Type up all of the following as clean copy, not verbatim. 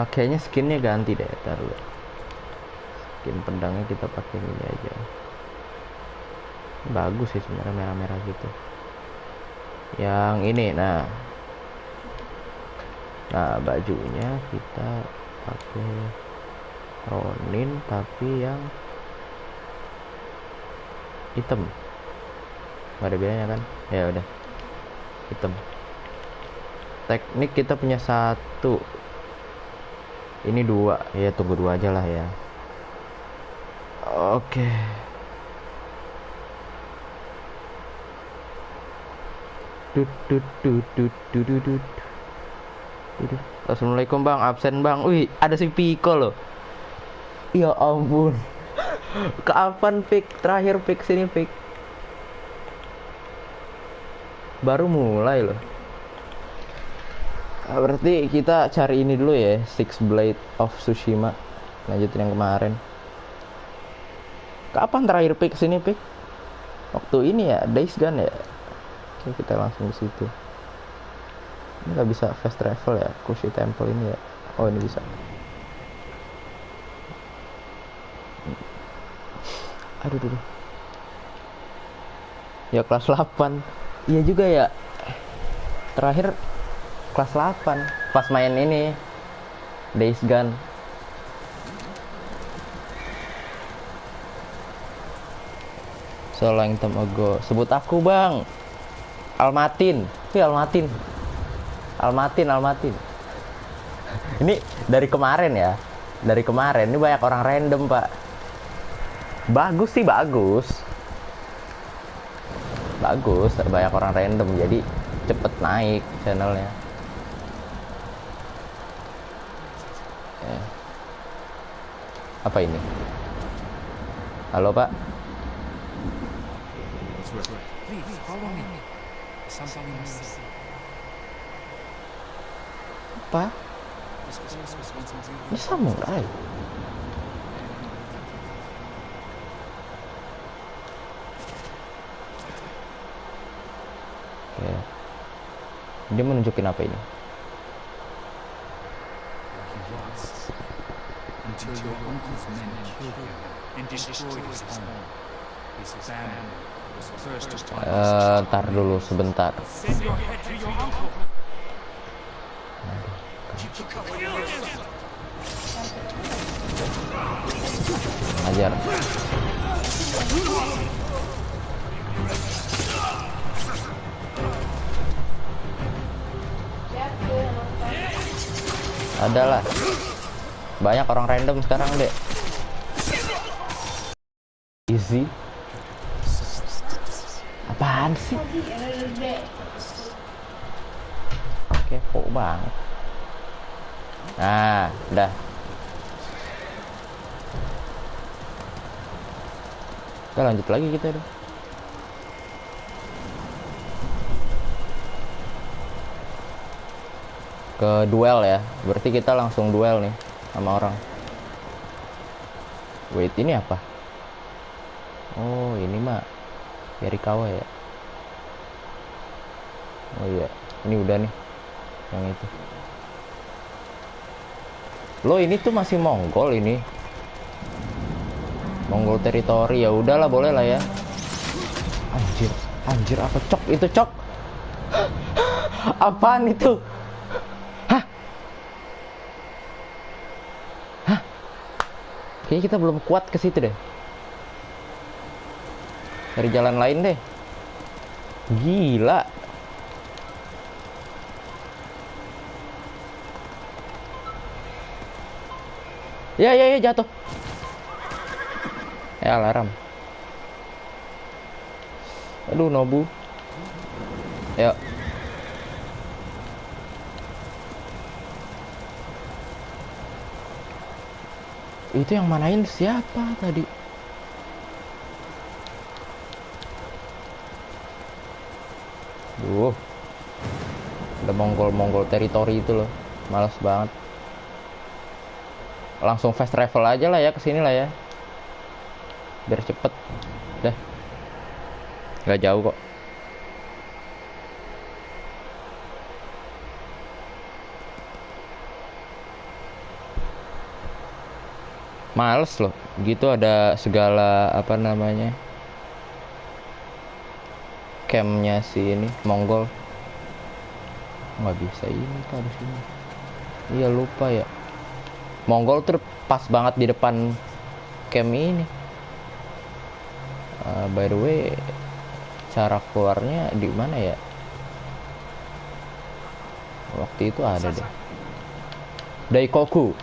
Kayaknya skinnya ganti deh, taruh. Skin pedangnya kita pakai ini aja. Bagus sih sebenarnya, merah-merah gitu. Yang ini, nah bajunya kita pakai Ronin tapi yang hitam. Gak ada bedanya kan? Ya udah, hitam. Teknik kita punya satu, ini dua. Ya tunggu dua aja lah ya. Oke. Assalamualaikum bang, absen bang. Wih, ada si Piko loh. Ya ampun. Kapan pick terakhir, pick sini pick? Baru mulai loh. Berarti kita cari ini dulu ya, Six Blade of Tsushima. Lanjutin yang kemarin. Kapan terakhir pick sini pick? Waktu ini ya, Days Gone ya. Oke, kita langsung ke situ. Ini nggak bisa fast travel ya, Kushi Temple ini ya. Oh ini bisa. Aduh. Ya kelas 8. Iya juga ya. Terakhir kelas 8 pas main ini Days Gone. So long time ago. Sebut aku bang. Almatin. Almatin. Ini dari kemarin ya. Dari kemarin ini banyak orang random pak. Bagus sih, bagus. Banyak orang random jadi cepet naik channelnya. Apa ini? Halo pak. Apa? Ini samurai. Oke. Dia menunjukin apa ini? Ntar dulu sebentar. Ajar. Adalah banyak orang random sekarang deh. Easy. Apaan sih? Kepo banget. Nah, udah. Kita lanjut lagi kita deh. Ke duel ya. Berarti kita langsung duel nih sama orang. Wait, ini apa? Oh, ini mah Yarikawa ya. Oh iya, ini udah nih. Yang itu. Lo ini tuh masih Mongol ini. Mongol teritori, ya udahlah, boleh lah ya. Anjir apa cok itu cok? Apaan itu? Kayaknya kita belum kuat ke situ deh. Dari jalan lain deh. Gila. Ya jatuh. Ya alarm. Aduh Nobu. Yuk. Itu yang manain siapa tadi? Duh. Ada Mongol teritori itu loh. Males banget. Langsung fast travel aja lah ya kesini lah ya. Biar cepet. Dah. Gak jauh kok. Males loh. Gitu ada segala apa namanya? Campnya si ini Mongol. Nggak bisa ini kan di sini. Iya lupa ya. Mongol tuh pas banget di depan camp ini. By the way, cara keluarnya di mana ya? Waktu itu ada deh. Daikoku.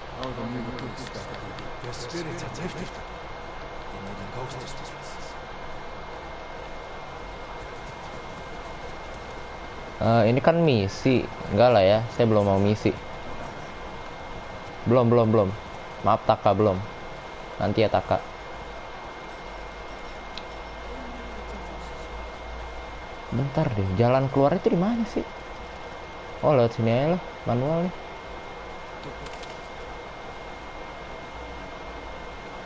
Ini kan misi. Enggak lah ya, saya belum mau misi. Belum. Maaf Taka, belum. Nanti ya Taka. Bentar deh, jalan keluar itu di mana sih? Oh, lewat sini aja lah, manual nih.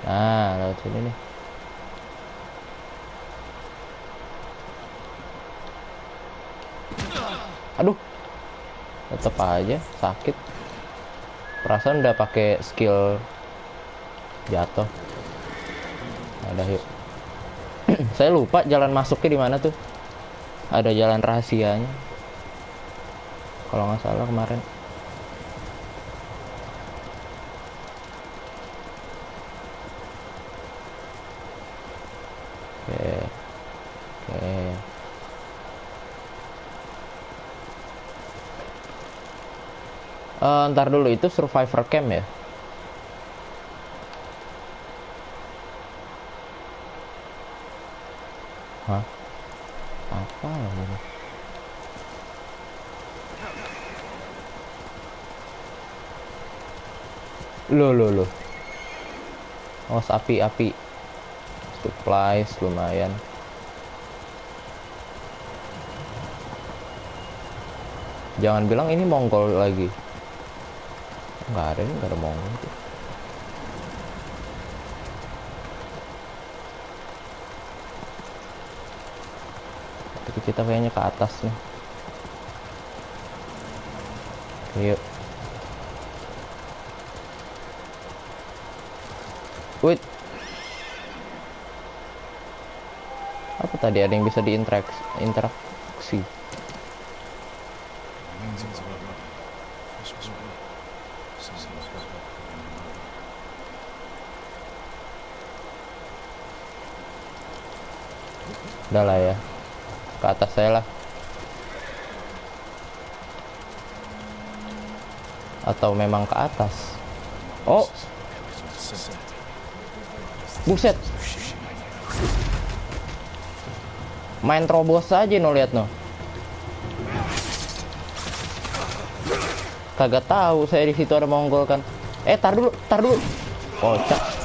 Nah, lewat sini nih. Aduh, tetep aja sakit. Perasaan udah pakai skill jatuh. Ada yuk. Saya lupa jalan masuknya di mana tuh. Ada jalan rahasianya. Kalau nggak salah kemarin. Oke. Ntar dulu, itu survivor camp ya? Hah? Apa ini? Loh. Oh, api. Supplies lumayan. Jangan bilang ini Mongol lagi. Nggak ada nih, nggak ada Mongol tuh. Tapi kita kayaknya ke atas nih. Yuk. Wait. Apa tadi, ada yang bisa diinteraksi? Udah lah ya, ke atas saya lah. Atau memang ke atas? Oh, buset, main terobos aja no, lihat no. Kagak tahu saya di situ ada Mongol kan. Tar dulu. Kocak.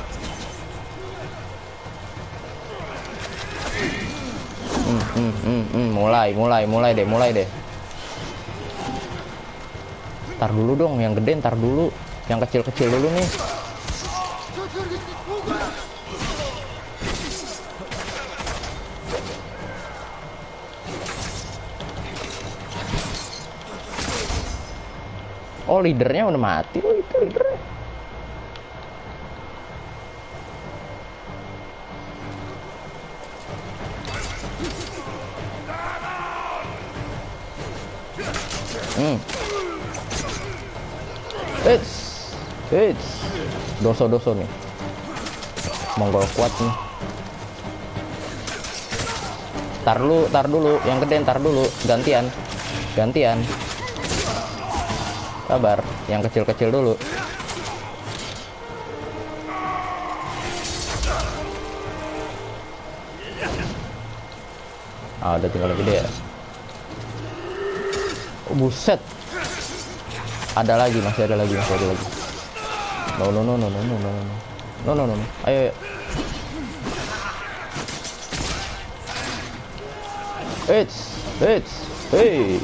Mulai deh. Tar dulu dong, yang gede ntar dulu. Yang kecil-kecil dulu nih. Oh, leadernya udah mati. Oh, itu leadernya. Eits. Doso nih. Mongol kuat nih. Tar dulu. Yang gede ntar dulu. Gantian. Sabar. Yang kecil-kecil dulu. Udah tinggal yang gede ya. Oh, buset. Masih ada lagi. No. Ayo. Eits. Hey.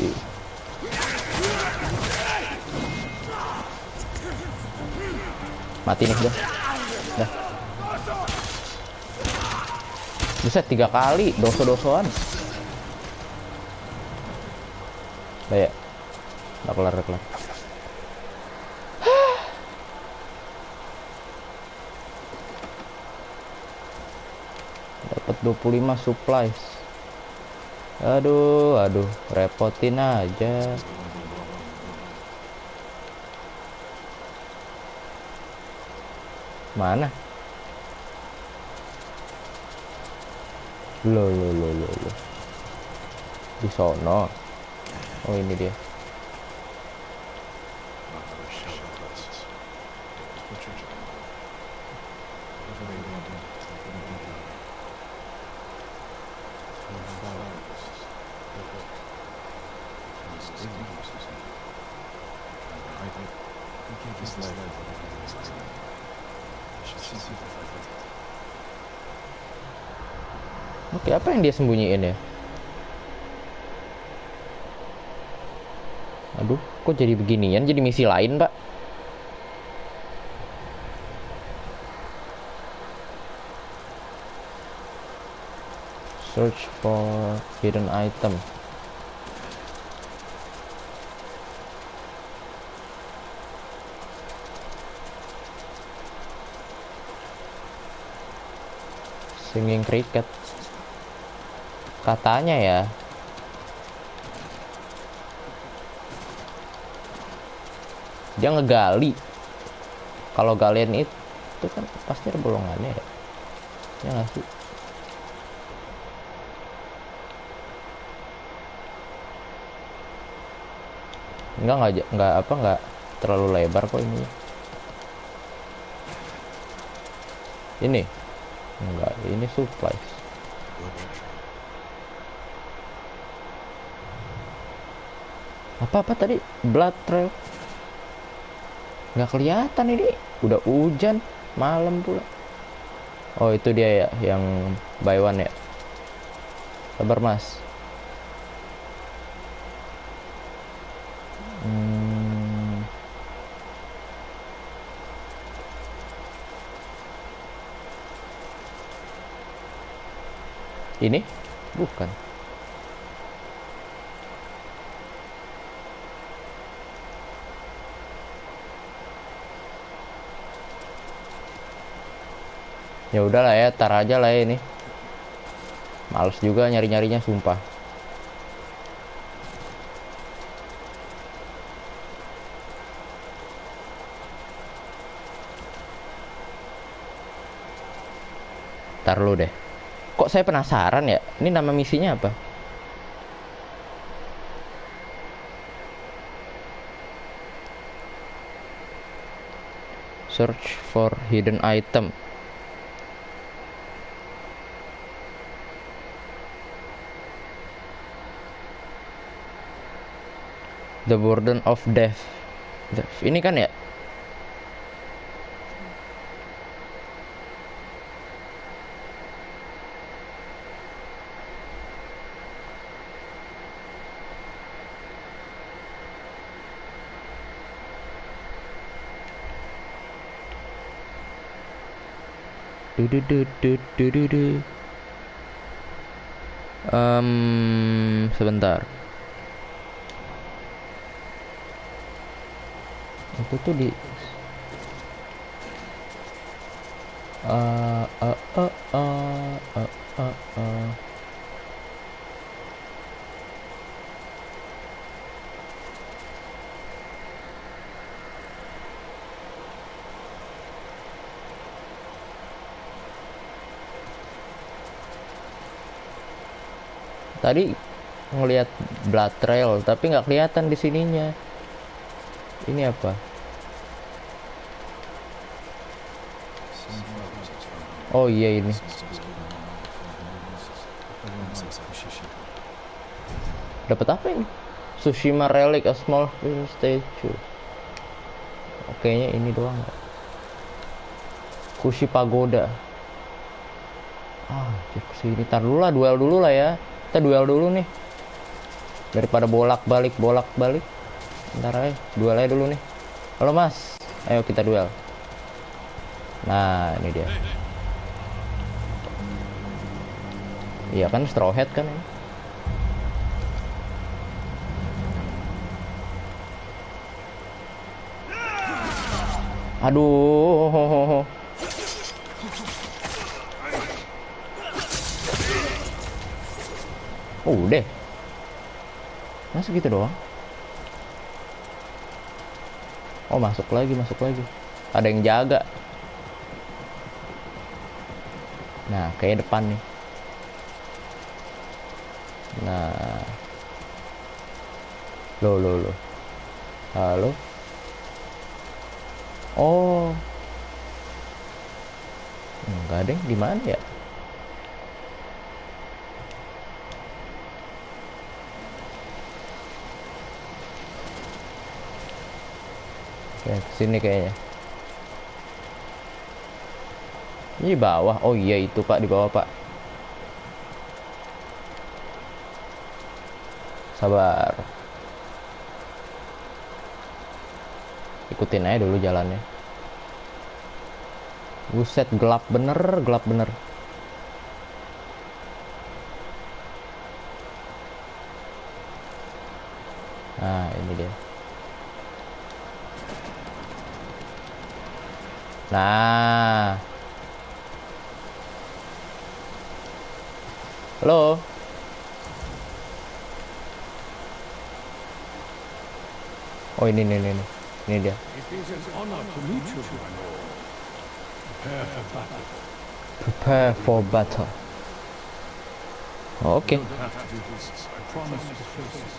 Mati nih dah. Buset, 3 kali doso-dosoan. Udah ya. Udah kelar. 25 supplies. Aduh, repotin aja. Mana? Loh. Di sono. Oh, ini dia. Oke, apa yang dia sembunyiin ya? Aduh, kok jadi beginian? Jadi misi lain, Pak? Search for hidden item. Singing cricket. Katanya ya. Dia ngegali. Kalau galian itu kan pasti ada bolongannya ya. Ya nggak sih? Nggak terlalu lebar kok ini. Ini enggak, ini supplies. Apa tadi? Blood trail. Nggak kelihatan ini. Udah hujan, malam pula. Oh, itu dia ya, yang buy one ya. Sabar, Mas. Ini? Bukan. Ya udahlah ya, tar aja lah ya ini. Males juga nyari-nyarinya, sumpah. Tar lu deh. Kok saya penasaran ya? Ini nama misinya apa? Search for hidden item. The Burden of Death. Ini kan ya? Sebentar. Itu tuh di tadi ngelihat blood trail tapi nggak kelihatan di sininya. Ini apa? Oh iya, ini dapat apa ini? Tsushima relic, a small statue. Kayaknya ini doang. Kushi pagoda. Sini tar dulu lah, duel dulu lah ya. Kita duel dulu nih. Daripada bolak-balik. Ntar aja, duel aja dulu nih. Halo Mas, ayo kita duel. Nah, ini dia. Iya kan, straw hat kan ini. Aduh. Udah. Masa gitu doang? Oh, masuk lagi, masuk lagi. Ada yang jaga. Nah, kayak depan nih. Nah. Loh. Halo? Oh. Enggak deh, di mana ya? Oke, kesini kayaknya. Ini di bawah. Oh iya, itu Pak, di bawah Pak. Sabar. Ikutin aja dulu jalannya. Buset, gelap bener, gelap bener. Nah, ini dia. Nah. Halo? Oh, ini. Ini dia. It is an honor to meet you, my lord. Prepare for battle. Prepare for battle. Oke. You don't have to do this. I promise to face it.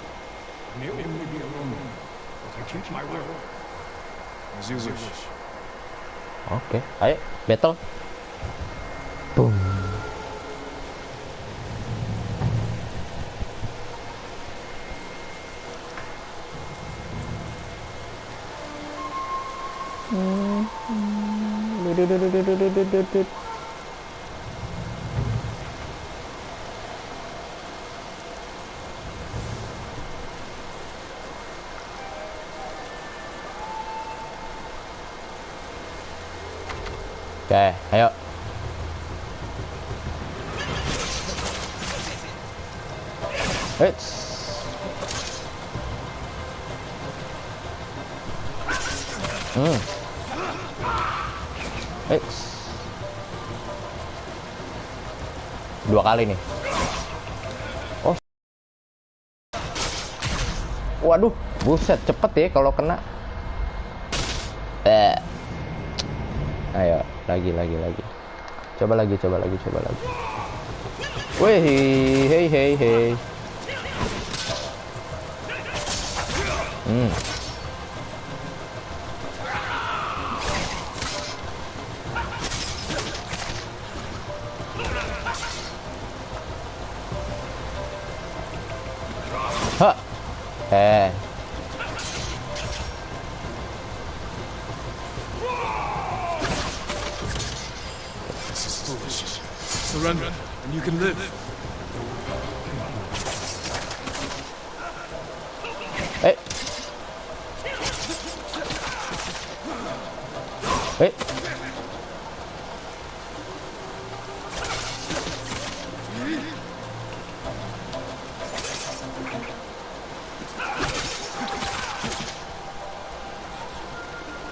I may only be a Roman, but I keep my word. As you wish. Oke, ayo battle. Boom. Oke, ayo. Eits. Eits. Dua kali nih. Oh. Waduh, buset, cepet ya kalau kena. Ayo, lagi. Coba lagi. Wih, hei. Ha. This is foolish. Surrender, and you can live. Eh.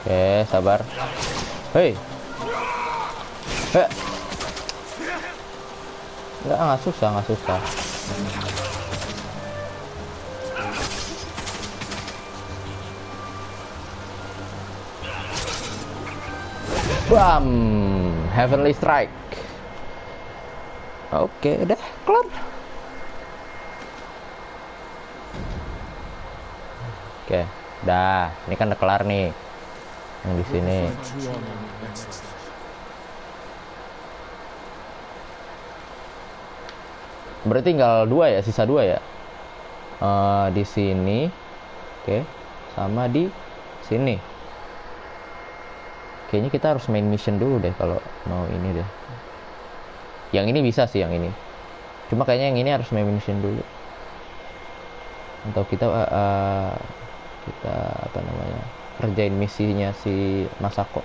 Oke, sabar. Hei. Nggak susah. Bam, Heavenly Strike. Oke, udah kelar. Oke, dah. Ini kan udah kelar nih. Yang di sini. Berarti tinggal sisa dua ya. Di sini, oke, sama di sini. Kayaknya kita harus main mission dulu deh kalau mau ini deh. Yang ini bisa sih yang ini. Cuma kayaknya yang ini harus main mission dulu. Atau kita apa namanya, kerjain misinya si Masako.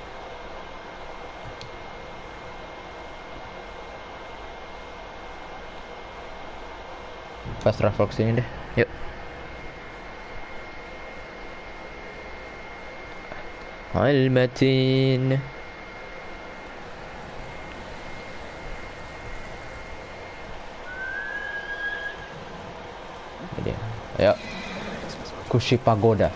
Fast travel sini deh, yuk. Almatin. Kushi Pagoda.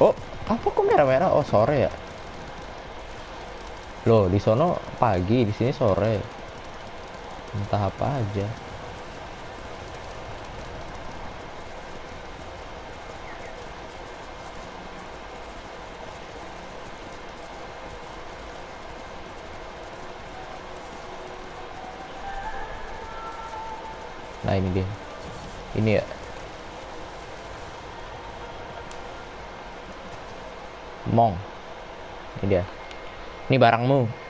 Oh, apa kok merah-merah? Oh, sore ya. Loh, di sono pagi, di sini sore. Entah apa aja. Nah, ini dia. Ini ya. Mong. Ini dia. Ini barangmu.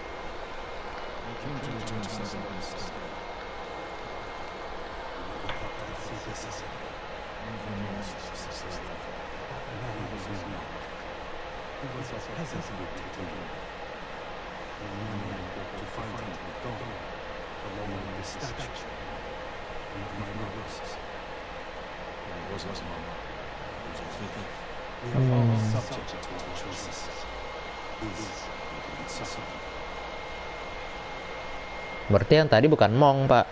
Berarti yang tadi bukan Mong, Pak.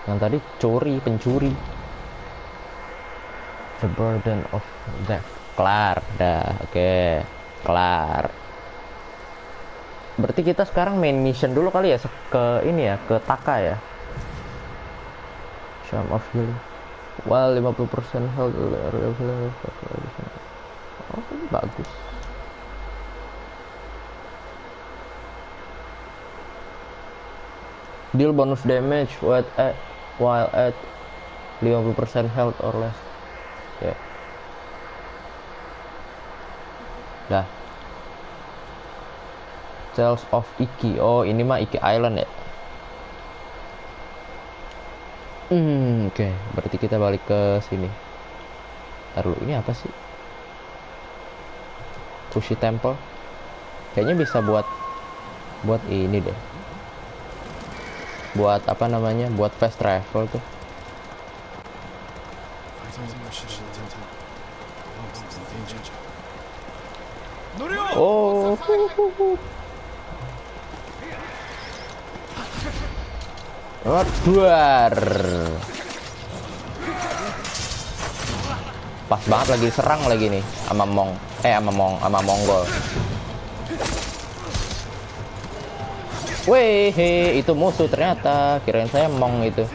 Yang tadi pencuri. The Burden of Death. Kelar, dah. Oke. Kelar. Berarti kita sekarang main mission dulu kali ya, ke ini ya, ke Taka ya. Charm of Healing. Well, 50% health. Oh, bagus. Deal bonus damage while at 50% health or less. Ya. Yeah. Dah. Tales of Iki. Oh, ini mah Iki Island ya. Oke. Berarti kita balik ke sini. Ntar dulu, ini apa sih? Kushi Temple. Kayaknya bisa buat ini deh. Buat apa namanya? Buat fast travel tuh. Oh. Duar. Pas banget lagi serang lagi nih sama Monggol. Weh, itu musuh ternyata. Kirain saya Mong itu.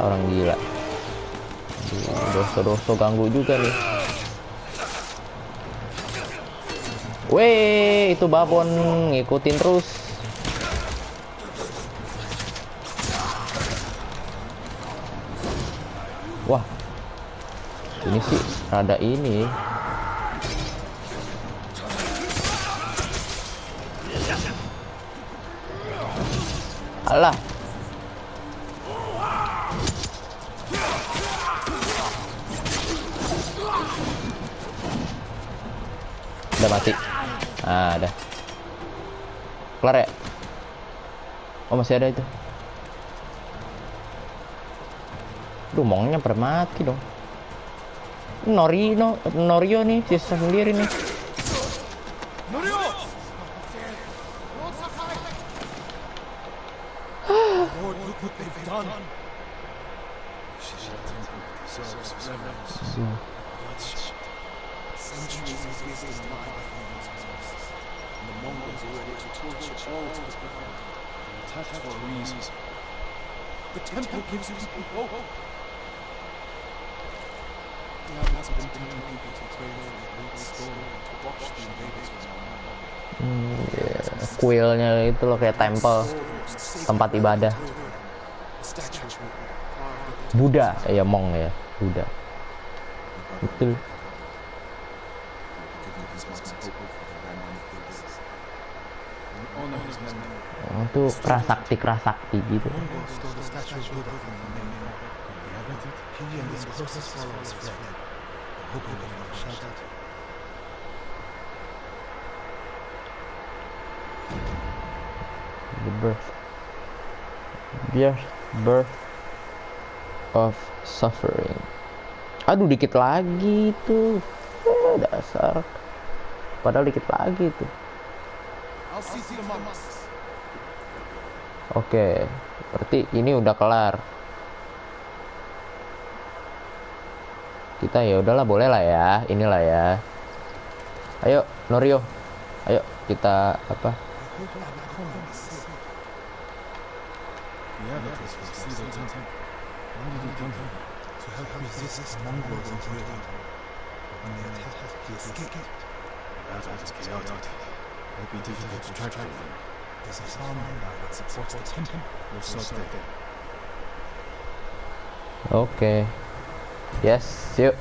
Orang gila. Doso ganggu juga nih. Weh, itu babon ngikutin terus. Wah. Ini sih rada ini. Alah. Udah mati. Ah, udah. Kelar ya? Oh, masih ada itu. Duh, Mongnya mati dong. Norio nih, sisa sendiri nih. What they've done. Centuries of wisdom lie behind these walls, and the Mongols are ready to torture all to the ground. They attacked for a reason. The temple gives people hope. The Abbats have been telling people to pray for the great storm to watch the invaders from now. Kuilnya itu loh, kayak temple, tempat ibadah. Buddha, ya Mong ya, Buddha. Betul. Itu kerasakti gitu. hoping to find shelter. The birth of suffering. Aduh, dikit lagi tuh. Dasar. Padahal dikit lagi tuh. I'll see to the monks. Oke, berarti ini udah kelar. Kita ya udahlah, boleh lah ya, inilah ya. Ayo, Norio. Ayo kita apa? The abbot is from Cedar Temple. Why did he come here? To help resist the Mongols in Korea. But when they attacked, he escaped. The battle is chaotic. It will be difficult to track him. There's a farm nearby that supports the temple. We'll start there. Oke. Yes, yuk.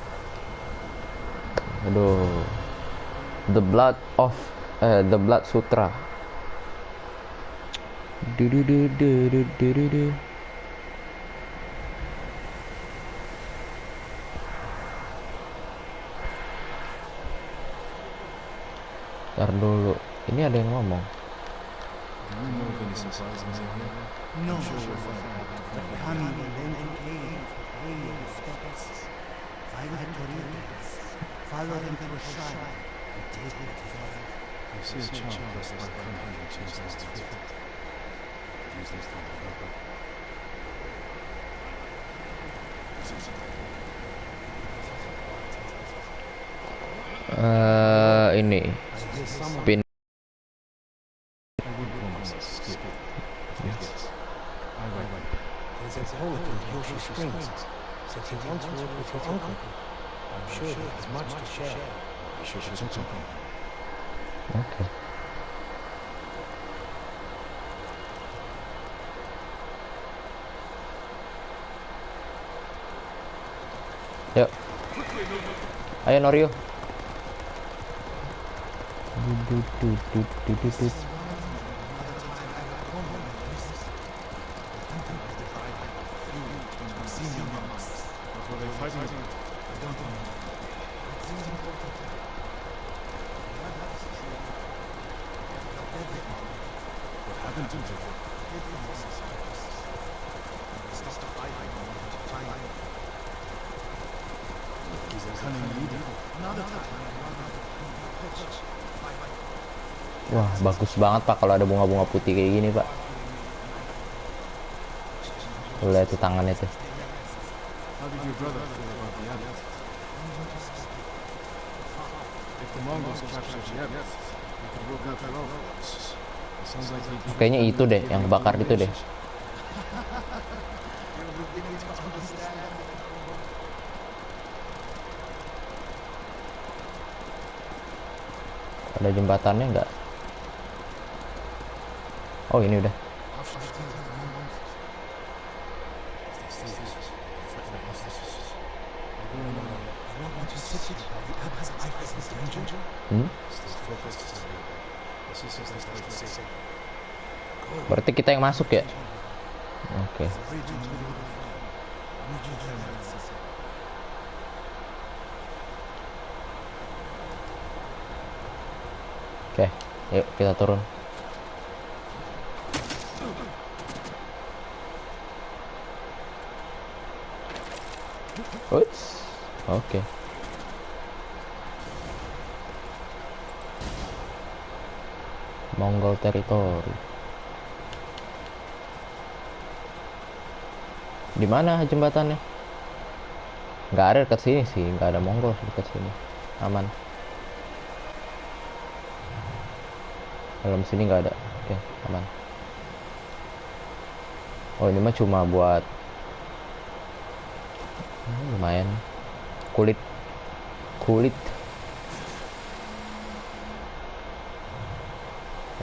Aduh. The Blood Sutra. Du. Ntar dulu. Ini ada yang ngomong. Do you know of any surprises in here? No, but Kami will lend an aid to pay your respects. Find the Torians, follow them to a shrine, and take what is left. I see a child blessed by Kami and changed his fit. Use this time to help her. Ini pin. I would call myself Skip. Yes. I went. There's a poet in Yoshi Springs. Says he wants to work with your uncle. I'm sure he has much to share. I sure should talk to him. Oke. Yuk. Ayo Norio. What were they fighting about? I don't know. It seems important. What happened to them? Stop the fighting. He's a cunning leader. Another time. Wah, bagus banget Pak kalau ada bunga-bunga putih kayak gini Pak. Tuh, lihat tuh tangannya tuh. How did your brother feel about the abbot? If the Mongols captured the abbot, we could work out our own. It sounds like he Kayaknya itu deh, yang kebakar itu deh. Ada jembatannya nggak? Oh, ini udah. Berarti kita yang masuk ya? Oke. Oke, yuk kita turun. Ups. Oke. Mongol teritori. Di mana jembatannya? Nggak ada dekat sini sih, nggak ada Mongol dekat sini. Aman. Dalam sini nggak ada. Oke, aman. Oh, ini mah cuma buat lumayan kulit.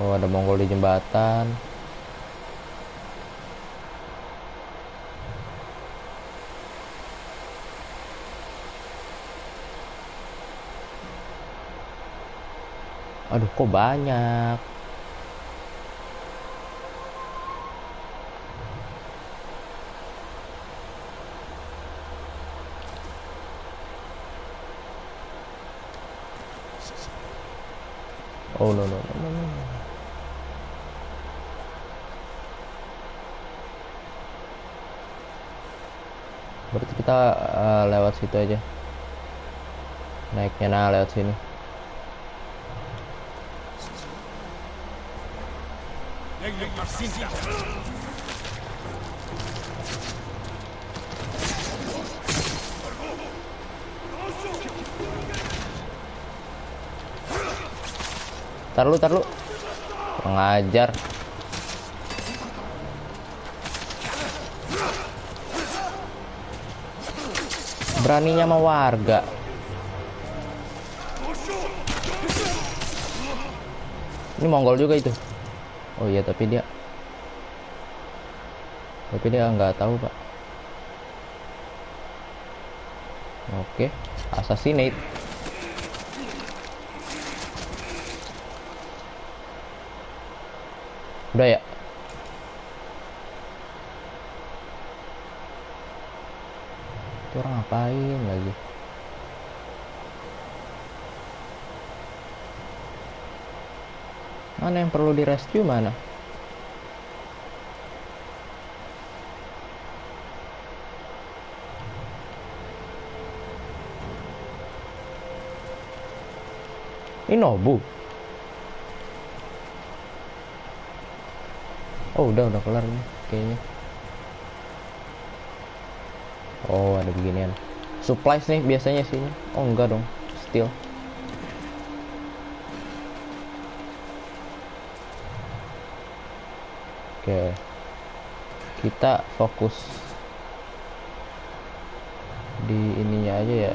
Oh, ada Mongol di jembatan. Aduh, kok banyak. Oh no no no no, no. Berarti kita lewat situ aja. Naiknya nah lewat sini. Tar lu. Kurang ajar. Beraninya sama warga. Ini Mongol juga itu. Oh iya, tapi dia nggak tahu, Pak. Oke, assassinate. Udah ya? Itu orang ngapain lagi? Mana yang perlu di rescue mana? Ini Nobu. Oh udah kelar nih kayaknya. Oh ada beginian. Supplies nih biasanya sini. Oh enggak dong, still. Oke. Kita fokus di ininya aja ya.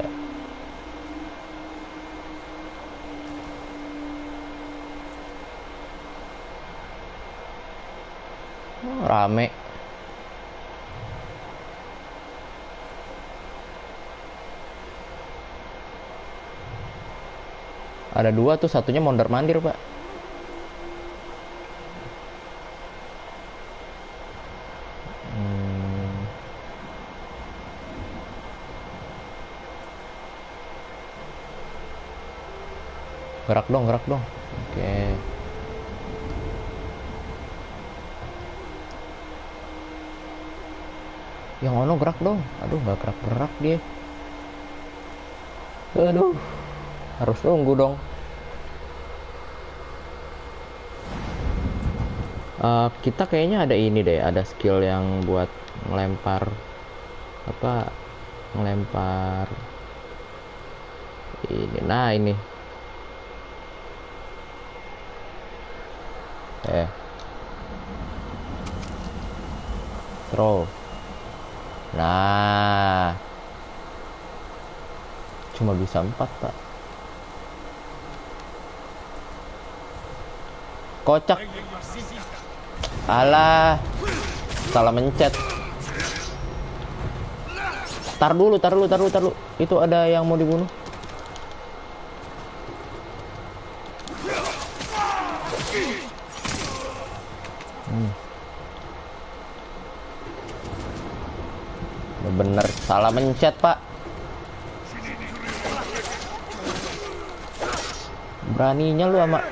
Oh, rame. Ada dua tuh, satunya mondar-mandir, Pak. Gerak dong. Oke. Yang ono gerak dong. Aduh, nggak gerak dia. Aduh, harus nunggu dong. Kita kayaknya ada ini deh, ada skill yang buat ngelempar ngelempar ini. Nah ini throw. Nah cuma bisa 4, Pak. Kocak. Alah, salah mencet. Tar dulu. Itu ada yang mau dibunuh. Bener salah mencet, Pak. Beraninya lu sama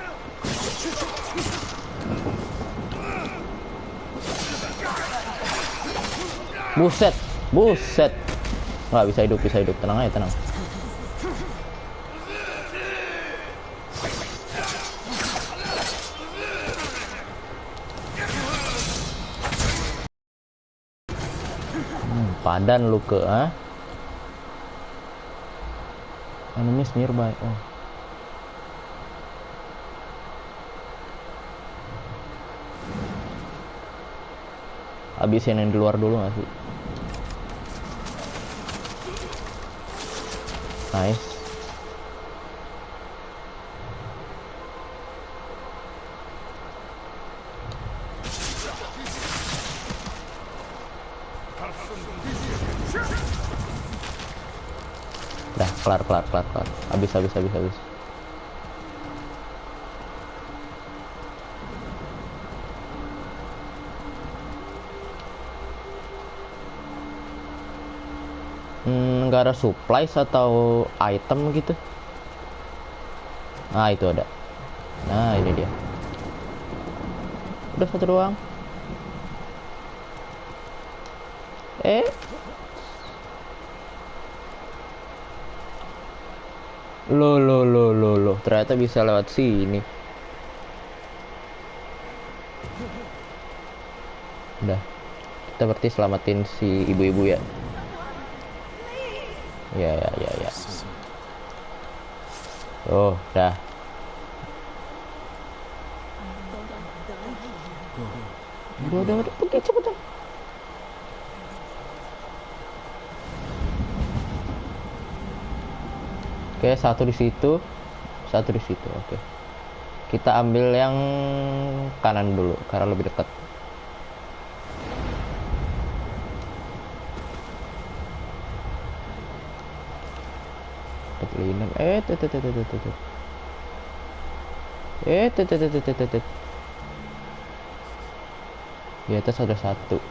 buset. Nggak bisa hidup. Tenang aja, tenang. Padan lu ke enemies nearby. Oh. Habisin yang di luar dulu nggak sih? Nice. Udah kelar. Habis. Nggak ada supplies atau item gitu. Nah itu ada. Nah, ini dia. Udah satu doang. Loh. Ternyata bisa lewat sini. Udah. Kita berarti selamatin si ibu-ibu ya. Ya. Oh, dah. Udah, pergi cepetan. Oke, satu di situ. Oke. Kita ambil yang kanan dulu karena lebih dekat. Linen. Di atas ada satu.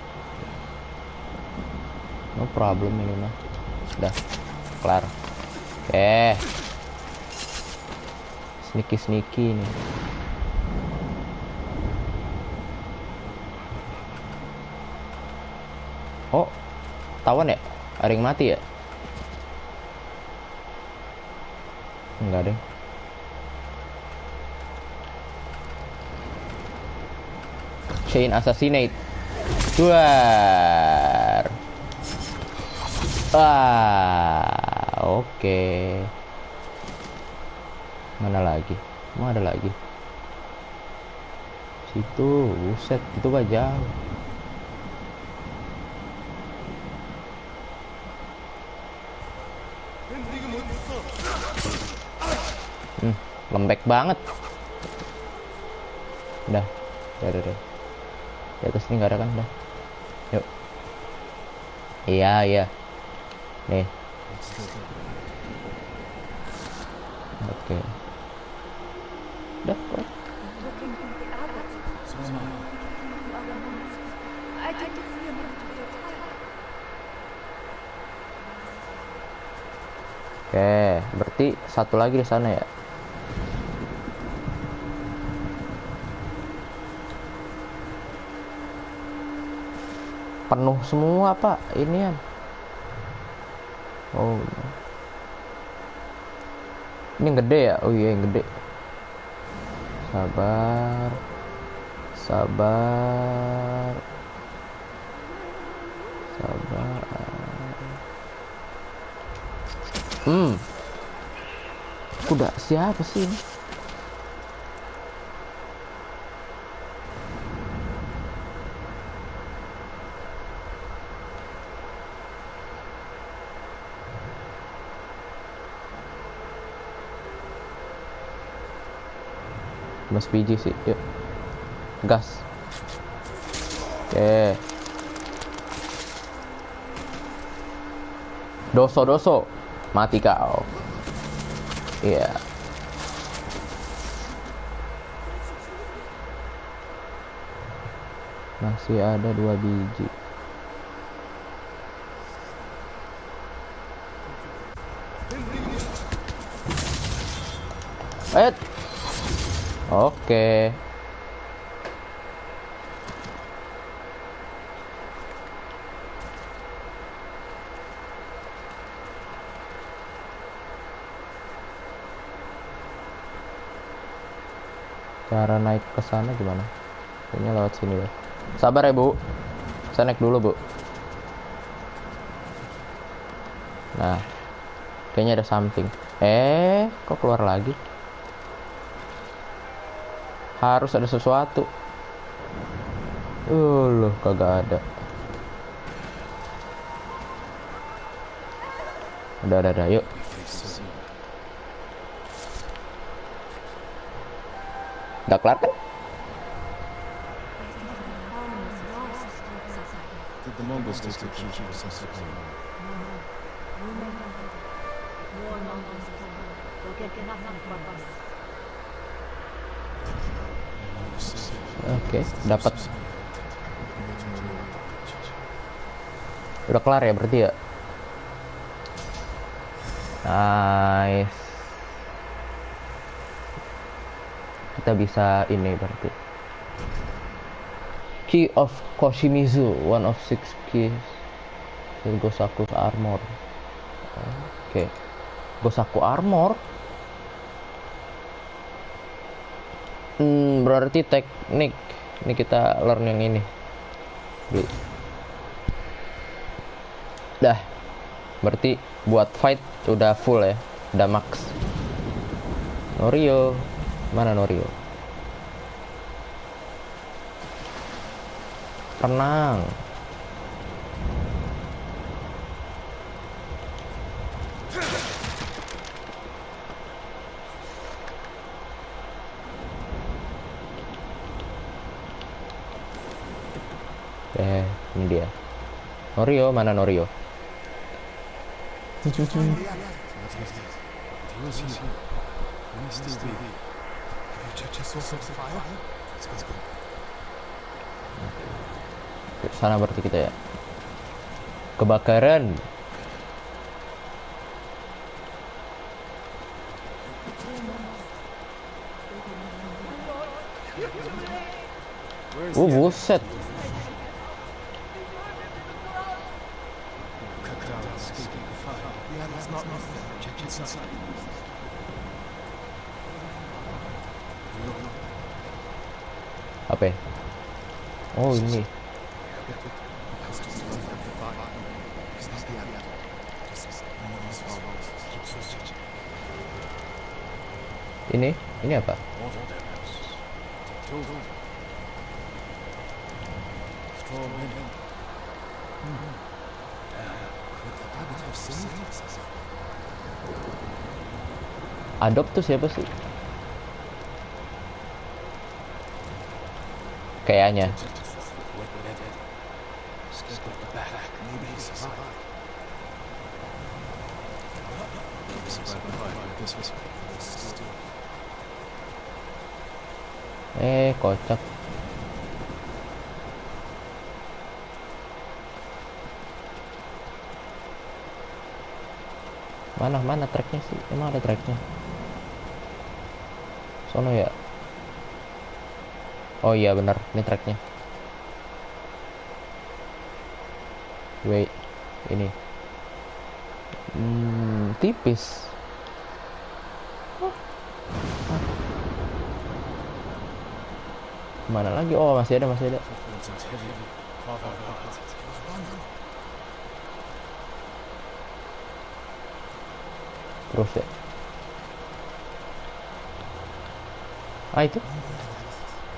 No problem ini mah. Udah. Kelar. Oke. Sneaky nih. Oh, tawan ya? Ada yang mati ya? Enggak deh. Chain assassinate. Duar. Oke. Mana lagi? Mau ada lagi? Situ, buset, itu gak jauh. Lembek banget. Udah. Di atas ini nggak ada kan? Udah. Yuk. Iya. Nih. Oke. Udah. Oke, berarti satu lagi di sana ya. Penuh semua pak ini ya. Oh, ini yang gede ya. Oh iya, yang gede. Sabar. Kuda siapa sih ini? Mas biji sih, yuk gas. Oke. Doso mati kau. Iya. Masih ada 2 biji. Oke. Cara naik ke sana gimana? Kayaknya lewat sini ya. Sabar ya, Bu. Saya naik dulu, Bu. Nah. Kayaknya ada something. Kok keluar lagi? Harus ada sesuatu. Loh, kagak ada. Udah, yuk. Gak kelar kan? Did the Mongols take the key to some supply? Oke, dapat. Udah kelar ya berarti ya? Nice. kita bisa ini berarti. Key of Koshimizu, one of 6 keys. Gosaku's armor. Oke. Gosaku armor. Berarti teknik. Ini kita learn yang ini. Dah. Berarti buat fight udah full ya. Udah max. Norio. Mana Norio? Tenang. Ini dia. Norio, mana Norio? He was here. He may still be. Have you checked his source of fire? Let's go. Ke sana berarti kita ya. Kebakaran. Buset. Apa ya? Oh ini. Ini apa? Adopt tuh siapa sih? Kayaknya. Kocak. Mana tracknya sih? Emang ada tracknya? Sono ya? Oh iya benar, ini tracknya. Wait, ini. Tipis. Mana lagi? Oh masih ada. Terus ya. Itu.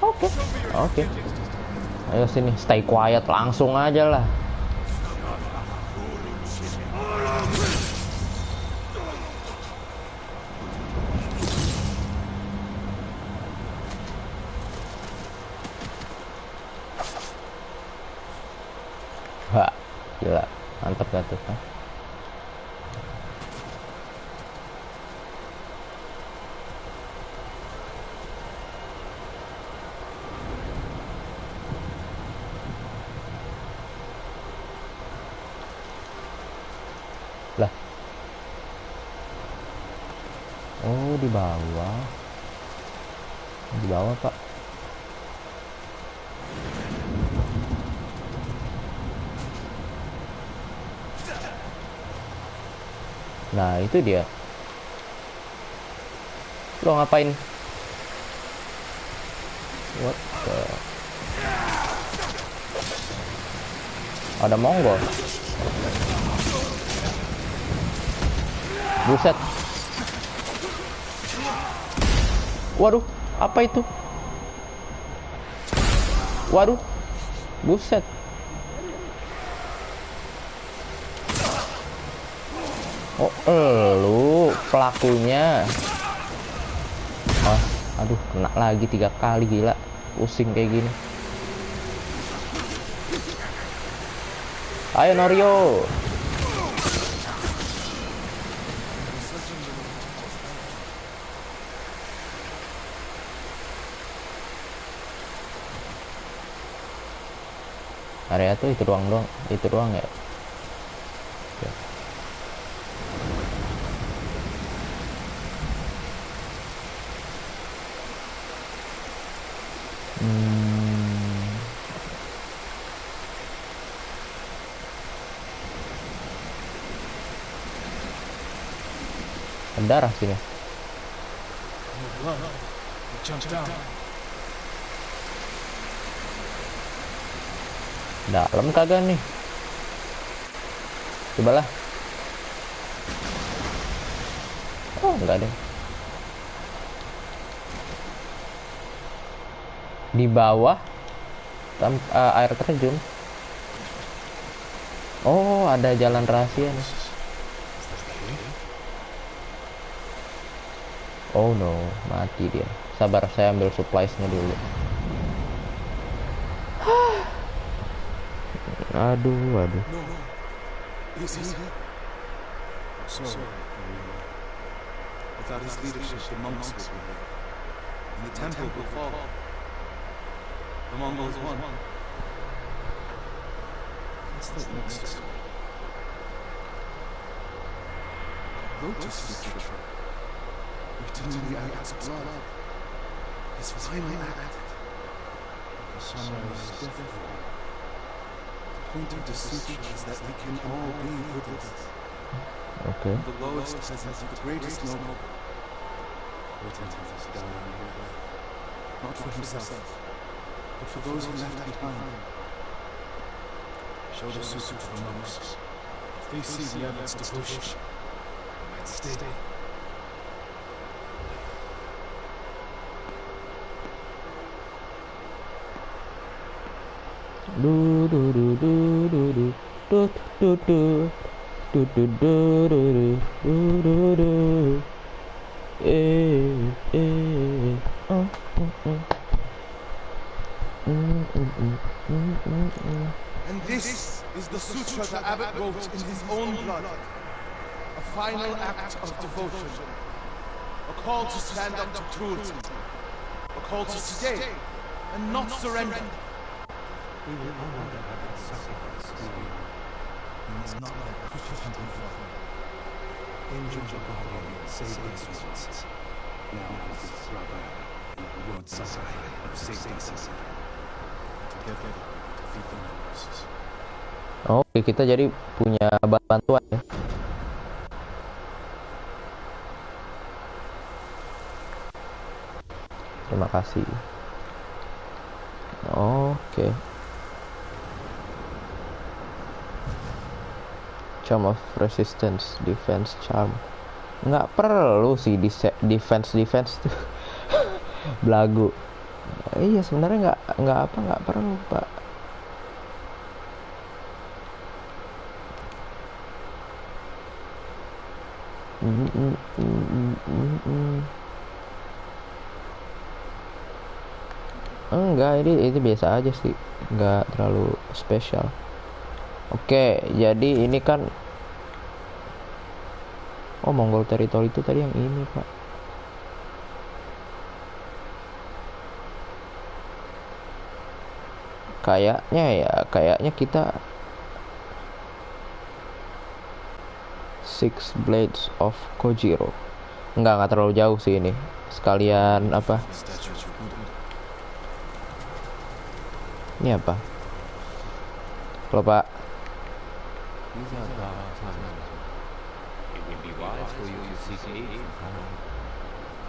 Oke. Ayo sini, stay quiet, langsung aja lah. Wah, gila, mantap gak tuh? Lah. Oh, di bawah. Di bawah, Pak. Nah, itu dia. Lo ngapain? What the... Ada Mongol. Buset. Waduh, apa itu? Waduh. Buset. Oh, lu pelakunya. Oh, aduh, kena lagi 3 kali, gila. Pusing kayak gini. Ayo Norio. Area tuh itu doang ya. Oke. Hmm. Ada darah sini. More blood. He jumped down. Dalam kagak nih? Cobalah. Oh, enggak deh. Di bawah air terjun. Oh, ada jalan rahasia nih. Oh no, mati dia. Sabar, saya ambil supplies-nya dulu. Aduh. No. Is he? Sorry. Without his leadership, the monks will be there. And the temple will fall. The Mongols won. What's that next to it? Lotus Sutra. Written in the Agha's blood. His final act. The sunrise death roll. The point of the sutra is that we can all be Buddhists. Okay. The lowest peasant, the greatest noble. Written his dying breath. Not for himself, but for those he left behind. Show the sutra to the monks. If they see the abbot's devotion, they might stay. And this is the sutra the abbot wrote in his own blood. A final act of devotion. A call to stand up to cruelty. A call to stay and not surrender. We will honor the abbot's sacrifice. We must not let pushes him to fall. Angels of God save these ones. Now his brother and the Lord Sakai have saved us. Together, defeat the Mongols. Oke, kita jadi punya bantuan ya. Terima kasih. Oke. Charm of Resistance, Defense Charm. Nggak perlu sih defense tuh. Belagu. Iya, sebenarnya nggak perlu, Pak. Enggak, ini biasa aja sih, nggak terlalu spesial. Oke, jadi ini kan Mongol teritori itu tadi yang ini, Pak. Kayaknya kita Six Blades of Kojiro. Nggak terlalu jauh sih ini. Sekalian apa? Ini apa? Halo, Pak. These are dark times. It would be wise for you to seek aid from home.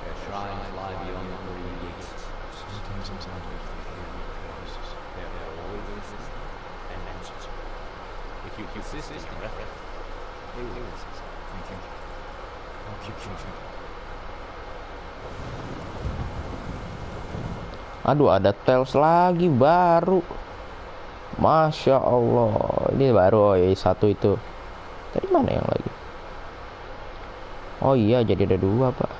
Their shrines lie beyond the marine gates. Sometimes I'm wondering if they hear your prayers. They are always listening and answering. If you persist in your effort, they will listen. Thank you. I'll keep trying. Aduh, ada Tails lagi baru. Masya Allah. Ini baru satu itu. Tadi mana yang lagi? Oh iya, jadi ada dua, Pak.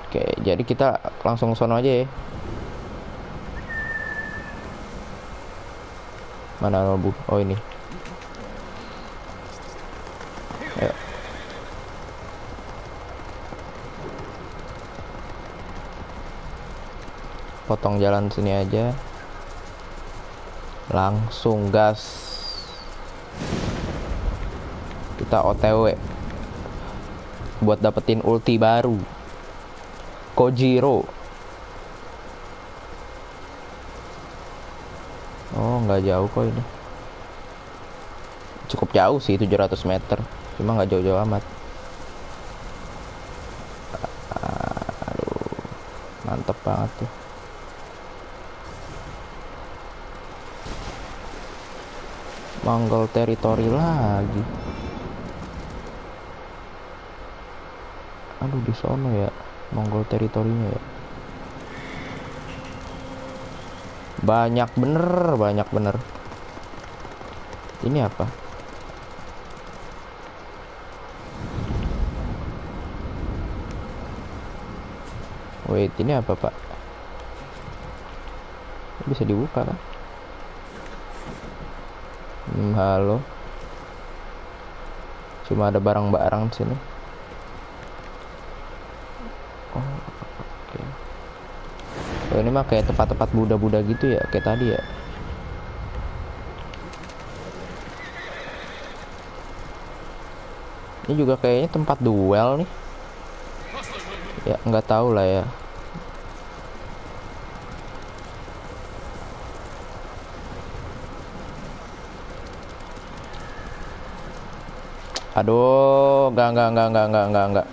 Oke, jadi kita langsung sono aja ya. Mana Nobu? Oh ini. Ayo. Potong jalan sini aja. Langsung gas. Kita OTW buat dapetin ulti baru Kojiro. Oh, nggak jauh kok ini. Cukup jauh sih, 700 meter. Cuma nggak jauh-jauh amat. Aduh, mantep banget tuh. Mongol teritori lagi. Aduh, di sono ya Mongol teritorinya ya. Banyak bener. Ini apa? Wait, ini apa, Pak? Bisa dibuka kan? Halo. Cuma ada barang-barang di sini. Oh, oke. Oh, ini mah kayak tempat-tempat Buddha-Buddha gitu ya, kayak tadi ya. Ini juga kayaknya tempat duel nih. Ya, nggak tahu lah ya. Aduh, enggak.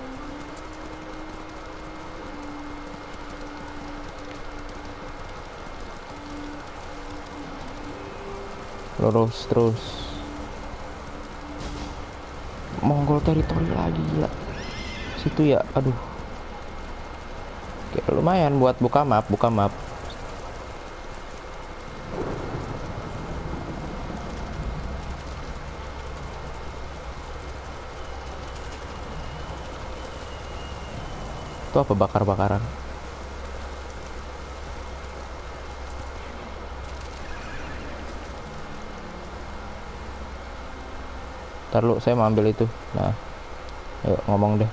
Lurus terus. Mongol teritori lagi, gila. Situ ya, aduh. Oke, lumayan buat buka map. Itu apa bakar-bakaran? Ntar lu, saya mau ambil itu. Nah, ayo ngomong deh.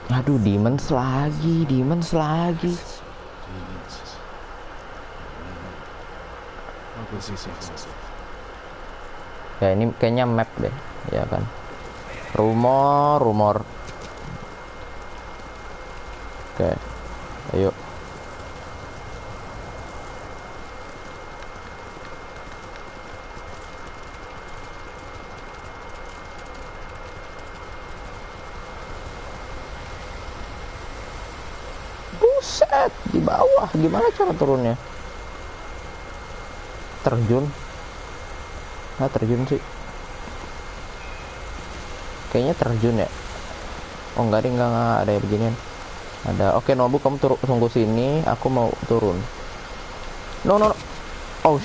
Aduh, demons lagi. Demons. I'll go see something. Ya, ini kayaknya map deh, ya kan. Rumor. Oke, ayo. Buset, di bawah. Gimana cara turunnya? Terjun. Nah, terjun sih. Kayaknya terjun ya. Oh, enggak ada ya beginian. Ada. Oke, Nobu, kamu tunggu sini. Aku mau turun. No. Oh,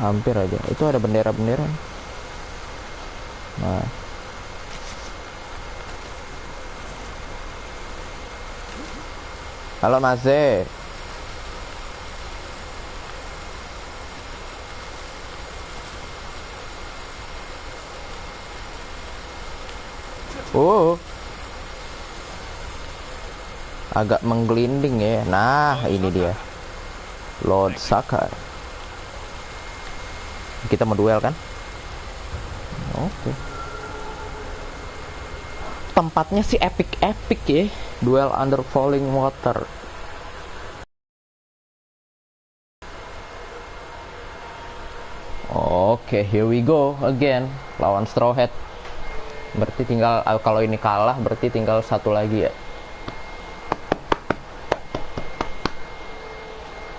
hampir aja. Itu ada bendera-bendera. Nah. Halo, Mas Z. Oh, agak menggelinding ya. Nah, ini dia Lord Sakai. Kita mau duel kan? Oke. Tempatnya sih epic ya. Duel under falling water. Oke, here we go again. Lawan Straw Hat. Berarti tinggal, kalau ini kalah berarti tinggal satu lagi ya.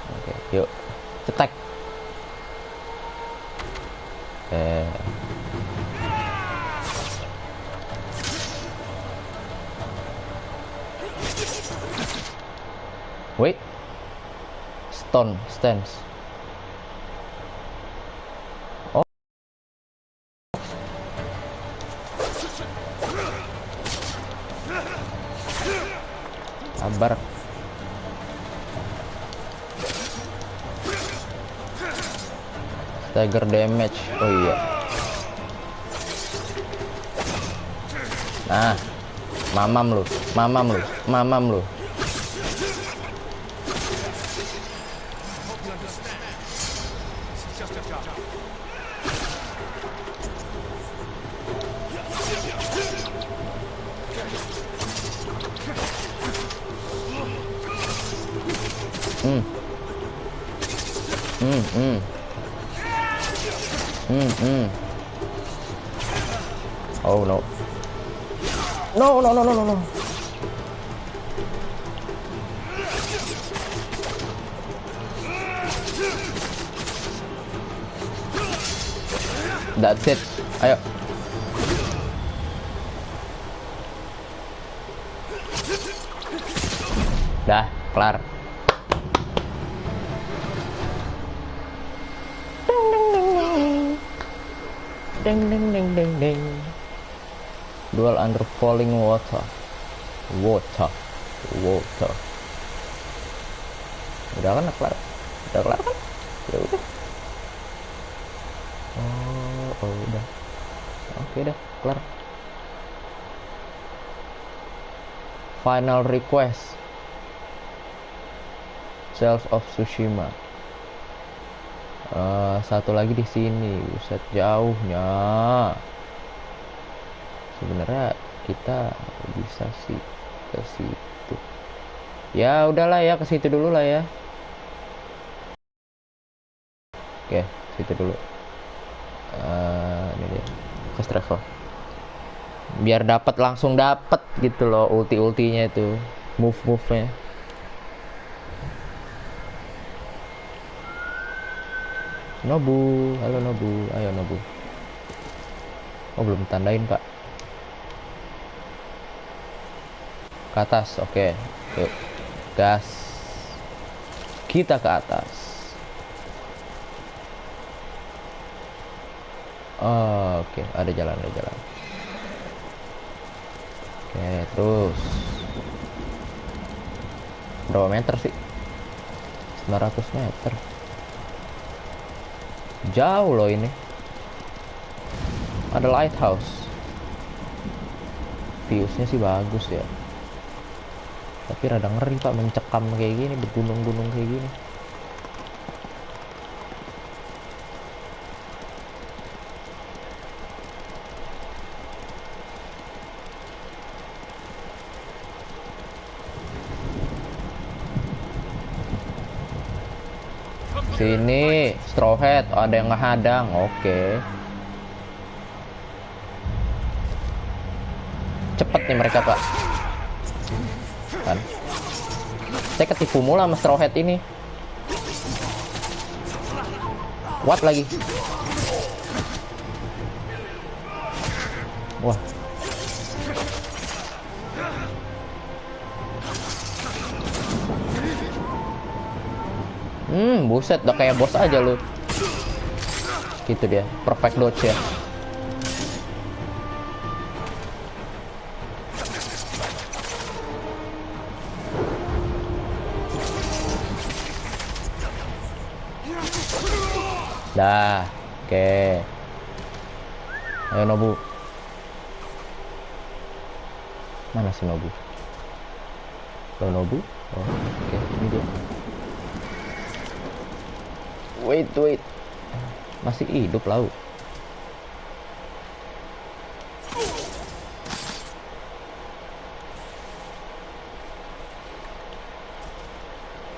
Oke, yuk cetek. Wait, stance. Sabar. Stagger damage. Oh iya. Nah, mamam lu. Hmm. Hmm, hmm. Hmm, hmm. Oh no. No, no, no, no, no, no. That's it. Ayo. Dah, kelar. Ding ding ding ding ding. Duel under falling water. Water. Udah kan kelar? Udah kelar kan? Ya udah. Oh udah. Oke dah, kelar. Final request. Cells of Tsushima. Satu lagi di sini, buset jauhnya. Sebenarnya kita bisa sih ke situ. Ya udahlah ya, ke situ dulu lah ya. Oke, situ dulu. Ini dia, fast travel. Biar langsung dapat gitu loh ulti-ultinya itu, move-nya. Nobu, halo Nobu, ayo Nobu. Oh belum tandain pak. Ke atas, oke. Yuk, gas. Kita ke atas. Oh, oke, ada jalan. Oke, terus. Berapa meter sih? 900 meter. Jauh loh ini. Ada lighthouse. Viewsnya sih bagus ya. Tapi rada ngeri pak, mencekam kayak gini, bergunung-gunung kayak gini. Sini, straw hat, ada yang ngehadang. Oke. Cepet nih mereka, Pak. Kan. Saya ketipu mula sama straw hat ini. Kuat lagi. Wah. Buset, udah kayak bos aja lu. Gitu dia, perfect dodge ya. Dah, oke. Ayo Nobu. Mana si Nobu? Nobu? Oh, oke, ini dia. Wait. Masih hidup lau.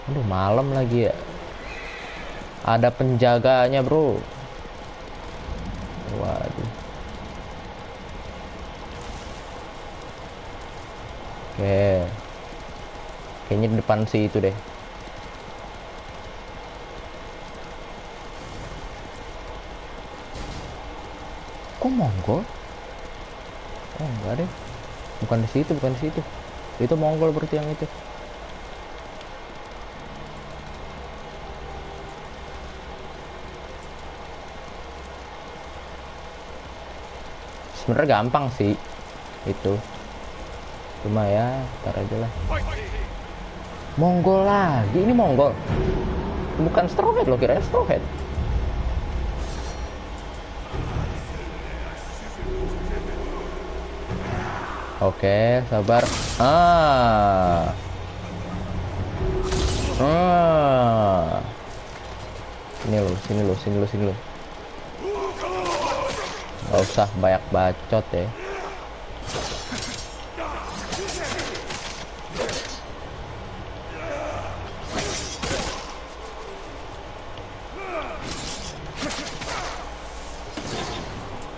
Aduh, malam lagi ya. Ada penjaganya, bro. Waduh. Oke. Kayaknya di depan sih itu deh. Kok Mongol? Oh enggak deh. Bukan di situ. Itu Mongol berarti yang itu. Sebenarnya gampang sih itu. Cuma ya, ntar aja lah. Mongol lagi, ini Mongol. Bukan Straw Hat loh, kirain Straw Hat. Oke, sabar. Sini lo. Gak usah banyak bacot ya.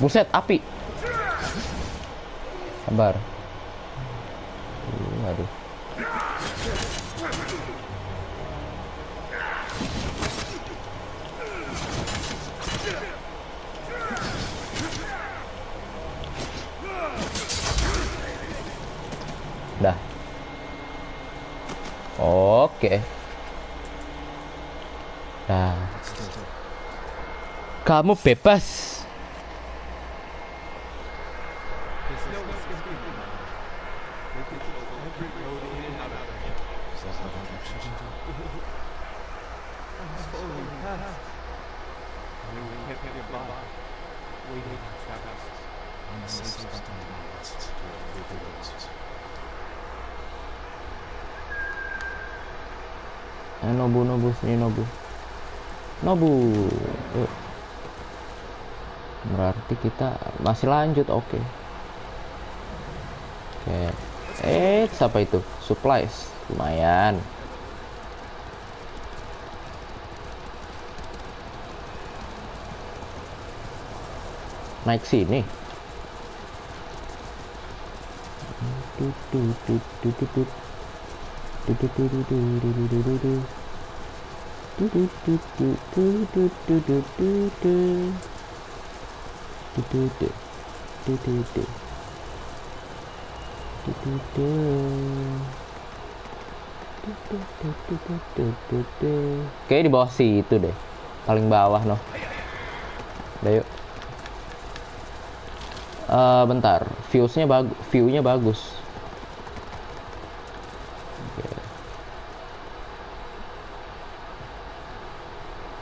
Buset, api. Sabar. Aduh. Dah. Oke. Dah. Kamu bebas. Nobu, sini Nobu. Yuk. Berarti kita masih lanjut, oke. Siapa itu? Supplies, lumayan. Naik sini. Kayak di bawah situ deh, paling bawah noh. Udah yuk. Bentar, view-nya bagus.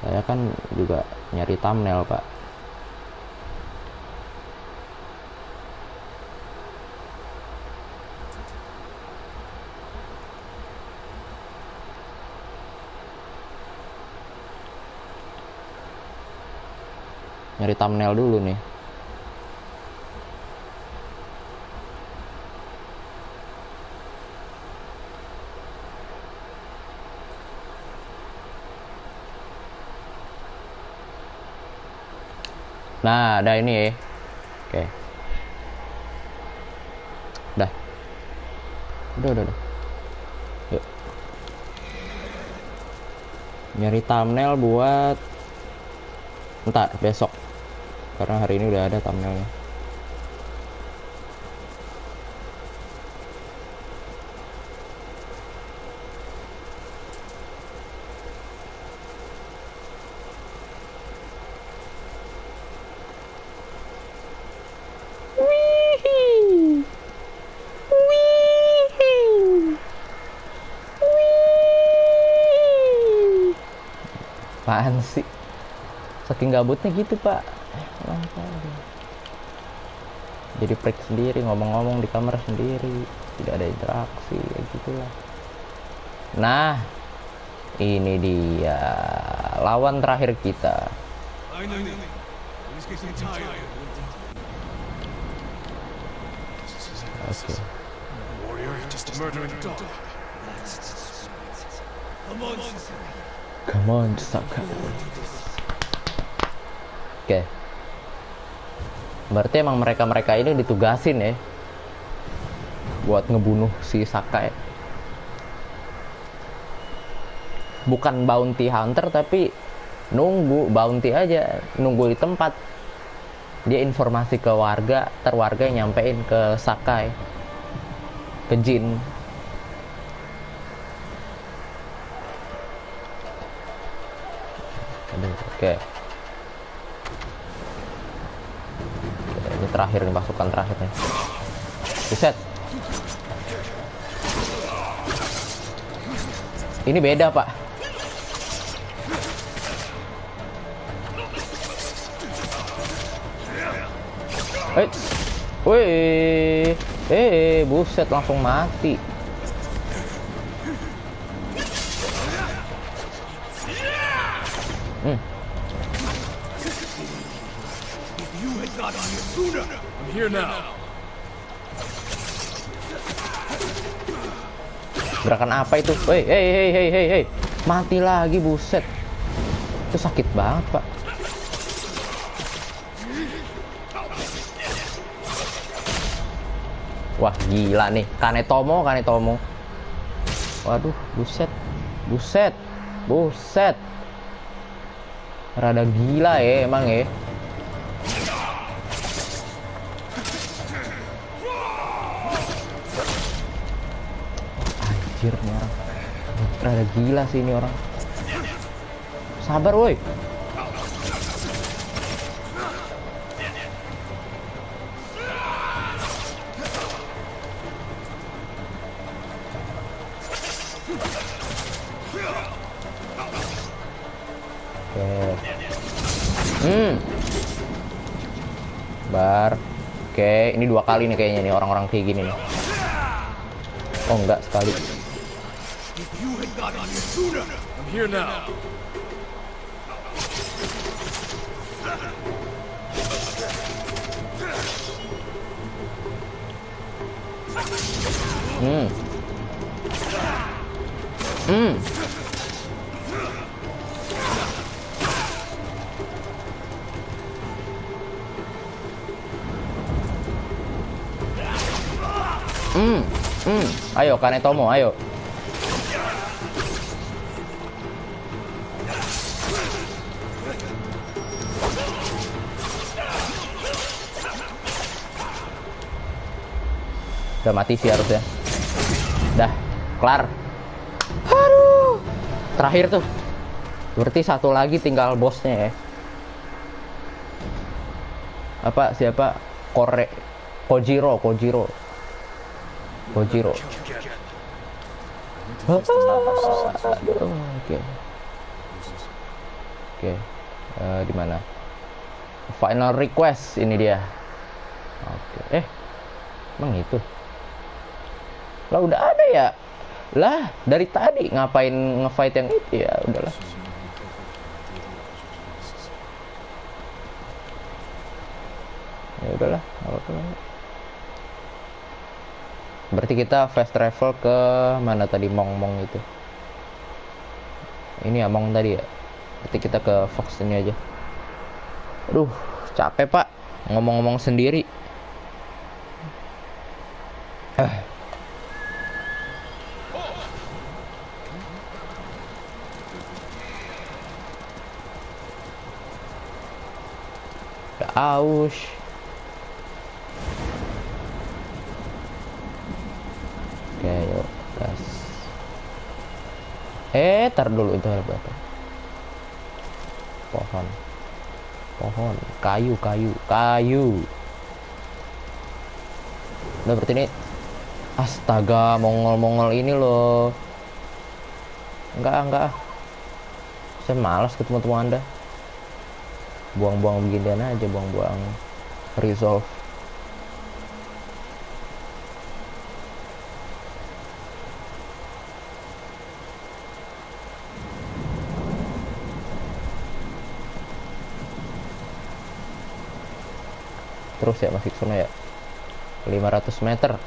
Saya kan juga nyari thumbnail, Pak. Nyari thumbnail dulu nih. Nah, ada ini ya. Oke. Udah. Yuk. Nyari thumbnail buat ntar besok. Karena hari ini udah ada thumbnailnya. Apaan sih? Saking gabutnya gitu, Pak. Jadi break sendiri, ngomong-ngomong di kamar sendiri, tidak ada interaksi, ya gitulah. Nah, ini dia lawan terakhir kita. Oke. Come on, Saka. Oke. Berarti emang mereka ini ditugasin ya buat ngebunuh si Saka ya. Bukan bounty hunter tapi nunggu bounty aja, nunggu di tempat. Dia informasi ke warga, warga yang nyampein ke Sakai, ke Jin. Oke. Ini terakhir nih, pasukan terakhir nih. Buset. Ini beda, Pak. Buset, langsung mati. Gerakan apa itu? Hei, mati lagi, buset. Itu sakit banget, Pak. Wah gila nih, Kanetomo. Waduh, buset. Rada gila ya emang ya. Anjir nih orang. Rada gila sih ini orang. Sabar woi. Oke, ini 2 kali nih kayaknya nih orang-orang kayak gini nih. Oh enggak, sekali. I'm here now. Ayo Kanetomo, ayo. Udah mati sih harusnya. Dah, kelar. Aduh. Terakhir tuh. Berarti satu lagi tinggal bosnya ya. Siapa? Kojiro. Oke. Di mana? Final request ini dia. Oke. Emang itu? Lah udah ada ya? Lah dari tadi ngapain ngefight yang itu ya? Udahlah. Ya udahlah, apa-apa. Berarti kita fast travel ke mana tadi, Mong itu. Ini ya Mong tadi ya. Berarti kita ke Fox ini aja. Aduh, capek Pak ngomong-ngomong sendiri. Aus. Oke, yuk gas. Tar dulu, itu apa? Pohon, kayu. Udah berarti ini. Astaga, mongol ini loh. Enggak. Saya malas ketemu Anda. Buang-buang beginian aja, buang-buang resolve. Terus ya masih ke sana ya. 500 meter.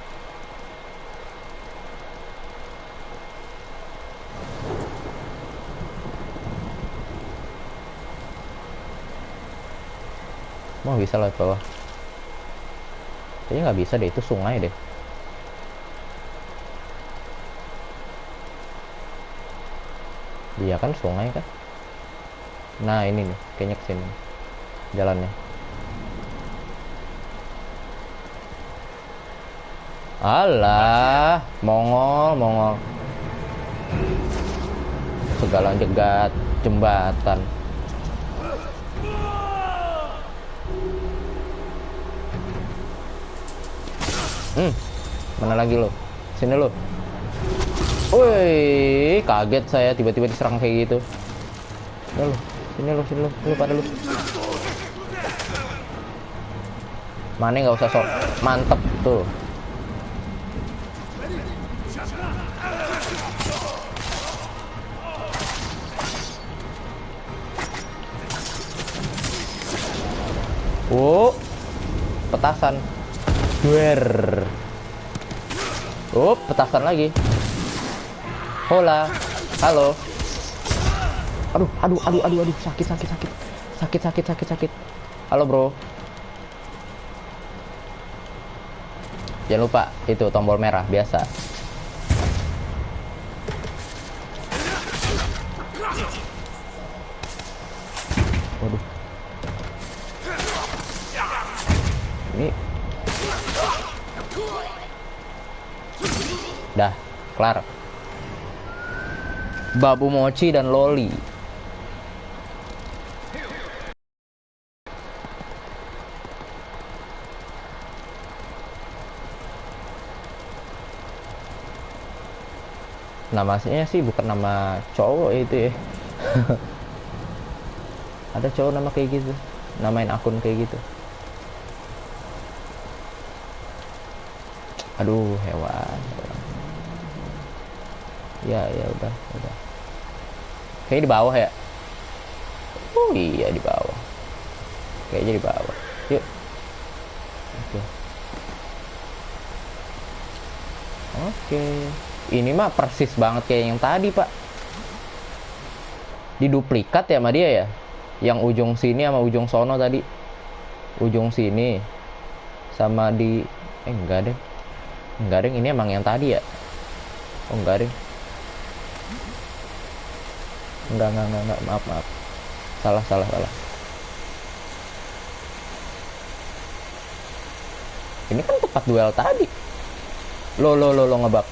Mau bisa lewat bawah. Kayaknya nggak bisa deh, itu sungai deh. Iya kan sungai kan. Nah ini nih, kayaknya kesini jalannya. Alah, mongol. Segala jegat jembatan. Mana lagi lo? Sini lo. Woi, kaget saya tiba-tiba diserang kayak gitu. Ya lo, sini lo, pada lo. Mana nggak usah sok mantep tuh. Petasan. Duer. Petasan lagi. Hola. Halo. Aduh. Sakit. Halo, bro. Jangan lupa itu tombol merah biasa. Waduh. Ini dah kelar. Babu mochi dan loli. Namanya sih bukan nama cowok itu ya. Ada cowok nama kayak gitu, namain akun kayak gitu. Aduh, hewan. Ya udah. Kayaknya di bawah ya. Oh iya di bawah. Kayaknya di bawah. Yuk. Oke. Ini mah persis banget kayak yang tadi, Pak. Diduplikat ya sama dia ya. Yang ujung sini sama ujung sono tadi. Ujung sini sama di enggak deh. Enggak deh, ini emang yang tadi ya. Oh enggak deh. Enggak. Maaf. Salah. Ini kan tempat duel tadi. Lo ngebak.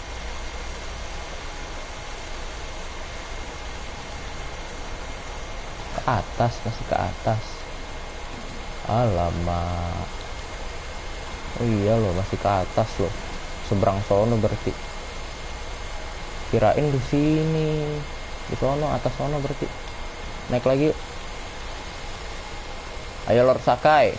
Ke atas, masih ke atas. Alamak. Oh iya loh, masih ke atas loh. Seberang sono berarti. Kirain di sini. Di sono, atas sono berarti. Naik lagi yuk. Ayo Lord Sakai.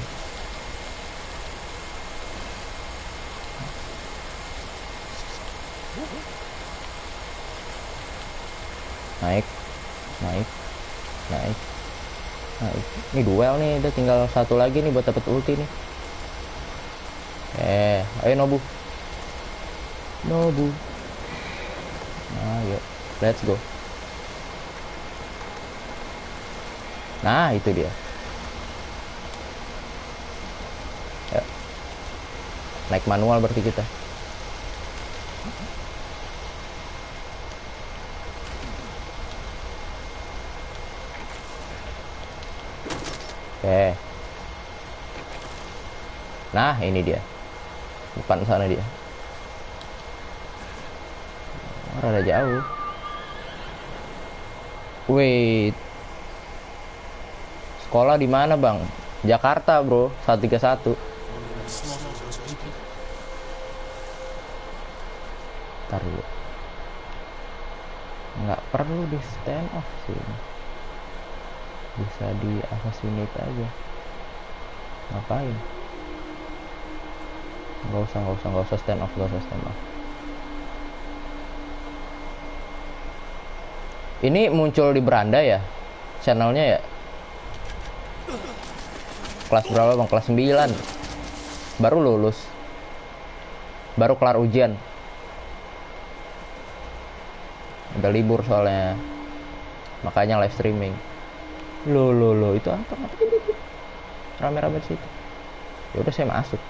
Naik. Ini duel nih, udah tinggal satu lagi nih buat dapet ulti nih. Ayo Nobu. Ayo, let's go. Nah, itu dia. Ya. Naik manual berarti kita. Oke. Nah, ini dia. Depan sana dia. Rada jauh. Wait. Sekolah di mana, Bang? Jakarta, Bro. 131. Ntar dulu. Nggak perlu di stand off sih. Bisa di assassinate aja. Ngapain? Nggak usah stand off. Ini muncul di beranda ya channelnya ya. Kelas berapa Bang? Kelas 9. Baru lulus. Baru kelar ujian. Udah libur soalnya. Makanya live streaming. Loh, itu apa? Ngapain itu? Rame-rame di situ. Ya udah saya masuk.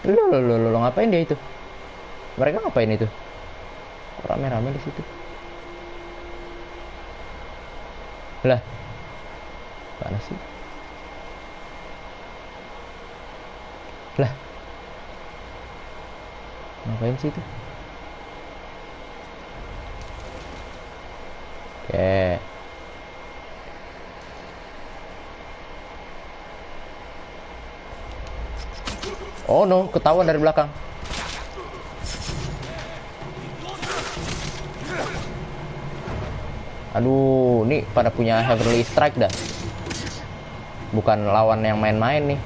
Loh, ngapain dia itu? Mereka ngapain itu? Kok rame-rame di situ? Lah. Mana sih? Lah. Ngapain sih itu? Oke. Oh no, ketahuan dari belakang. Aduh, nih pada punya Heavenly Strike dah. Bukan lawan yang main-main nih.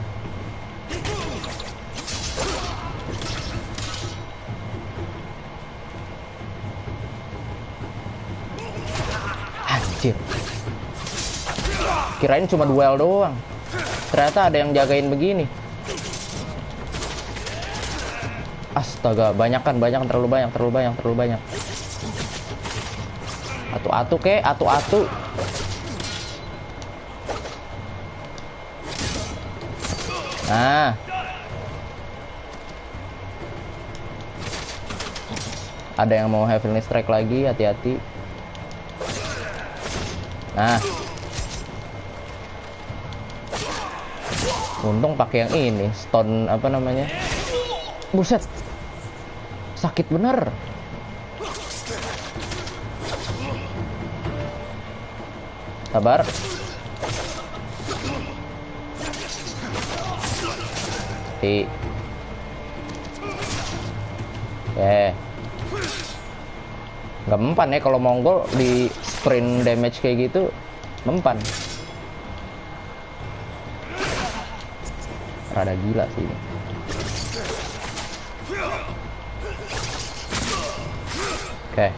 Anjir. Kirain cuma duel doang. Ternyata ada yang jagain begini. Astaga, banyakan terlalu banyak. Atu-atu. Nah. Ada yang mau Heavenly Strike lagi, hati-hati. Nah. Untung pakai yang ini, stone apa namanya? Buset. Sakit bener. Sabar. Nggak mempan ya kalau Mongol di sprint damage kayak gitu, mempan. Rada gila sih ini. Oke.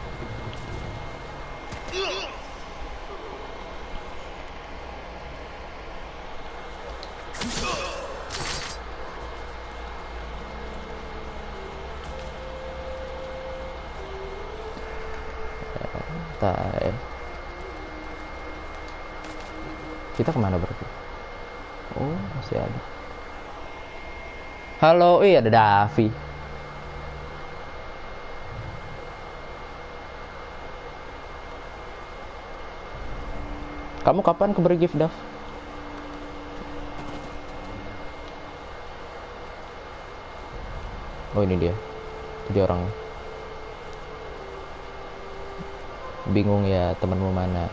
Kita kemana berarti? Oh, masih ada. Halo, iya ada Davi. Kamu kapan ke Brigif, Dav? Oh, ini dia. Jadi orang. Bingung ya temenmu mana?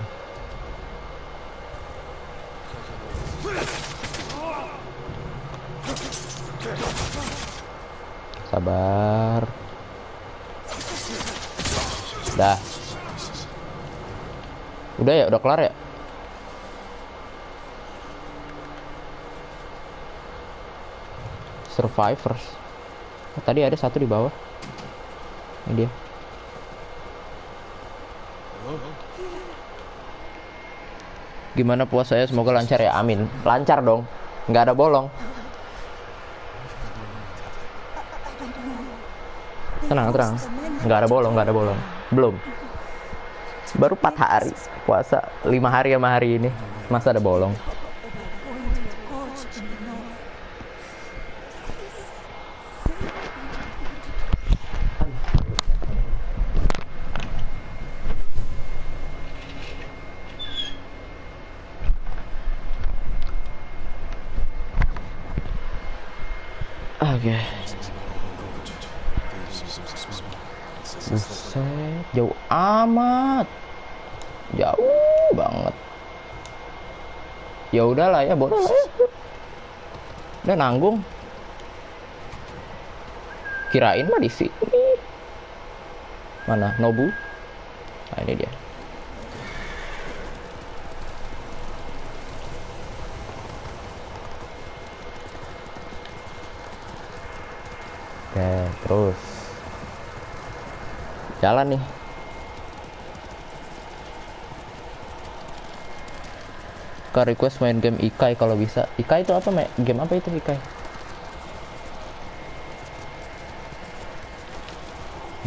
Sabar. Dah. Udah ya, udah kelar ya? Survivors. Oh, tadi ada satu di bawah. Ini dia. Gimana puasanya? Semoga lancar ya. Amin. Lancar dong. Nggak ada bolong. Tenang, tenang. Nggak ada bolong, nggak ada bolong. Belum. Baru 4 hari puasa. 5 hari sama hari ini. Masa ada bolong? Oke. Buset, jauh amat. Jauh banget. Ya udahlah ya, boleh lah ya. Udah nanggung. Kirain mah di sini. Mana Nobu? Nah, ini dia. Oke, terus jalan nih. Kak request main game Ikai kalau bisa. Ikai itu apa, Mek? Game apa itu Ikai?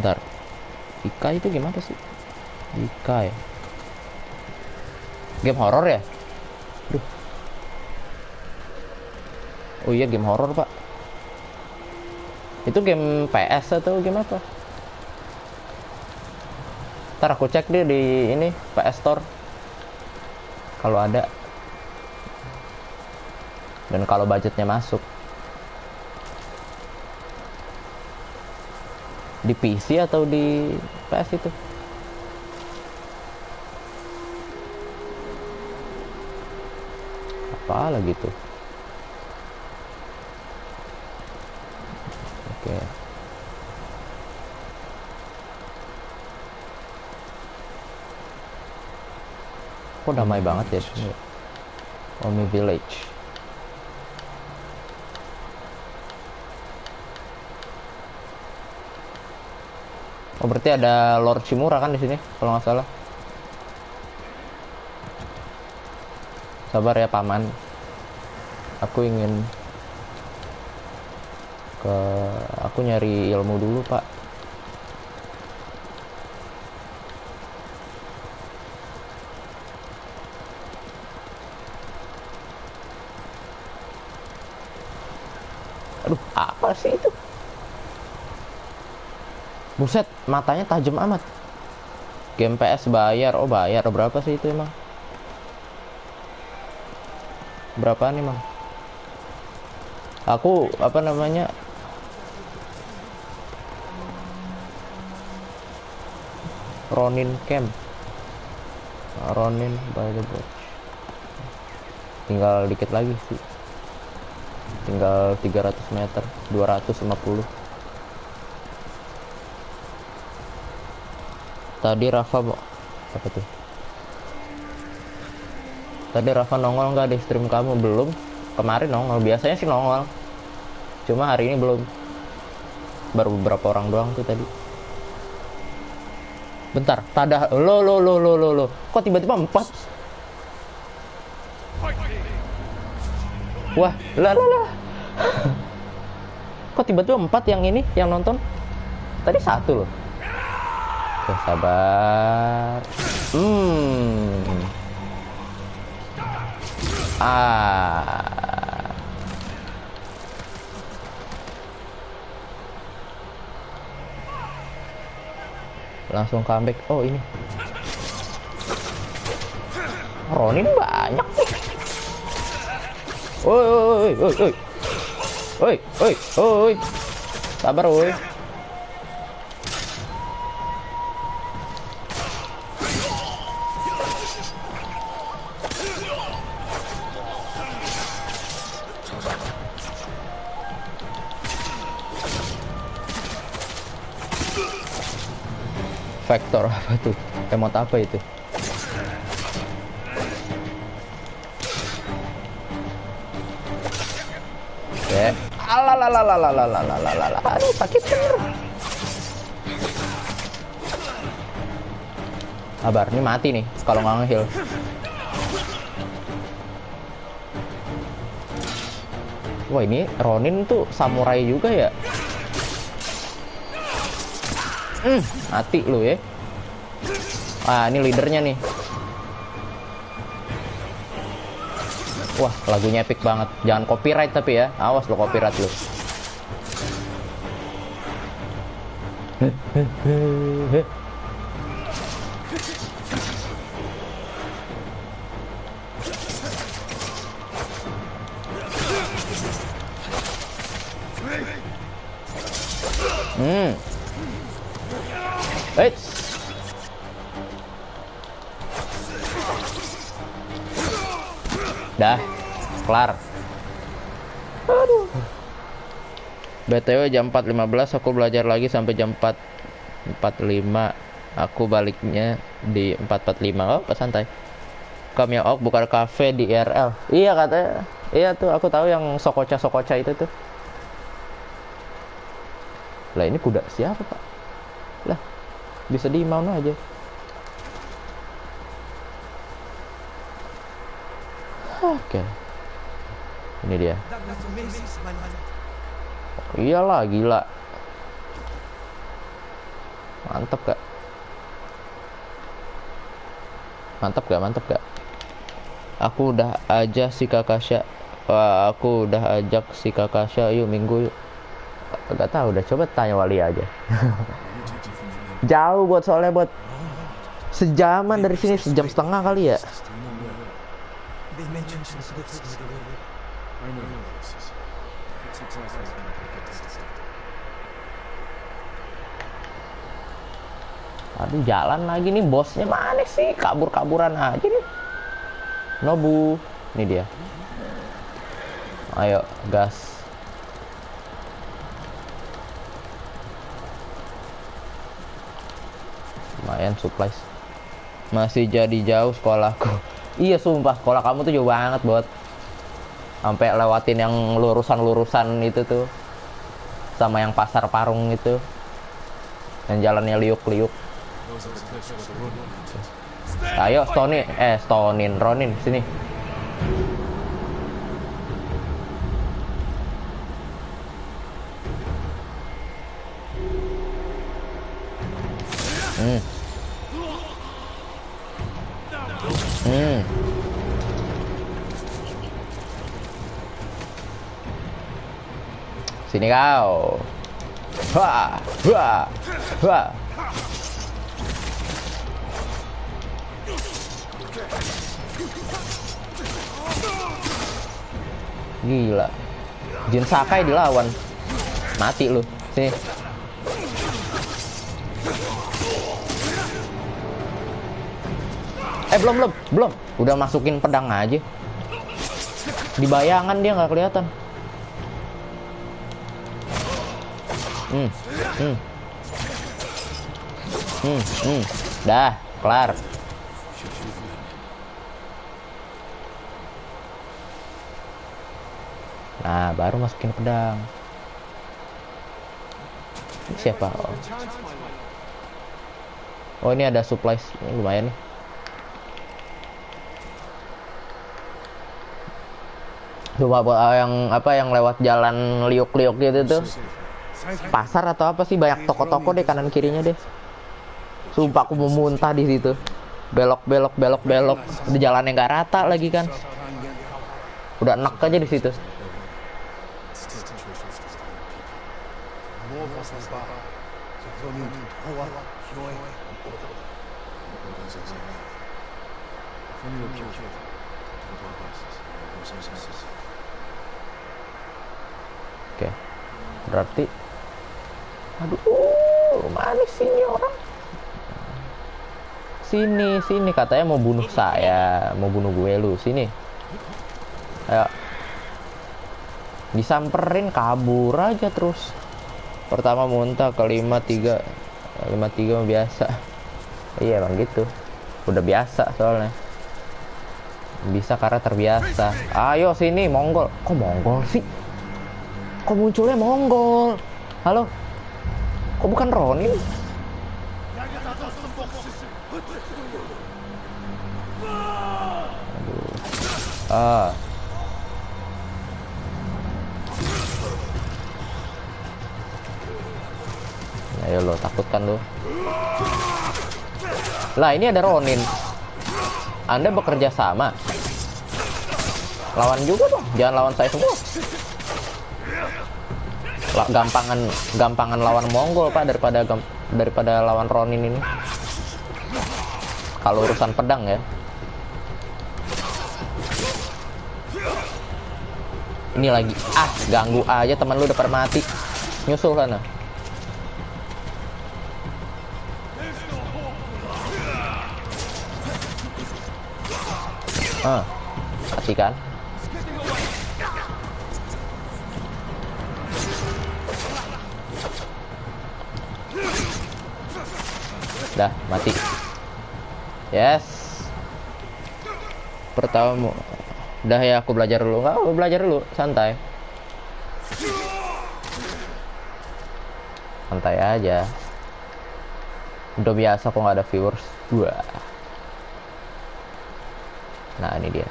Bentar. Ikai itu game apa sih? Ikai. Game horor ya? Duh. Oh iya, game horor, Pak. Itu game PS atau game apa? Ntar aku cek deh di ini PS Store kalau ada. Dan kalau budgetnya masuk. Di PC atau di PS itu? Apa lagi tuh? Oke. Kok damai banget ya sini? Omi Village. Oh, berarti ada Lord Shimura kan di sini kalau nggak salah. Sabar ya paman. Aku ingin aku nyari ilmu dulu, Pak. Aduh, apa sih itu? Buset, matanya tajam amat. Game PS bayar. Oh, bayar. Berapa sih itu emang? Berapaan emang? Aku apa namanya? Ronin Camp. Ronin by the Bridge. Tinggal dikit lagi sih. Tinggal 300 meter, 250. Tadi Rafa apa tuh? Tadi Rafa nongol nggak di stream kamu? Belum. Kemarin nongol. Biasanya sih nongol. Cuma hari ini belum. Baru beberapa orang doang tuh tadi. Bentar, tadah lo. Kok tiba-tiba 4? Wah, lah. Kok tiba-tiba 4 yang ini yang nonton? Tadi 1 loh. Oke, sabar. Langsung comeback. Oh, ini Ronin banyak sih. Oi. Sabar, oi. Vector apa tuh? Emot apa itu? Ya. Alalalalalalalalalala. Aduh, sakit bener. Sabar, ini mati nih kalau nggak nge-heal. Wah, ini Ronin tuh samurai juga ya. Mati lu ya. Ini leadernya nih. Wah, lagunya epic banget. Jangan copyright tapi ya. Awas lo copyright lu. Dah, kelar. Aduh. BTW jam 4.15 aku belajar lagi sampai jam 4.45. Aku baliknya di 4.45. Oh, pas santai. Kami Ok buka kafe di IRL. Iya katanya. Iya tuh, aku tahu yang Sokoca itu tuh. Lah, ini kuda siapa, Pak? Lah, bisa di mount aja. Oke. Ini dia. Iyalah, gila. Mantep gak? Aku udah ajak si Kakasya. Yuk minggu yuk. Gak tahu, udah coba tanya Wali aja. Jauh soalnya sejaman dari sini, 1.5 jam kali ya. They mentioned some books in the river. I know this. It's exactly like the distance. Aduh, jalan lagi nih, bosnya mana sih? Kabur-kaburan aja nih. Nobu, ini dia. Ayo, gas. Lumayan supplies. Masih jadi jauh sekolahku. Iya sumpah, sekolah kamu tuh jauh banget buat sampai lewatin yang lurusan itu tuh, sama yang pasar parung itu, yang jalannya liuk-liuk. Ayo Ronin sini. Sini kau. Wah, wah, wah. Gila. Jin Sakai dilawan. Mati lu. Sini. Belum. Udah masukin pedang aja. Di bayangan dia nggak kelihatan. Dah, kelar. Nah, baru masukin pedang. Ini siapa? Oh, ini ada supplies. Ini lumayan nih. Coba yang lewat jalan liuk-liuk gitu tuh. Pasar atau apa sih, banyak toko-toko deh kanan kirinya deh. Sumpah aku mau muntah di situ. Belok. Di jalannya nggak rata lagi kan. Udah enak aja di situ. Oke. Berarti aduh, manis sini orang. Sini katanya mau bunuh saya, mau bunuh gue lu. Sini. Ayo. Disamperin kabur aja terus. Pertama muntah, kelima 3 biasa. Iya emang gitu. Udah biasa soalnya. Bisa karena terbiasa. Ayo sini Mongol. Kok Mongol sih? Kok munculnya Mongol? Halo? Kok bukan Ronin? Aduh. Ayo lo, takutkan lo. Lah ini ada Ronin. Anda bekerja sama. Lawan juga dong, jangan lawan saya semua. Gampangan lawan Mongol Pak daripada lawan Ronin ini. Kalau urusan pedang ya. Ini lagi ganggu aja teman lu udah pada mati. Nyusul sana. Mati kan? Dah, mati. Yes. Pertama. Udah ya, aku belajar dulu. Enggak, aku belajar dulu, santai. Santai aja. Udah biasa kok nggak ada viewers. Wah. Nah, ini dia.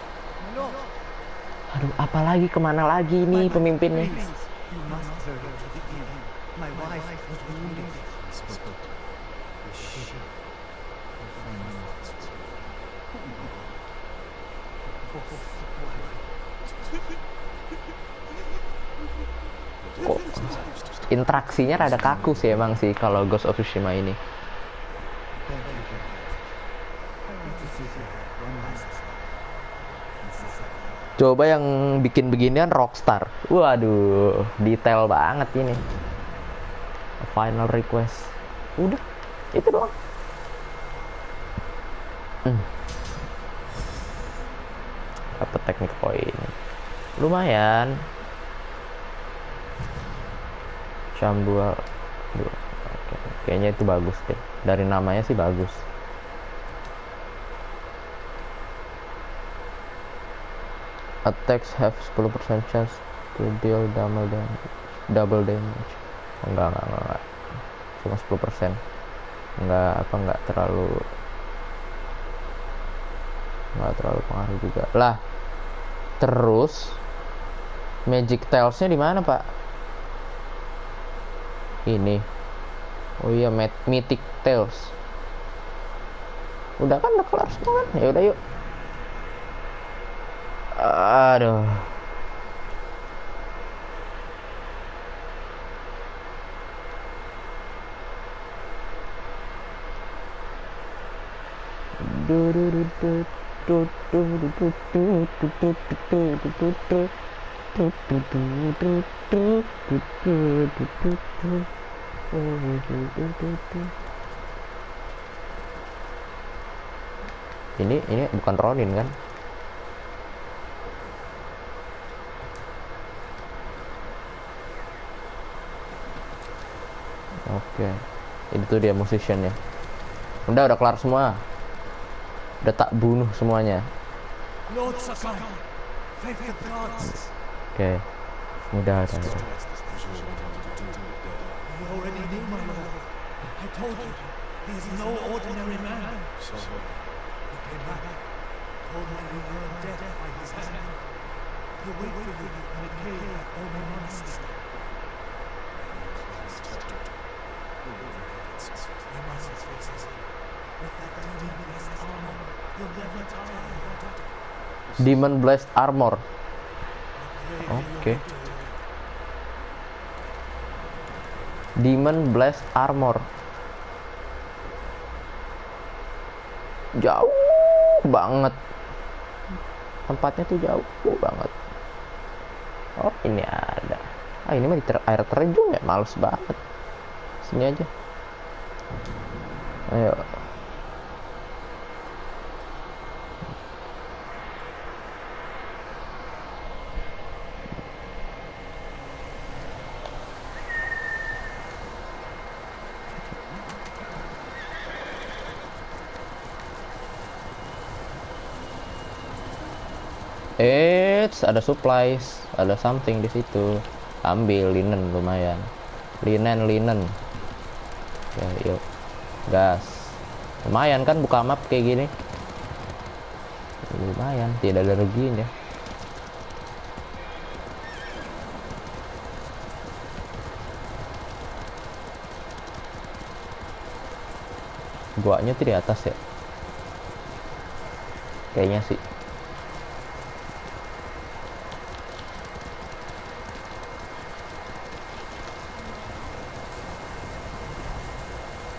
Aduh, apalagi kemana lagi nih pemimpinnya? Kok interaksinya rada kaku sih emang sih kalau Ghost of Tsushima ini. Coba yang bikin beginian Rockstar. Waduh, detail banget ini. Final request. Udah, itu doang. Dapat teknik poin. Lumayan. Jam 2. Kayaknya itu bagus deh. Dari namanya sih bagus. Attacks have 10% chance to deal double damage. Enggak. Cuma 10%. Enggak terlalu pengaruh juga. Lah. Terus Magic Tails-nya di mana, Pak? Ini. Oh iya, Mythic Tails. Udah kelar semua kan? Ya udah yuk. Aduh. Ini bukan Ronin kan? Oke. Itu dia musiciannya. Udah kelar semua. Udah tak bunuh semuanya. Lord Sakai, thank the gods. Oke. Udah. You already knew, my lord. I told you, he is no ordinary man. So, He came back, told me you were dead by his hand. He'll wait for you in a cave at Omi Monastery. You mustn't face us. With that demon-blessed armor, you'll never tire. Demon Blast Armor. Oke. Demon Blast Armor. Jauh banget. Tempatnya tuh jauh banget. Oh, ini ada. Ini mah di air terjun ya, males banget. Sini aja. Ayo. Ada supplies, ada something di situ. Ambil linen lumayan. Linen. Ya, yuk. Gas. Lumayan kan buka map kayak gini. Lumayan, tidak ada ruginya. Guanya tuh di atas ya. Kayaknya sih.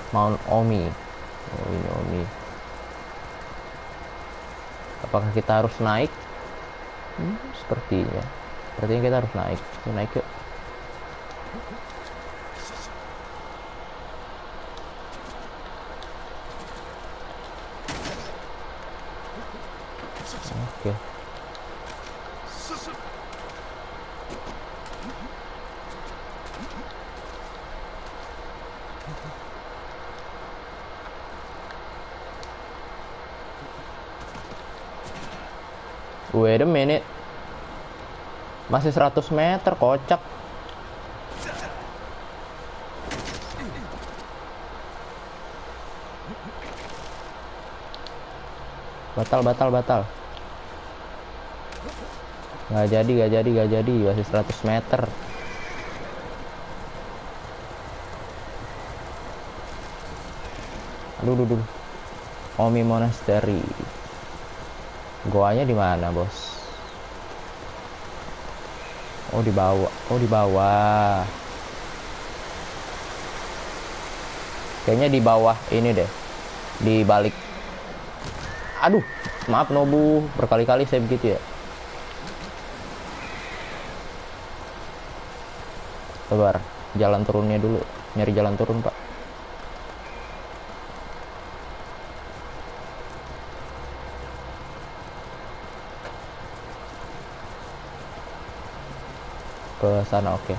Mount Omi. Oh, ini Omi. Apakah kita harus naik? Sepertinya kita harus naik. Naik yuk. Oke. Wait a minute. Masih 100 meter, kocak. Batal. Nggak jadi. Masih 100 meter. Aduh. Omi Monastery. Goanya di mana, bos? Oh, di bawah. Kayaknya di bawah ini deh. Di balik. Aduh, maaf Nobu, berkali-kali saya begitu ya. Sabar, jalan turunnya dulu. Nyari jalan turun, Pak. Ke sana, oke.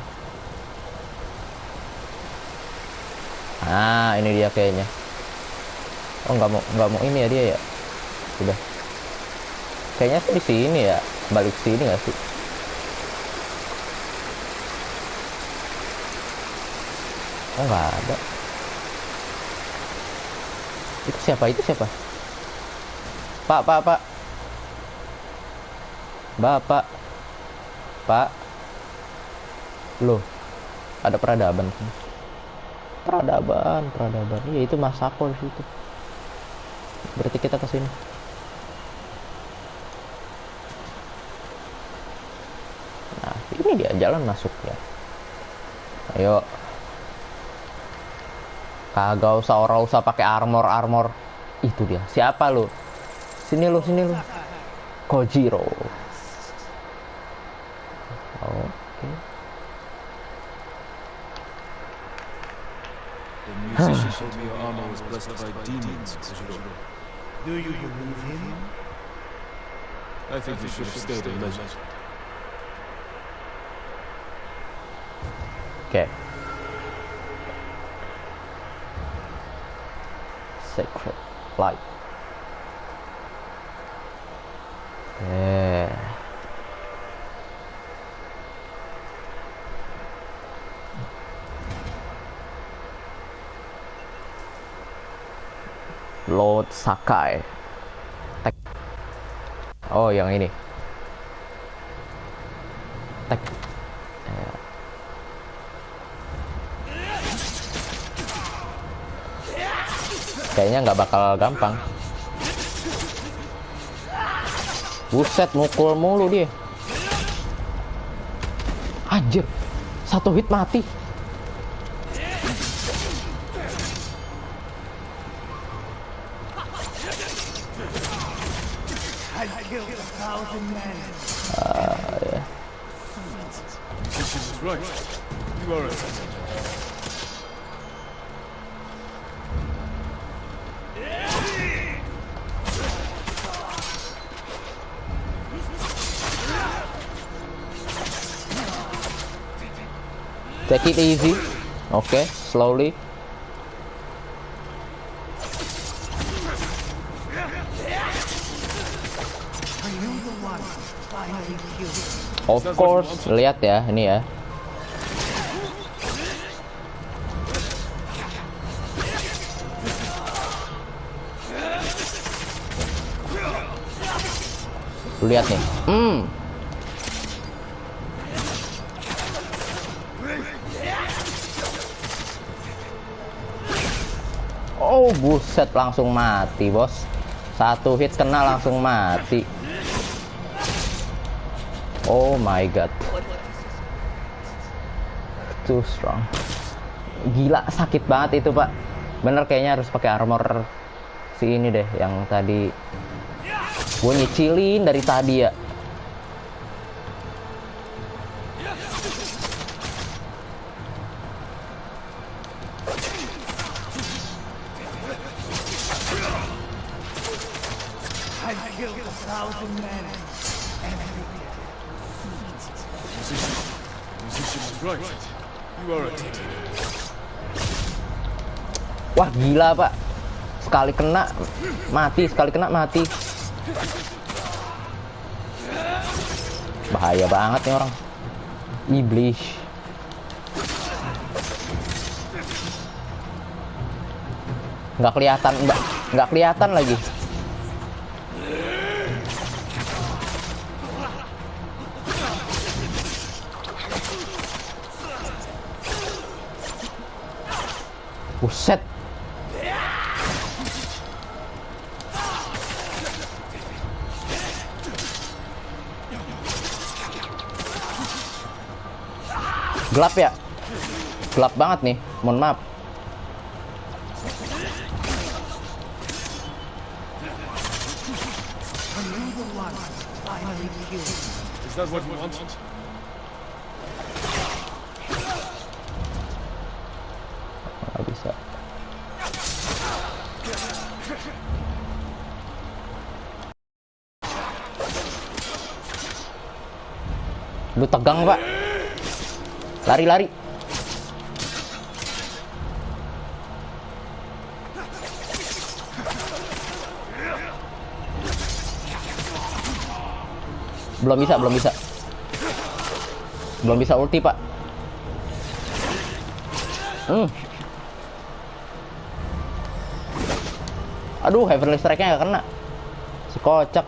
Nah, ini dia kayaknya. Oh, nggak mau ini ya dia ya. Sudah. Kayaknya di sini ya. Balik sini nggak sih? Oh, nggak ada. Itu siapa? Pak. Bapak. Pak. Loh, ada peradaban. Iya, itu Masako di situ. Berarti kita ke sini. Nah, ini dia jalan masuknya. Ayo. Kagak usah pakai armor. Itu dia. Siapa lu? Sini lu, sini lu. Kojiro. Oke. The musician told me your armor was blessed by demons, Kojiro. Do you believe him? I think you should have stayed a legend. Oke. Sacred Light. Lord Sakai. Tek. Oh, yang ini. Tek. Kayaknya nggak bakal gampang. Buset, mukul mulu dia. Anjir, satu hit mati. I killed 1,000 men. Ya. Musician was right. You are a legend. Take it easy. Okay, slowly. Are you the one finally killed? Of course, lihat ya, ini ya. Lihat nih. Oh, buset, langsung mati, bos. Satu hit kena langsung mati. Oh my god. Too strong. Gila, sakit banget itu, Pak. Bener, kayaknya harus pakai armor si ini deh, yang tadi gue nyicilin dari tadi ya. I killed 1,000 men. Musician was right. You are a legend. Wah, gila, Pak. Sekali kena mati, sekali kena mati. Bahaya banget nih orang. Iblis. Nggak kelihatan, nggak kelihatan lagi. Buset. Gelap ya? Gelap banget nih, mohon maaf. Is that what you want? Nggak bisa. Lu tegang, Pak. Lari-lari. Belum bisa, belum bisa. Belum bisa ulti, Pak. Aduh, Heavenly Strike-nya nggak kena. Si kocak.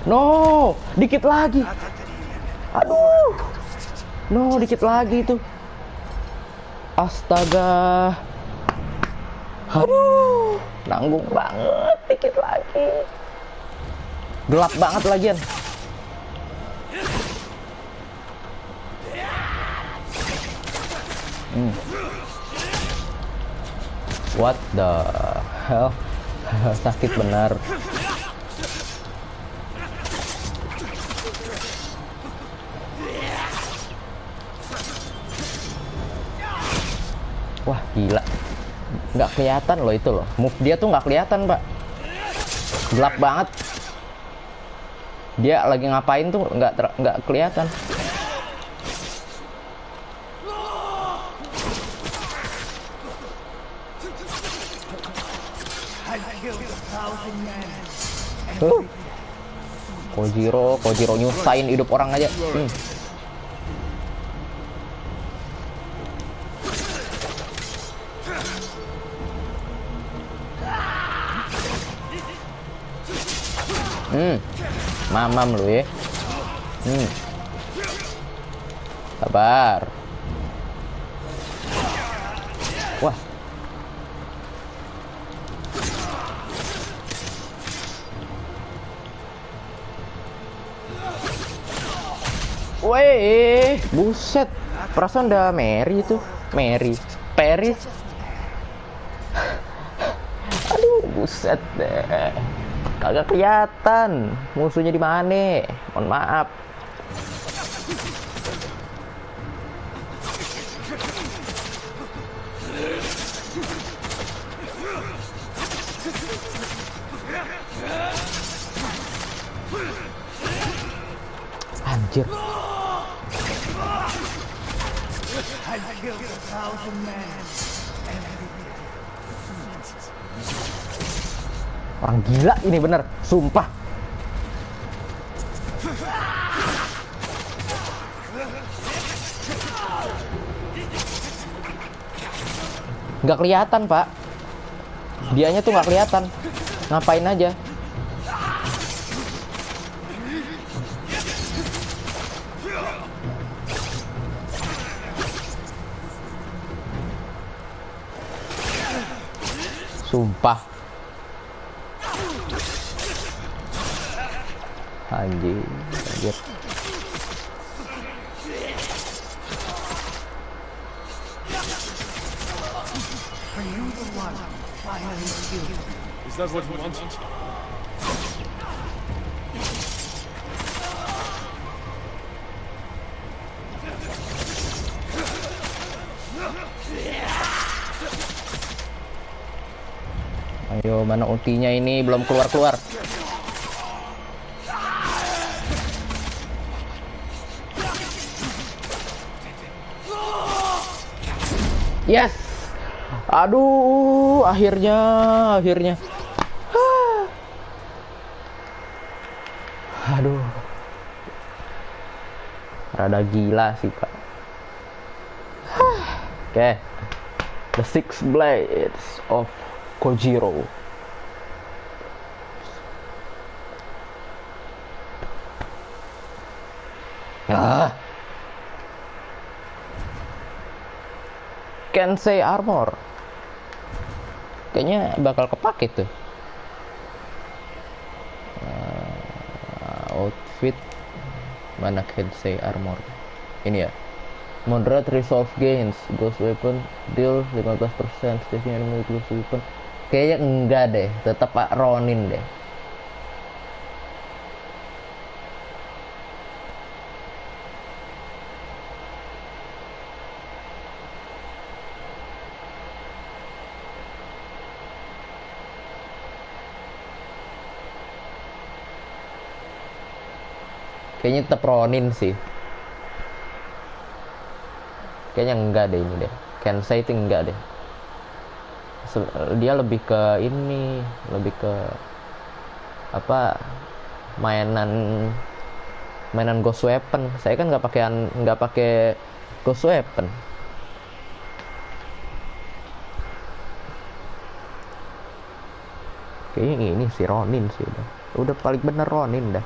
No, dikit lagi. Aduh. No, dikit lagi itu. Astaga. Aduh, nanggung banget, dikit lagi. Gelap banget lagian. What the hell? Sakit benar. Wah gila, nggak kelihatan loh itu loh. Move dia tuh nggak kelihatan pak, gelap banget. Dia lagi ngapain tuh nggak kelihatan. Kojiro nyusahin hidup orang aja. Mamam lu ya. Sabar. Wah. Weh, buset. Perasaan udah Mary tuh. Paris. Aduh, buset deh. Kagak kelihatan musuhnya di mana. Mohon maaf. Anjir. Orang gila ini bener, sumpah. Nggak kelihatan pak, dianya tuh nggak kelihatan. Ngapain aja? Sumpah. Anjir. Is that what you want? Ayo, mana ultinya ini? Belum keluar-keluar. Yes. Aduh, akhirnya. Aduh. Rada gila sih, Pak. Oke. The Six Blades of Kojiro. Kensei Armor. Kayaknya bakal kepake tuh. Outfit mana Kensei Armor? Ini ya. Moderate resolve gains, ghost weapon deal 15%, station enemy ghost weapon. Kayaknya enggak deh, tetap Pak Ronin deh. Kayaknya tetap Ronin sih. Kayaknya enggak deh ini deh. Kensei itu enggak deh. Dia lebih ke ini, lebih ke apa? Mainan ghost weapon. Saya kan nggak pakai ghost weapon. Kayaknya ini si Ronin sih udah paling bener Ronin dah.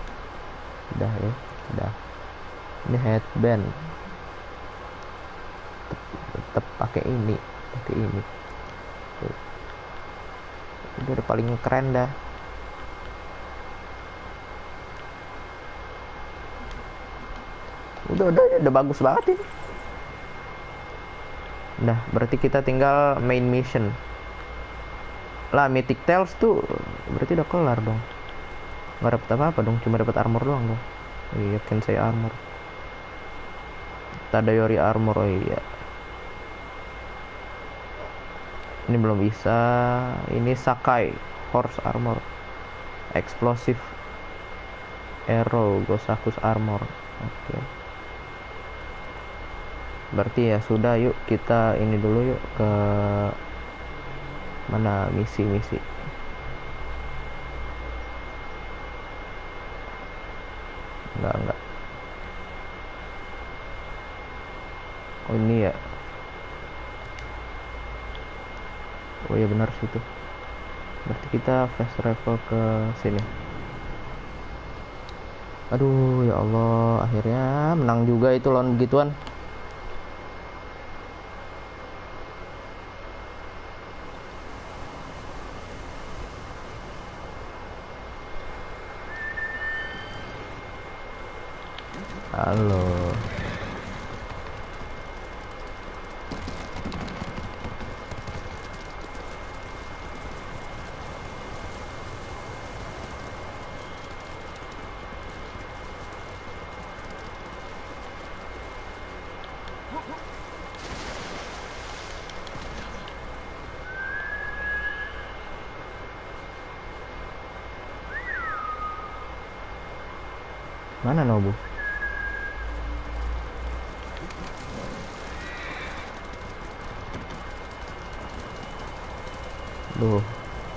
Udah ya, udah. Ini headband. Tetap pakai ini. Udah paling keren dah. Udah bagus banget ini. Nah, berarti kita tinggal main mission. Lah Mythic Tales tuh berarti udah kelar dong. Nggak dapet apa-apa dong, cuma dapet armor doang dong. Iya, Kensei armor. Tadayori armor, oh iya. Ini belum bisa. Ini Sakai Horse armor. Explosive Arrow Gosakus armor. Oke. Berarti ya sudah, yuk kita ini dulu yuk ke mana misi-misi. Enggak. Oh ini ya. Oh ya benar situ. Berarti kita fast travel ke sini. Aduh ya Allah, akhirnya menang juga itu lawan begituan. Halo. Mana Nobu? Duh,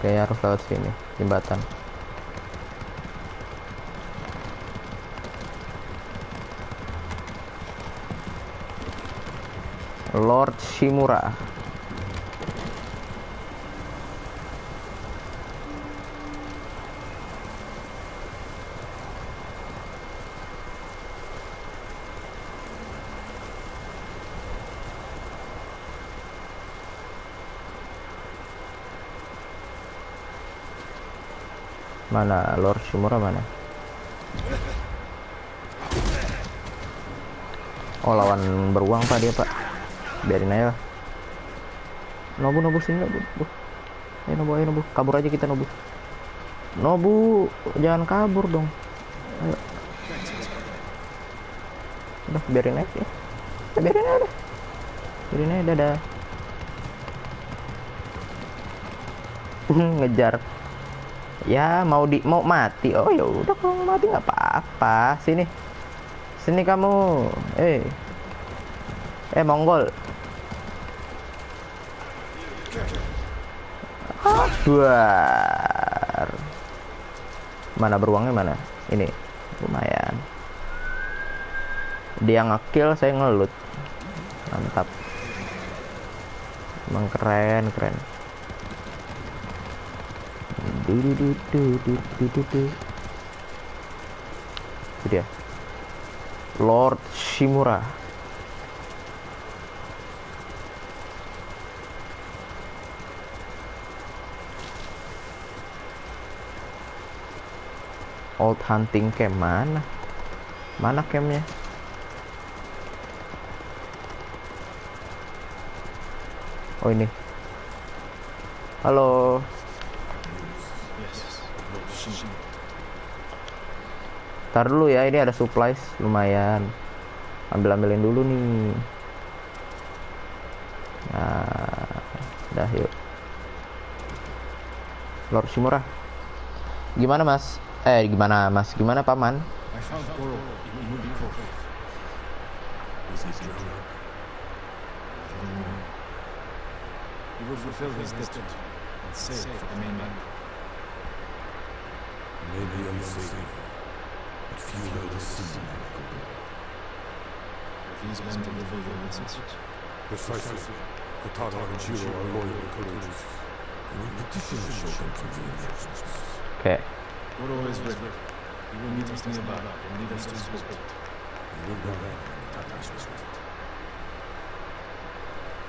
kayak harus lewat sini, jembatan. Lord Shimura. Mana Lord Shimura mana? Oh lawan beruang pak dia pak. Biarin aja lah. Nobu sini Nobu. Ayo Nobu, kabur aja kita Nobu. Nobu jangan kabur dong. Ayo. Udah biarin aja. Biarin aja. Biarin aja dadah. Ngejar. Ya mau mati. Oh ya udah kalau mati nggak apa-apa. Sini kamu. Monggol. Buar. Mana beruangnya mana? Ini lumayan. Dia ngekill, saya ngelut. Mantap. Emang keren. Itu dia. Lord Shimura. Old hunting camp mana? Mana campnya? Oh ini. Halo. Ntar dulu ya, ini ada supplies lumayan. Ambilin dulu nih. Nah, dah yuk. Lord Shimura. Gimana mas? Gimana paman? I found Goro in Inudi Cove. Is he drowned? He will fulfill his debt and sail for the mainland. Maybe unsafe, but few know the sea. These men deliver your message. Precisely. Kotaro and Jiro are loyal and courageous. And we petition the Shogun for reinforcements. Okay. Goro is ready. He will meet us nearby and lead us to his boat. We will not have Tata's result.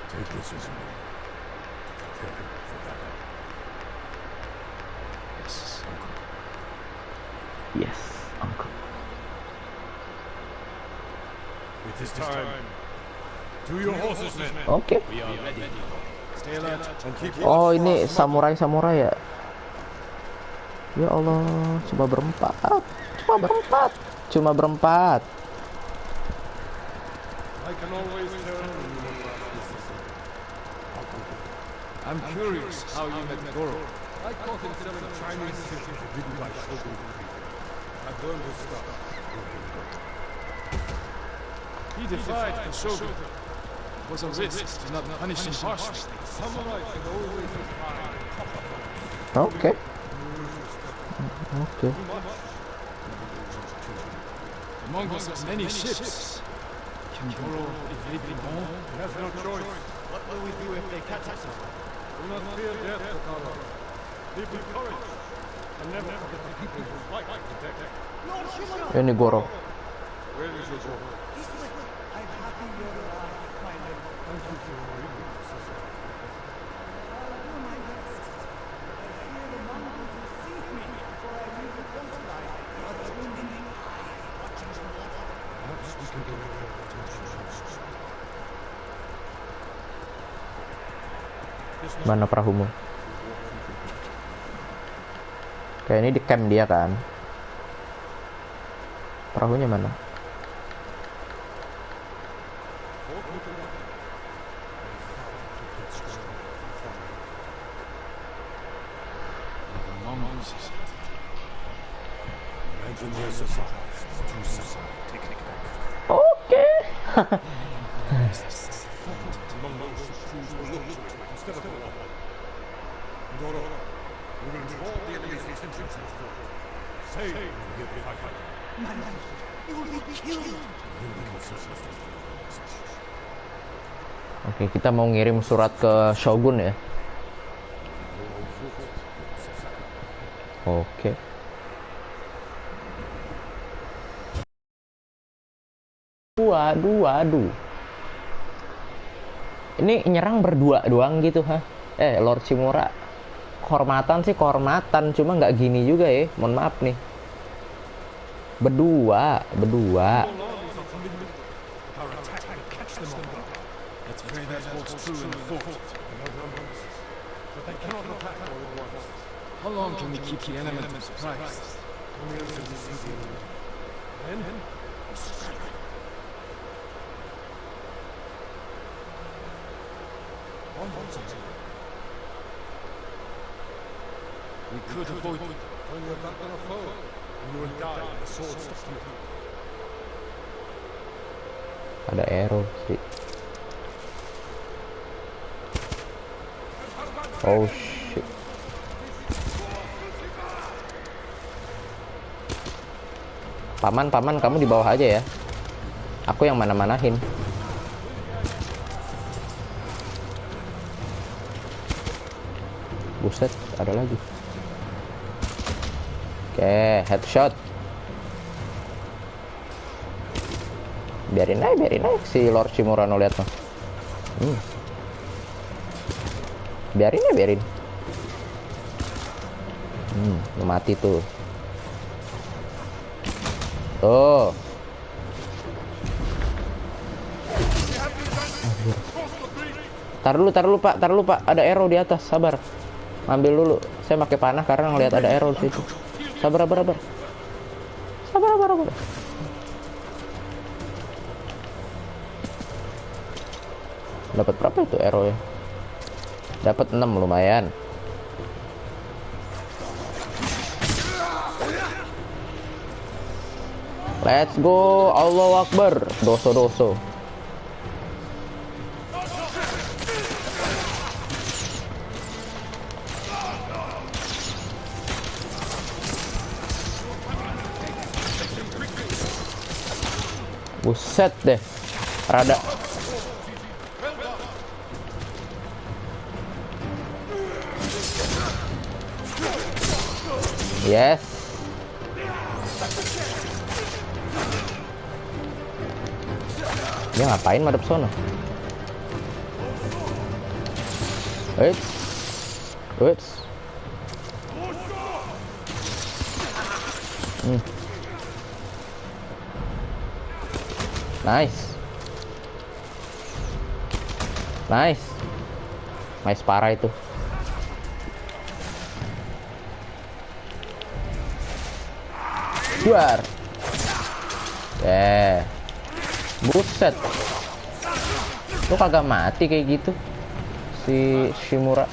Take this as a man. Prepare for battle. Yes, uncle. Yes, uncle. It is time. To your horses, men. Okay. We are ready. Oh, ini samurai ya. Ya Allah, cuma berempat. I'm curious how you met Goro. I caught him selling Chinese silk forbidden by Shogun. I burned his stuff. He defied the Shogun. It was a risk to not punish him harshly. Samurai should always inspire. Oke. The Mongols have many ships. Can Goro evade them all? He has no choice. What will we do if they catch us? Do not fear death, Kokoro. Live with courage. And never forget the people who fight to protect. Ini Goro. Where is your Goro? I'm happy you're alive, my lord. Thank you for your leaving, sister. I'll do my best. I fear the Mongols will see me before I leave the coastline. But only I watching the water. Perhaps we can get their attention. Mana perahumu? Kayak ini di camp dia kan? Perahunya mana? Oke. Oke, kita mau ngirim surat ke Shogun ya. Oke. Waduh. Ini nyerang berdua doang gitu, ha? Lord Shimura. Kehormatan sih kehormatan, cuma nggak gini juga ya. Mohon maaf nih. Berdua. Let's pray that holds true in the fort. But they cannot attack all at once. How long can we keep the enemy surprised? Then? We could avoid it. When you're not gonna foe, and you will die when the sword stops you. Ada arrow sih. Oh shit. Paman, kamu di bawah aja ya. Aku yang mana-manahin. Buset, ada lagi. Oke, headshot. Biarin aja si Lord Shimura lihat mah. Biarin. Lu mati tuh. Tuh. Tar dulu Pak. Ada arrow di atas, sabar. Ambil dulu. Saya pakai panah karena ngelihat ada arrow di situ. Sabar. Dapat berapa itu arrow ya? Dapat 6 lumayan. Let's go, Allahu Akbar. Doso. Buset deh. Rada. Yes. Dia ngapain madep sono? Wait. Nice. Mais parah itu. Duar. Buset. Lu kagak mati kayak gitu si Shimura.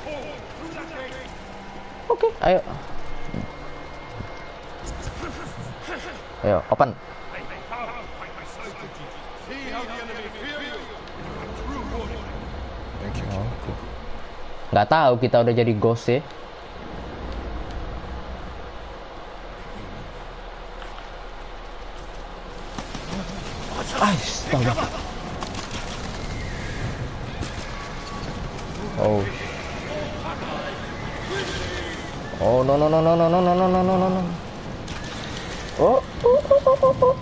Oke, ayo. Ayo, open. Oke. Nggak tahu kita udah jadi ghost ya. Astaga. Oh. Oh no no no no no no no no no no no. Oh,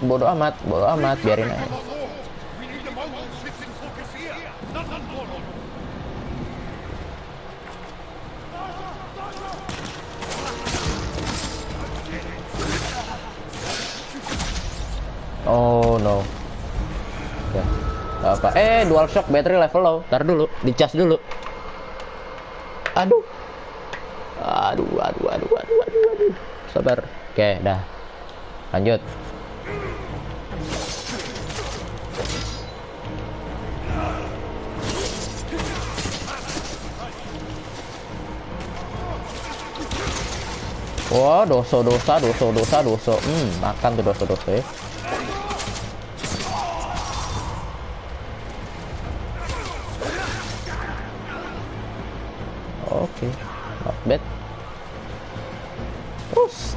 bodoh amat, biarin aja. Oh no. Ya, apa? Dual shock battery level low. Ntar dulu, dicas dulu. Aduh. Sabar. Oke, dah. Lanjut. Wah, dosa. Makan tuh dosa ya. Oke, not bad.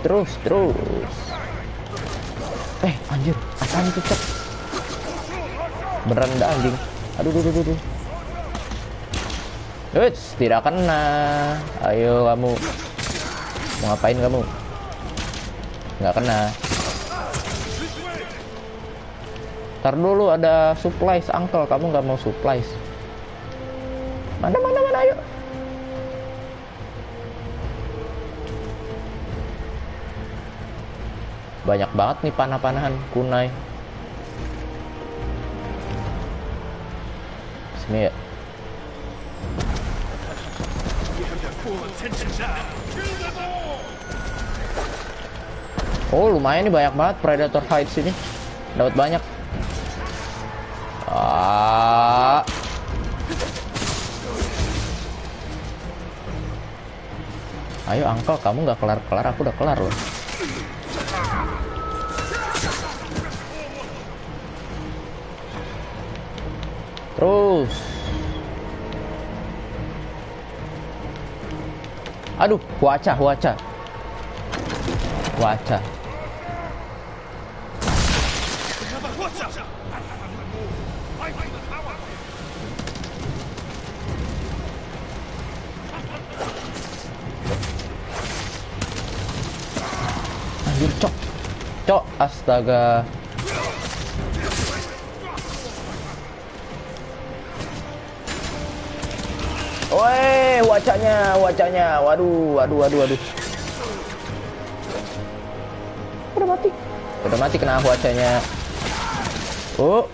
Terus. Anjir, apaan itu, Cok? Beneran ada anjing. Aduh. Wits, tidak kena. Ayo kamu. Mau ngapain kamu? Nggak kena. Ntar dulu ada supplies, uncle. Kamu nggak mau supplies? Mana, ayo. Banyak banget nih panah-panahan kunai. Sini ya. Oh, lumayan nih, banyak banget predator fights ini. Dapat banyak. Ayo uncle, kamu nggak kelar-kelar, aku udah kelar loh. Terus. Aduh, waca. Anjir, cok, astaga. Woi, wacanya. Waduh. Udah mati kena wacanya. Oh.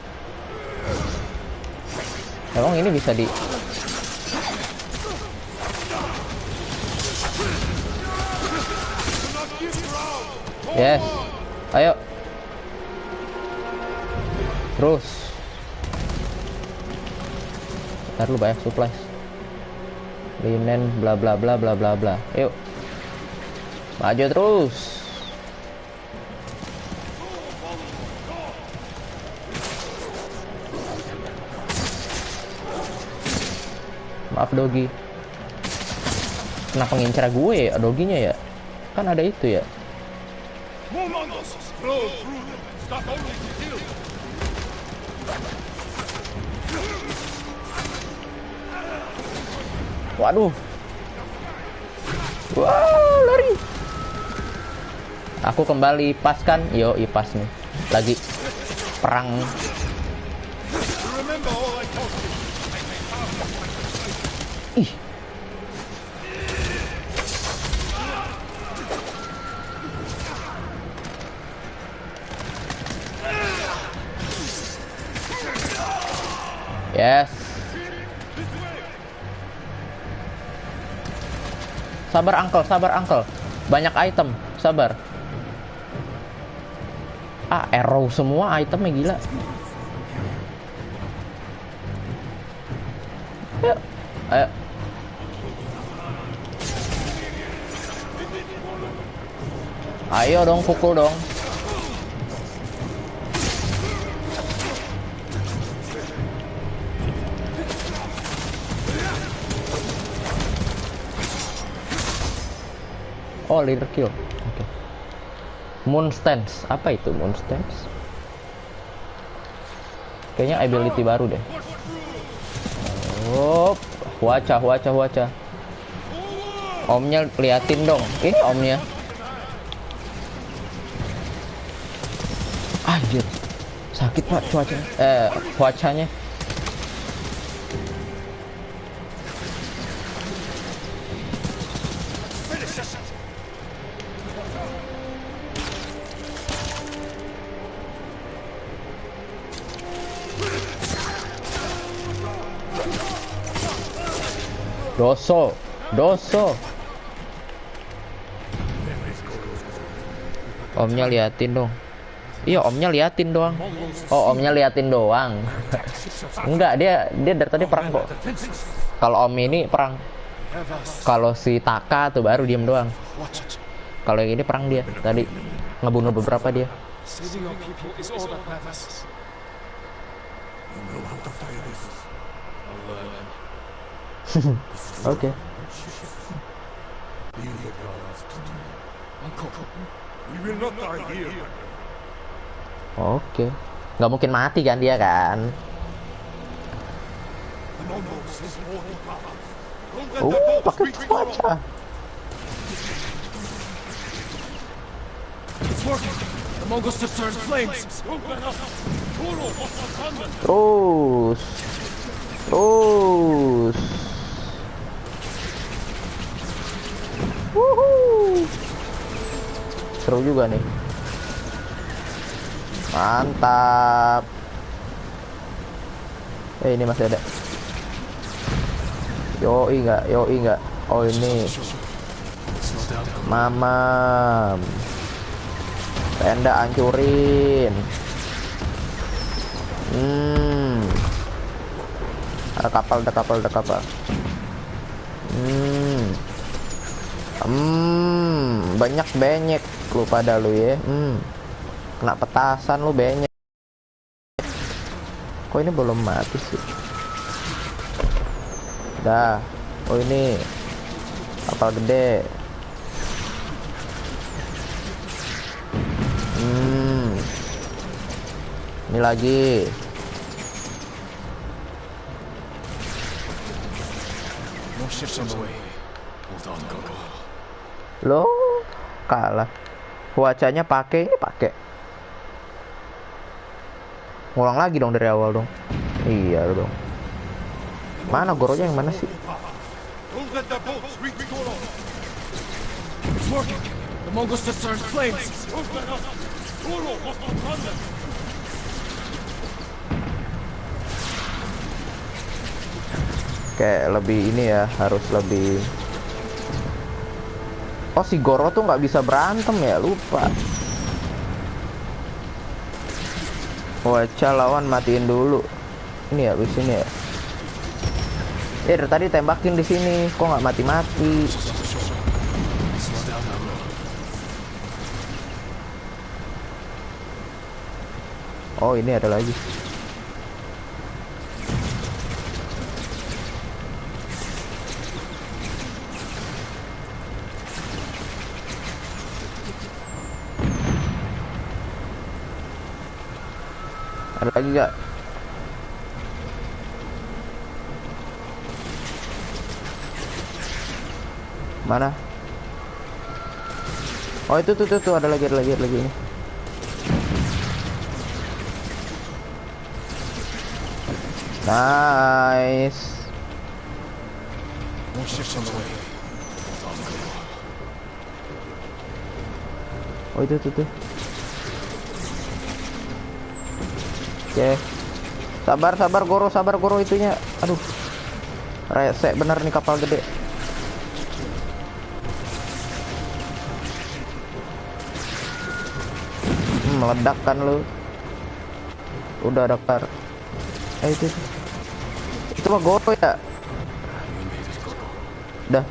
Emang ini bisa di... Yes. Ayo. Terus. Ntar lu banyak supplies. Linen bla bla bla. Yuk. Maju terus. Maaf Dogi. Kenapa ngincar gue ya Doginya ya? Kan ada itu ya. Waduh. Wow, lari. Aku kembali pas kan? Yo, pas nih. Lagi perang. Ih. Yes. sabar uncle. Banyak item, sabar. Arrow semua itemnya gila. Yuk, ayo. Ayo dong, pukul dong. Oh, leader kill. Oke. Moon stance. Apa itu moon stance? Kayaknya ability baru deh. Oh, waca. Omnya liatin dong. Ini omnya. Anjir. Sakit Pak cuacanya. Doso. Omnya liatin dong. Iya, omnya liatin doang. Oh, omnya liatin doang. Enggak, dia dari tadi perang kok. Kalau om ini perang. Kalau si Taka tuh baru diem doang. Kalau yang ini perang dia. Tadi ngebunuh beberapa dia. Saving our people is all that matters. Oke. Uncle, we will not die here. Oke. Nggak mungkin mati kan dia kan? The Mongols is more than power. Don't let the boats Pakai reach cuaca. It's working. The Mongols just turned flames. Don't let us. Terus. Wuhuu. Seru juga nih. Mantap. Ini masih ada. Yoi nggak. Oh ini. Mamam. Tenda hancurin. Ada kapal. Banyak lu pada lu ya. Kena petasan lu banyak. Kok ini belum mati sih? Dah. Oh ini kapal gede. Ini lagi. More ships on the way. Hold on, Gogo. Loh, kalah. Cuacanya pakai. Ngulang lagi dong dari awal dong. Iya dong. Mana Goronya yang mana sih? Don't let the boats reach Goro. It's working. The Mongols just turned flames. Don't let us. Goro must not run them. Kayak lebih ini ya, harus lebih. Oh, si Goro tuh nggak bisa berantem ya, lupa. Waca lawan matiin dulu. Ini ya, di sini ya. Dari tadi tembakin di sini, kok nggak mati-mati? Oh, ini ada lagi. Ada lagi gak? Mana? Oh itu tuh ada lagi ini. Nice. More ships on the way. Oh itu tuh. Oke. Sabar Goro itunya. Aduh. Resek bener nih kapal gede. meledak kan lu. Udah Dokter. Itu. Itu mah Goro ya. Udah.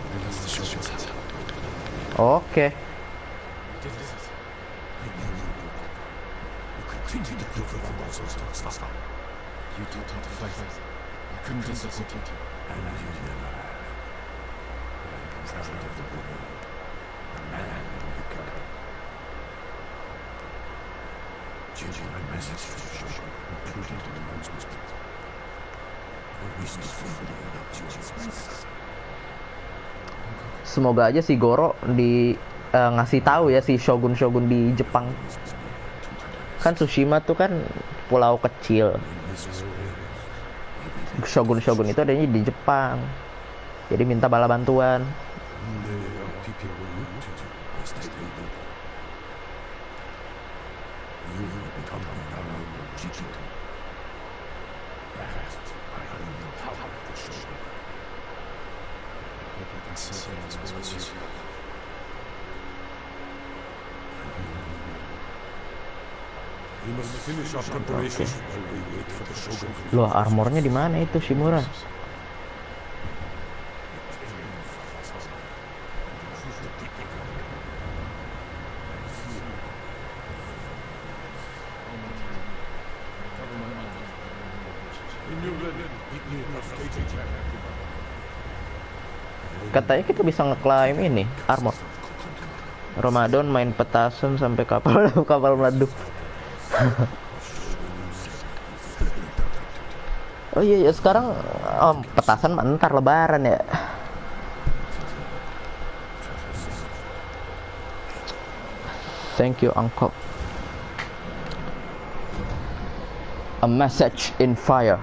Oke. Continue to prove the Mongols to us. You taught him to fight. I couldn't disappoint you. And you never have. I'm proud of the boy. The man you got. Changing my message to Shogun, including the announcement. I wish to fully adopt you as my son. Semoga aja si Goro di ngasih tahu ya si Shogun di Jepang. Kan Tsushima tuh kan pulau kecil. Shogun itu adanya di Jepang. Jadi minta bala bantuan. We must finish our preparations while we wait for the Shogun. Loh, armornya di mana itu Shimura? Katanya kita bisa ngeklaim ini armor. Ramadan main petasan sampai kapal meledup. Oh iya, ya sekarang petasan mah ntar lebaran ya. Thank you Uncle. A message in fire.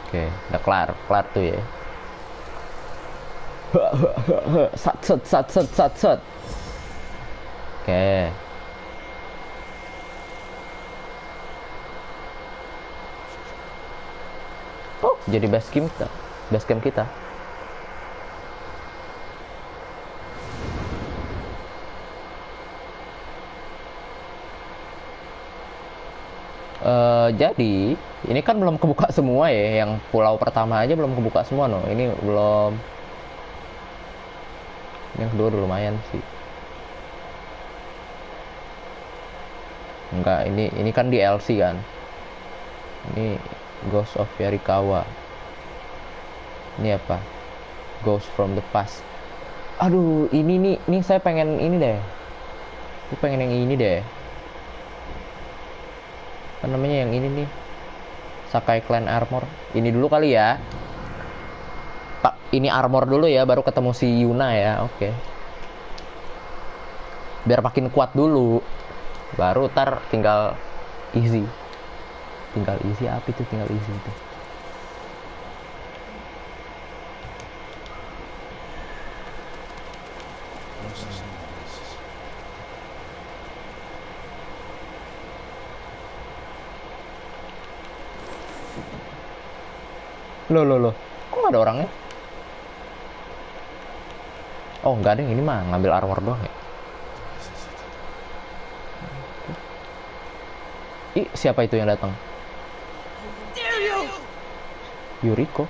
Oke, udah kelar tuh ya. Sat. Oke. Oh, jadi base camp kita. Jadi ini kan belum kebuka semua ya, yang pulau pertama aja belum kebuka semua no. Ini belum. Yang kedua udah lumayan sih. Enggak, ini kan DLC kan. Ini Ghost of Yarikawa. Ini apa? Ghost from the Past. Aduh, ini nih saya pengen ini deh. Aku pengen yang ini deh. Apa namanya yang ini nih? Sakai Clan Armor. Ini dulu kali ya. Pak, ini armor dulu ya, baru ketemu si Yuna ya. Oke. Biar makin kuat dulu. Baru ntar tinggal easy. Tinggal easy apa itu? Tinggal easy itu. Loh. Kok nggak ada orangnya? Oh, nggak ada yang ini mah ngambil armor doang ya. Ih, siapa itu yang datang? Yuriko.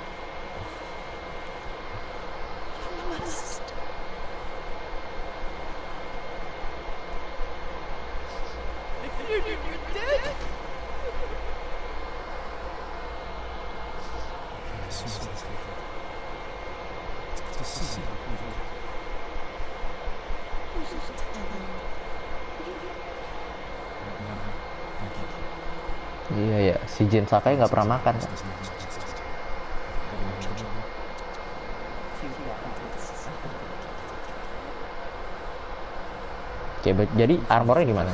Iya ya, si Jin Sakai nggak pernah makan. Oke, jadi armornya di mana?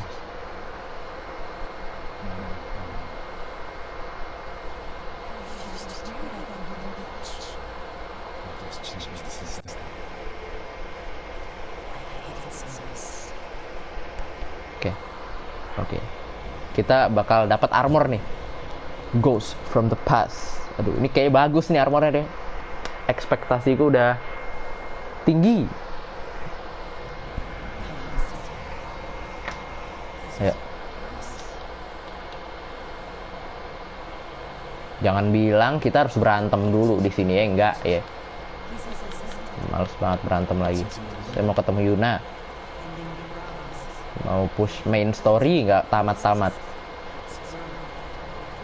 Oke. Kita bakal dapat armor nih. Ghost from the Past. Aduh, ini kayak bagus nih armornya deh. Ekspektasiku udah tinggi. Ya. Jangan bilang kita harus berantem dulu di sini ya, enggak ya. Males banget berantem lagi. Saya mau ketemu Yuna. Mau push main story nggak tamat-tamat.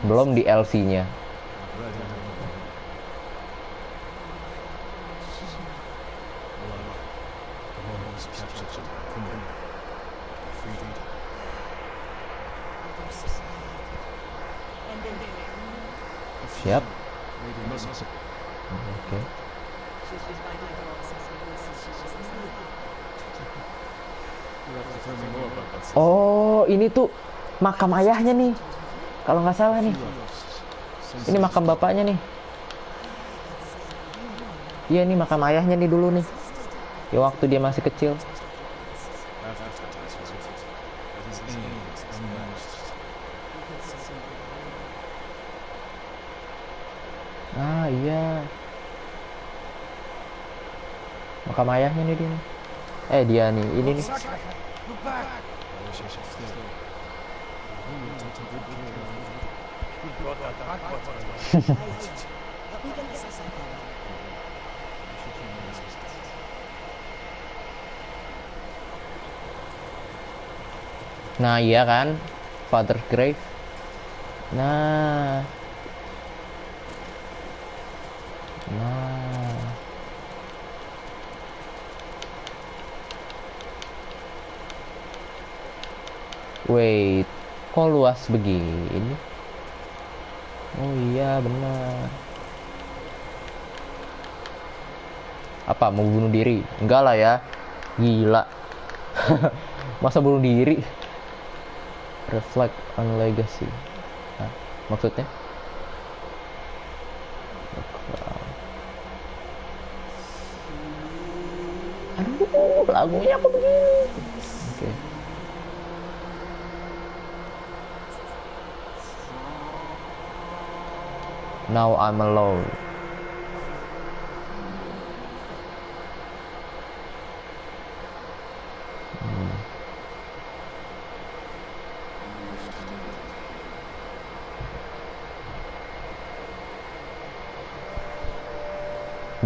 Belum di LC-nya. Siap. Oke. Oh, ini tuh makam ayahnya nih. Kalau nggak salah nih. Ini makam bapaknya nih. Iya, nih makam ayahnya nih dulu nih. Ya waktu dia masih kecil. Ah, iya. Makam ayahnya nih dia nih. Dia nih, ini nih. Nah, iya kan? Father's grave. Nah. Wait, kok luas begini? Oh iya, benar. Apa, mau bunuh diri? Enggak lah ya. Gila. Masa bunuh diri? Reflect on legacy. Nah, maksudnya? Aduh, lagunya kok begini? Oke. Now I'm alone.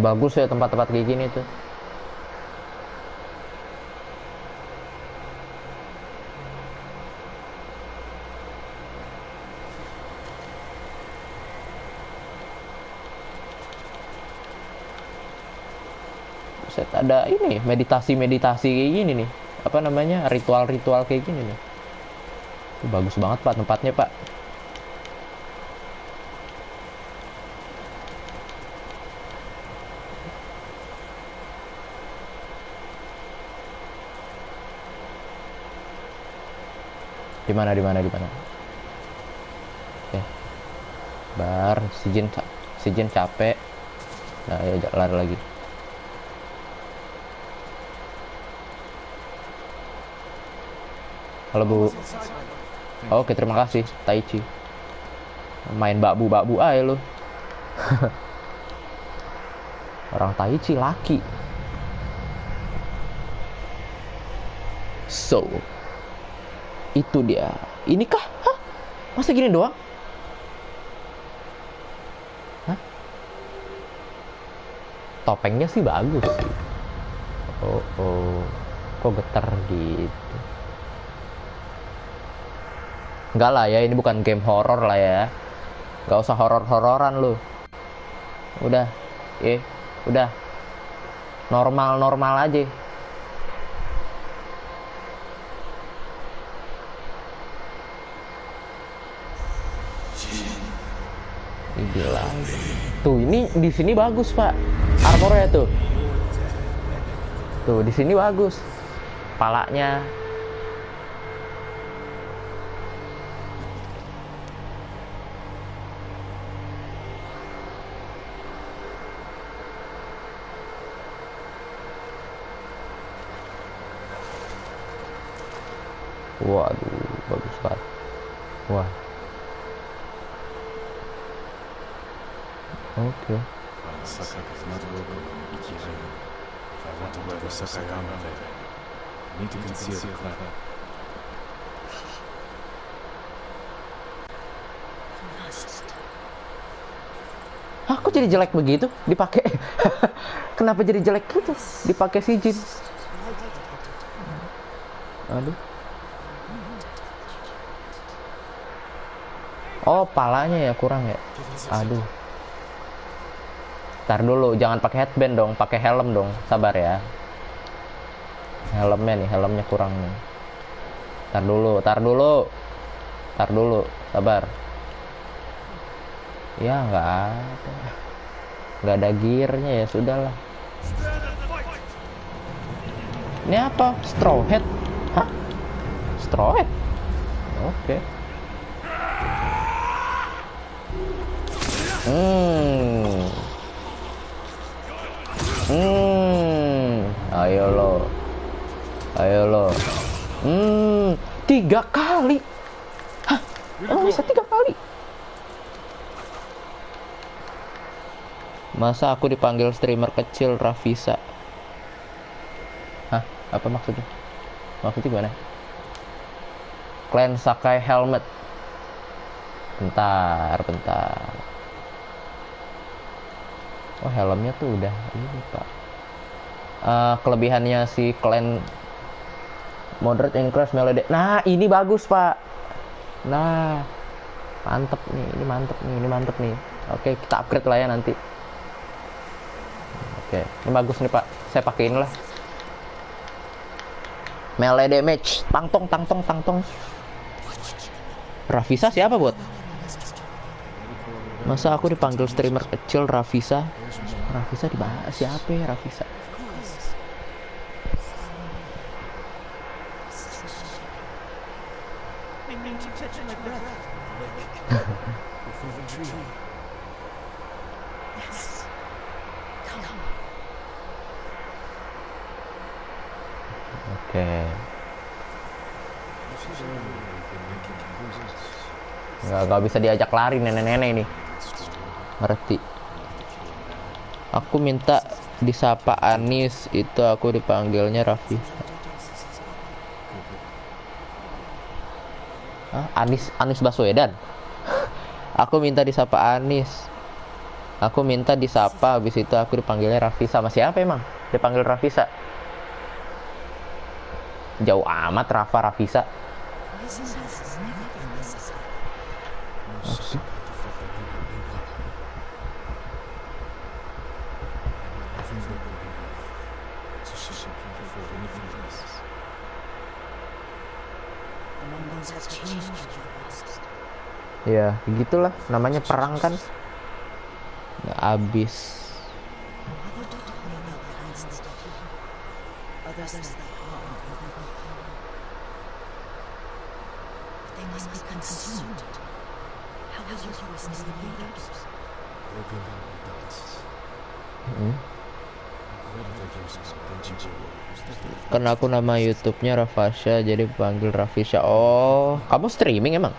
Bagus ya tempat-tempat kayak gini tuh. Set ada ini meditasi kayak gini nih. Apa namanya? Ritual-ritual kayak gini nih. Bagus banget Pak tempatnya, Pak. Di mana? Oke. Bar, si Jin capek. Nah, ya lari lagi. Halo Bu. Oke, terima kasih Taichi. Main bakbu aja lu. Orang Taichi laki. So, itu dia. Inikah? Hah? Masa gini doang? Hah? Topengnya sih bagus sih. Oh. Kok getar gitu? Enggak lah ya, ini bukan game horror lah ya. Gak usah horor-hororan lu. Udah. Udah. Normal aja. Gila. Tuh, ini di sini bagus, Pak. Armornya tuh. Tuh, di sini bagus. Palanya. Waduh, bagus banget. Wah. Oke. Sakai is not local, Ikiharu. If I want to wear the Sakai armor there, I need to conceal the cloud. Hah, kok jadi jelek begitu? Dipakai. Kenapa jadi jelek gitu? Dipakai si Jin. Aduh. Oh, palanya ya kurang ya. Aduh. Ntar dulu, jangan pakai headband dong, pakai helm dong. Sabar ya. Helmnya nih, helmnya kurang nih. Ntar dulu. Sabar. Ya nggak ada gearnya, ya sudahlah. Ini apa? Straw hat? Hah? Straw hat? Oke. Ayo lo. 3 kali. Hah? Emang bisa 3 kali? Masa aku dipanggil streamer kecil Rafisa? Hah? Apa maksudnya? Maksudnya gimana? Clan Sakai helmet. Bentar. Oh, helmnya tuh udah ini, Pak. Kelebihannya si clan moderate increase melody. Nah, ini bagus, Pak. Nah, mantep nih. Ini mantep nih. Oke, kita upgrade lah ya nanti. Oke, ini bagus nih, Pak. Saya pakein lah. Melee damage. Tangtong. Rafisa siapa, Bot? Masa aku dipanggil streamer kecil Rafisa? Rafisa di mana? Siapa ya Rafisa? Oke. Nggak bisa diajak lari nenek-nenek ini. Ngerti. Aku minta disapa Anis, itu aku dipanggilnya Raffi. Anis Baswedan. Aku minta disapa Anis. Aku minta disapa, habis itu aku dipanggilnya Rafisa. Sama siapa emang? Dipanggil Rafisa. Jauh amat Rafisa. Ya, begitulah namanya perang kan. Nggak habis. Karena aku nama YouTube-nya Rafasha, jadi panggil Rafisha. Oh, kamu streaming emang?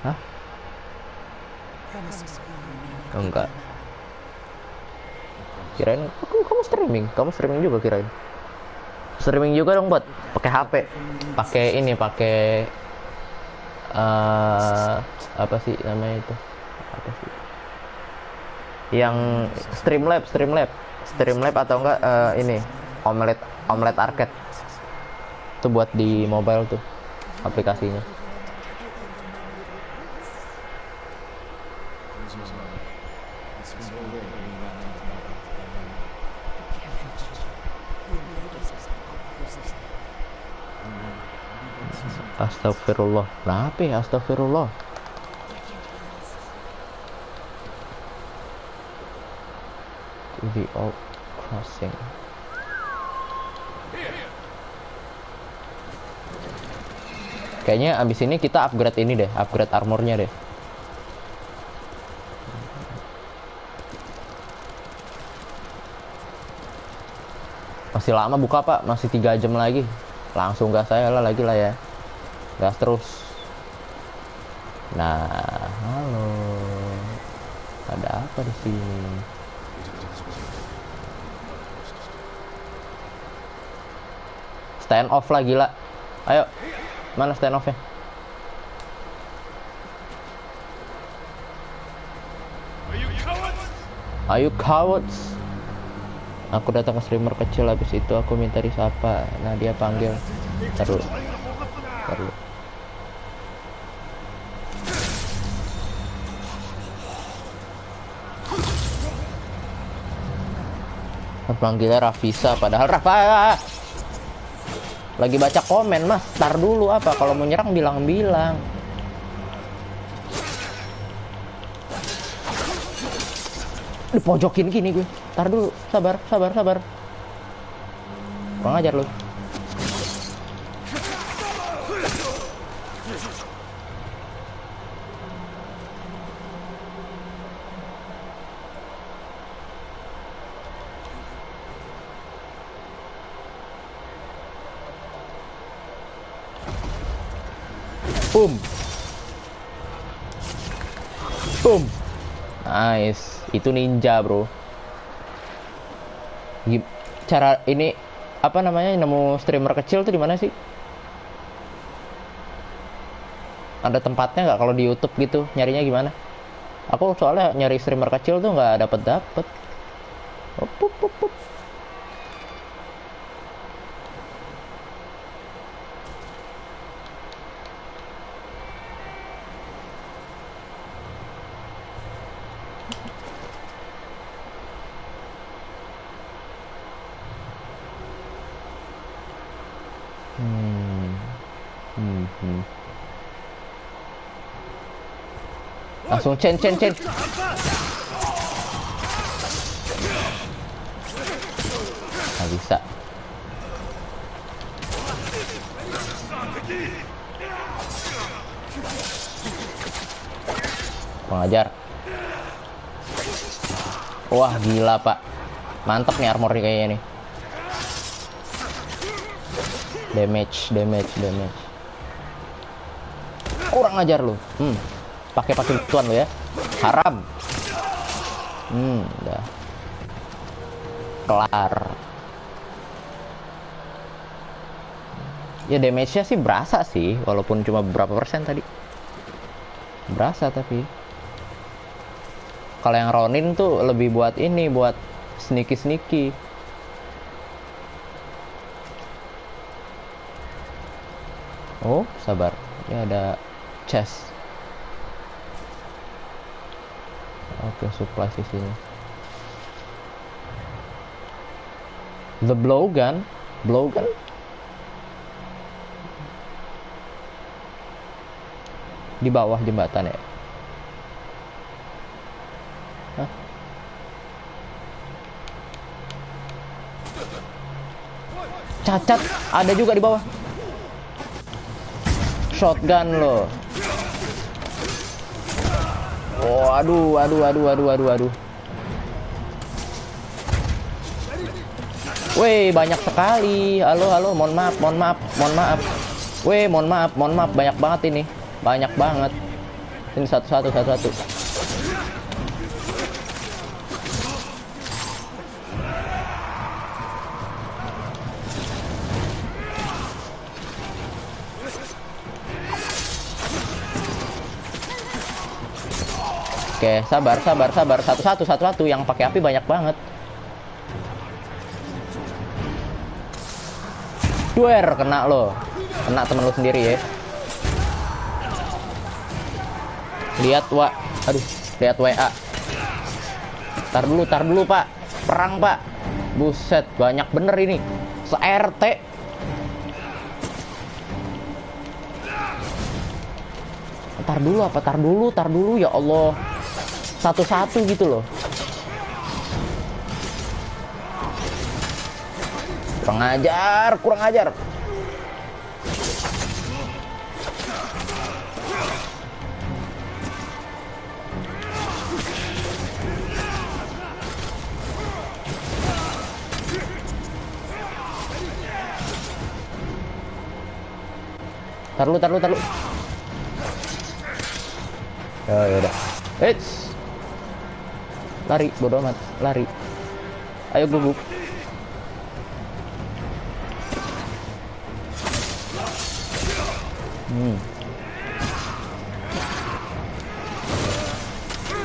Hah? Enggak. Kirain kamu streaming. Kamu streaming juga kirain. Streaming juga dong, buat pakai HP. Pakai apa sih namanya itu? Apa sih? Yang Streamlab atau enggak ini Omelet Arcade. Itu buat di mobile tuh aplikasinya. Astagfirullah. Kenapa ya astagfirullah? The Old Crossing. Kayaknya abis ini kita upgrade ini deh, upgrade armornya deh. Masih lama buka, Pak, masih 3 jam lagi. Langsung gas saya lah lagi lah ya. Gas terus. Nah, halo. Ada apa di sini? Stand off lah, gila. Ayo. Mana stand off-nya? Are you cowards? Ayo cowards. Aku datang ke streamer kecil, habis itu aku minta disapa. Nah dia panggil. Taruh. Panggilnya Rafisa, padahal Rafa lagi baca komen mas. Tar dulu, apa kalau mau nyerang bilang-bilang. Dipojokin gini gue. Tar dulu, sabar. Kurang ajar lu. Boom. Nice. Itu ninja, bro. Cara ini apa namanya, nemu streamer kecil tuh di mana sih? Ada tempatnya nggak kalau di YouTube gitu? Nyarinya gimana? Aku soalnya nyari streamer kecil tuh nggak dapet. Up. Langsung chain. Nggak bisa. Pengajar. Wah gila pak. Mantap nih armornya kayaknya nih. Damage. Kurang ajar lu. Pakai tuan lu ya. Haram. Udah. Kelar. Ya damage-nya sih berasa sih, walaupun cuma beberapa persen tadi. Berasa tapi. Kalau yang Ronin tuh lebih buat ini, buat sneaky. Oh, sabar. Ini ada chest. Oke, supply di sini. The blowgun. Di bawah jembatan ya. Hah? Cacat ada juga di bawah. Shotgun loh. Oh, aduh. Weh, banyak sekali. Halo, mohon maaf. Weh, mohon maaf, banyak banget ini. Banyak banget. Ini satu-satu. Oke, sabar. Satu-satu yang pakai api banyak banget. Duer, kena lo. Kena temen lo sendiri ya. Lihat WA. Tar dulu pak. Perang pak. Buset, banyak bener ini. Se-RT. Tar dulu ya Allah. Satu-satu gitu loh. Kurang ajar. Tar lu. Ya udah. Eits. Lari, bodo amat. Lari. Ayo guguk.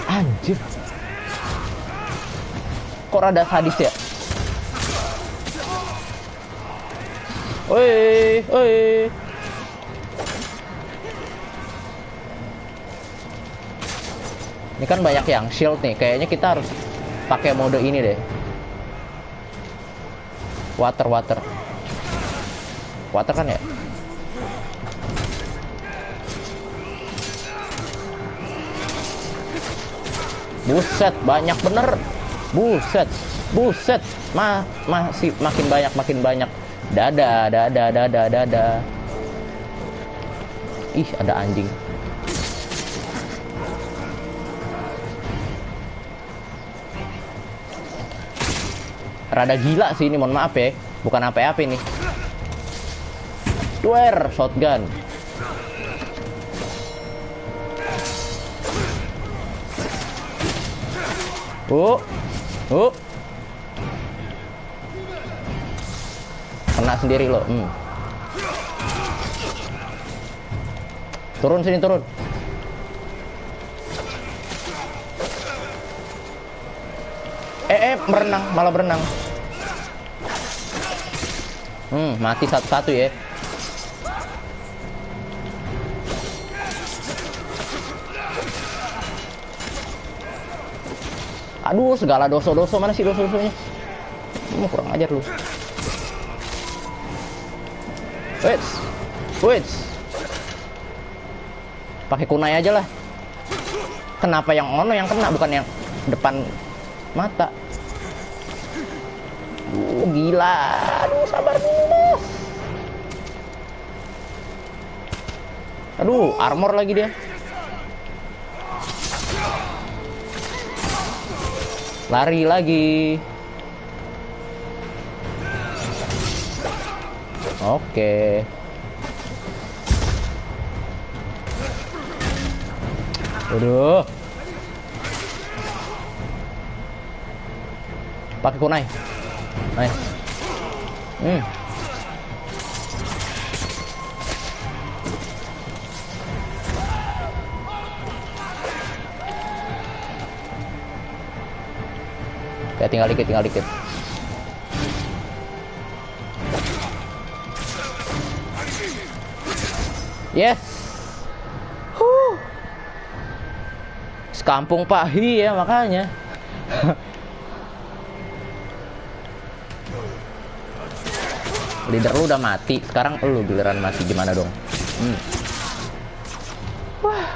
Anjir. kok rada sadis ya. Oi, oi. Ini kan banyak yang shield nih. Kayaknya kita harus pakai mode ini deh. Water kan ya? Buset, banyak bener. Buset. Masih makin banyak. Dada. Ih, ada anjing. Rada gila sih ini, mohon maaf ya. Bukan apa-apa ini. Duer, shotgun. Kena sendiri lo. Turun sini, turun. Malah berenang. Mati satu-satu ya. Aduh, segala dosa-dosa, mana sih dosa-dosanya? Kurang ajar lu. Wait. Pakai kunai aja lah. Kenapa yang ono yang kena, bukan yang depan mata? Gila. Aduh, sabar dulu, Mas. Aduh, armor lagi dia. Lari lagi. Oke. Aduh. Pakai kunai. Nice. Oke, tinggal dikit. Yes. Sekampung pahi ya makanya. Leader lu udah mati, sekarang lu giliran mati, gimana dong? Wah.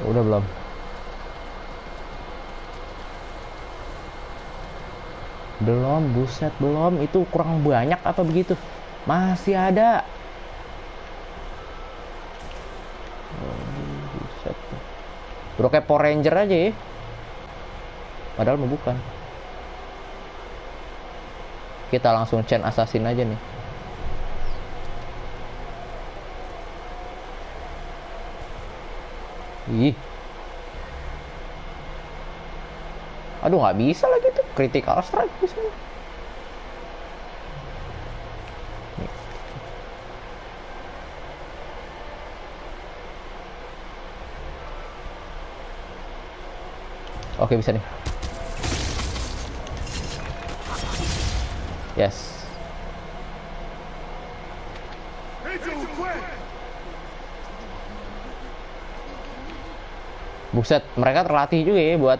Udah belum? Belum, buset, belum. Itu kurang banyak apa begitu? Masih ada. Buset. Bro kayak Power Ranger aja ya. Padahal mau bukan. Kita langsung chain assassin aja nih. Ih. Aduh, nggak bisa lagi tuh. Critical strike bisa. Oke, bisa nih. Yes. Buset, mereka terlatih juga ya buat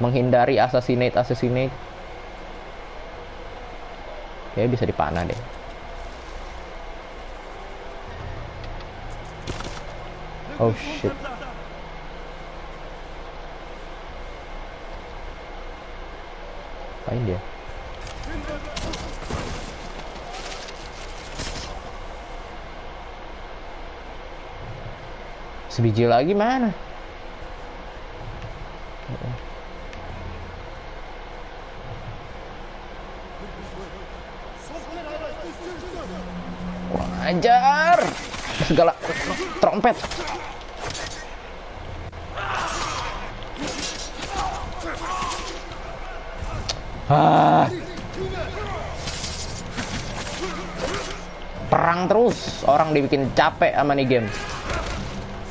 menghindari assassinate. Kayaknya bisa dipanah deh. Oh shit. Apain dia? Sebiji lagi mana? Kurang ajar. Segala trompet. Perang terus, orang dibikin capek sama nih game.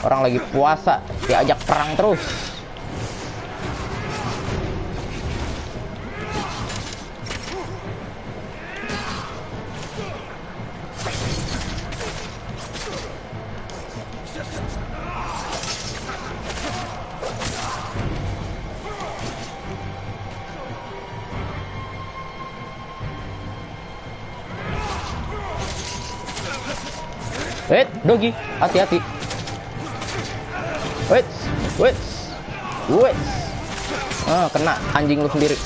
Orang lagi puasa, diajak perang terus. Wait, Dogi, hati-hati. Wait, wait, wait. Ah, kena anjing lu sendiri.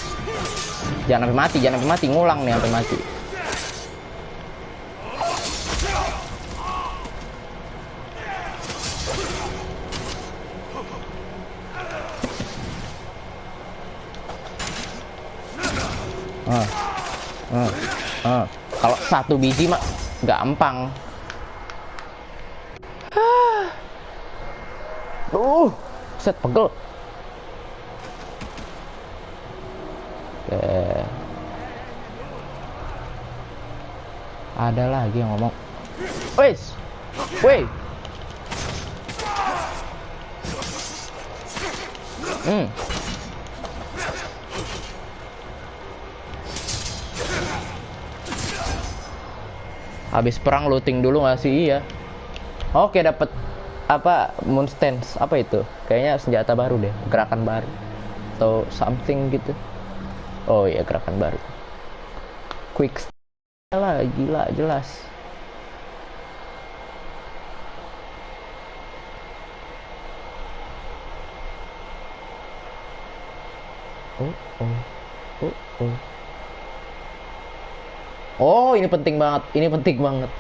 Jangan sampai mati, jangan sampai mati. Ngulang nih sampai mati. Kalau satu biji mah gampang. Set pegel. Oke. Ada lagi yang ngomong. Wes, weh. Habis perang looting dulu nggak sih? Iya. Oke, dapat apa moon stance, apa itu? Kayaknya senjata baru deh, gerakan baru atau something gitu. Oh iya, gerakan baru. Quick lah, gila jelas. Oh, ini penting banget. Ini penting banget.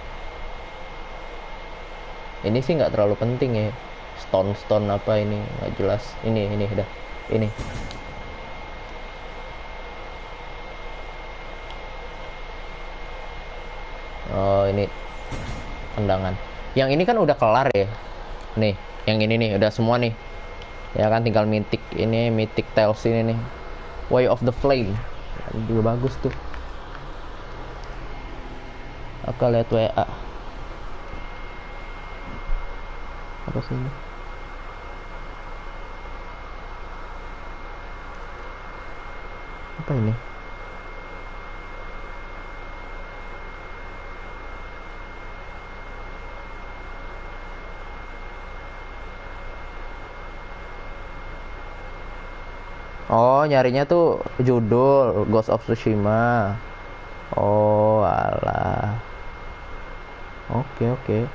Ini sih nggak terlalu penting ya. Stone apa ini nggak jelas. Ini udah. Ini. Oh, ini tendangan. Yang ini kan udah kelar ya. Nih, yang ini nih udah semua nih. Ya kan tinggal mythic. Ini mythic tales ini nih. Way of the Flame. Ini juga bagus tuh. Oke, lihat WA. Apa sih ini? Apa ini? Oh, nyarinya tuh judul Ghost of Tsushima. Oh, alah. Oke.